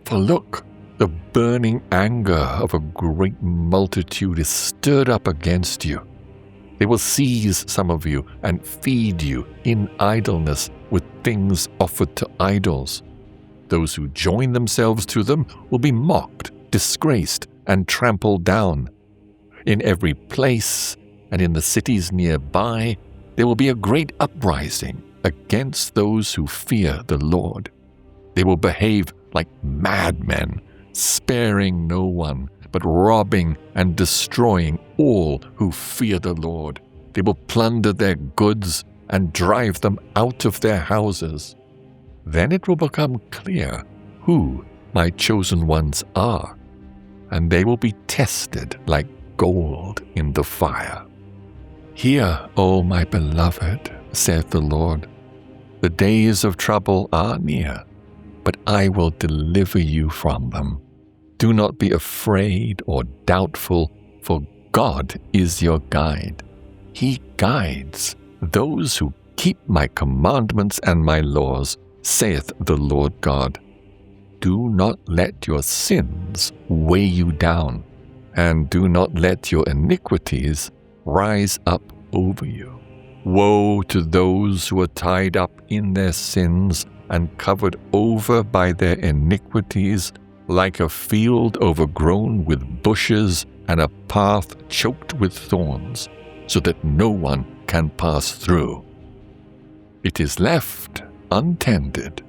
For look, the burning anger of a great multitude is stirred up against you. They will seize some of you and feed you in idleness with things offered to idols. Those who join themselves to them will be mocked, disgraced, and trampled down. In every place and in the cities nearby, there will be a great uprising, against those who fear the Lord. They will behave like madmen, sparing no one, but robbing and destroying all who fear the Lord. They will plunder their goods and drive them out of their houses. Then it will become clear who my chosen ones are, and they will be tested like gold in the fire. Hear, O my beloved, saith the Lord, the days of trouble are near, but I will deliver you from them. Do not be afraid or doubtful, for God is your guide. He guides those who keep my commandments and my laws, saith the Lord God. Do not let your sins weigh you down, and do not let your iniquities rise up over you. Woe to those who are tied up in their sins and covered over by their iniquities, like a field overgrown with bushes and a path choked with thorns, so that no one can pass through. It is left untended,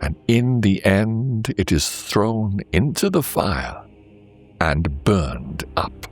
and in the end it is thrown into the fire and burned up.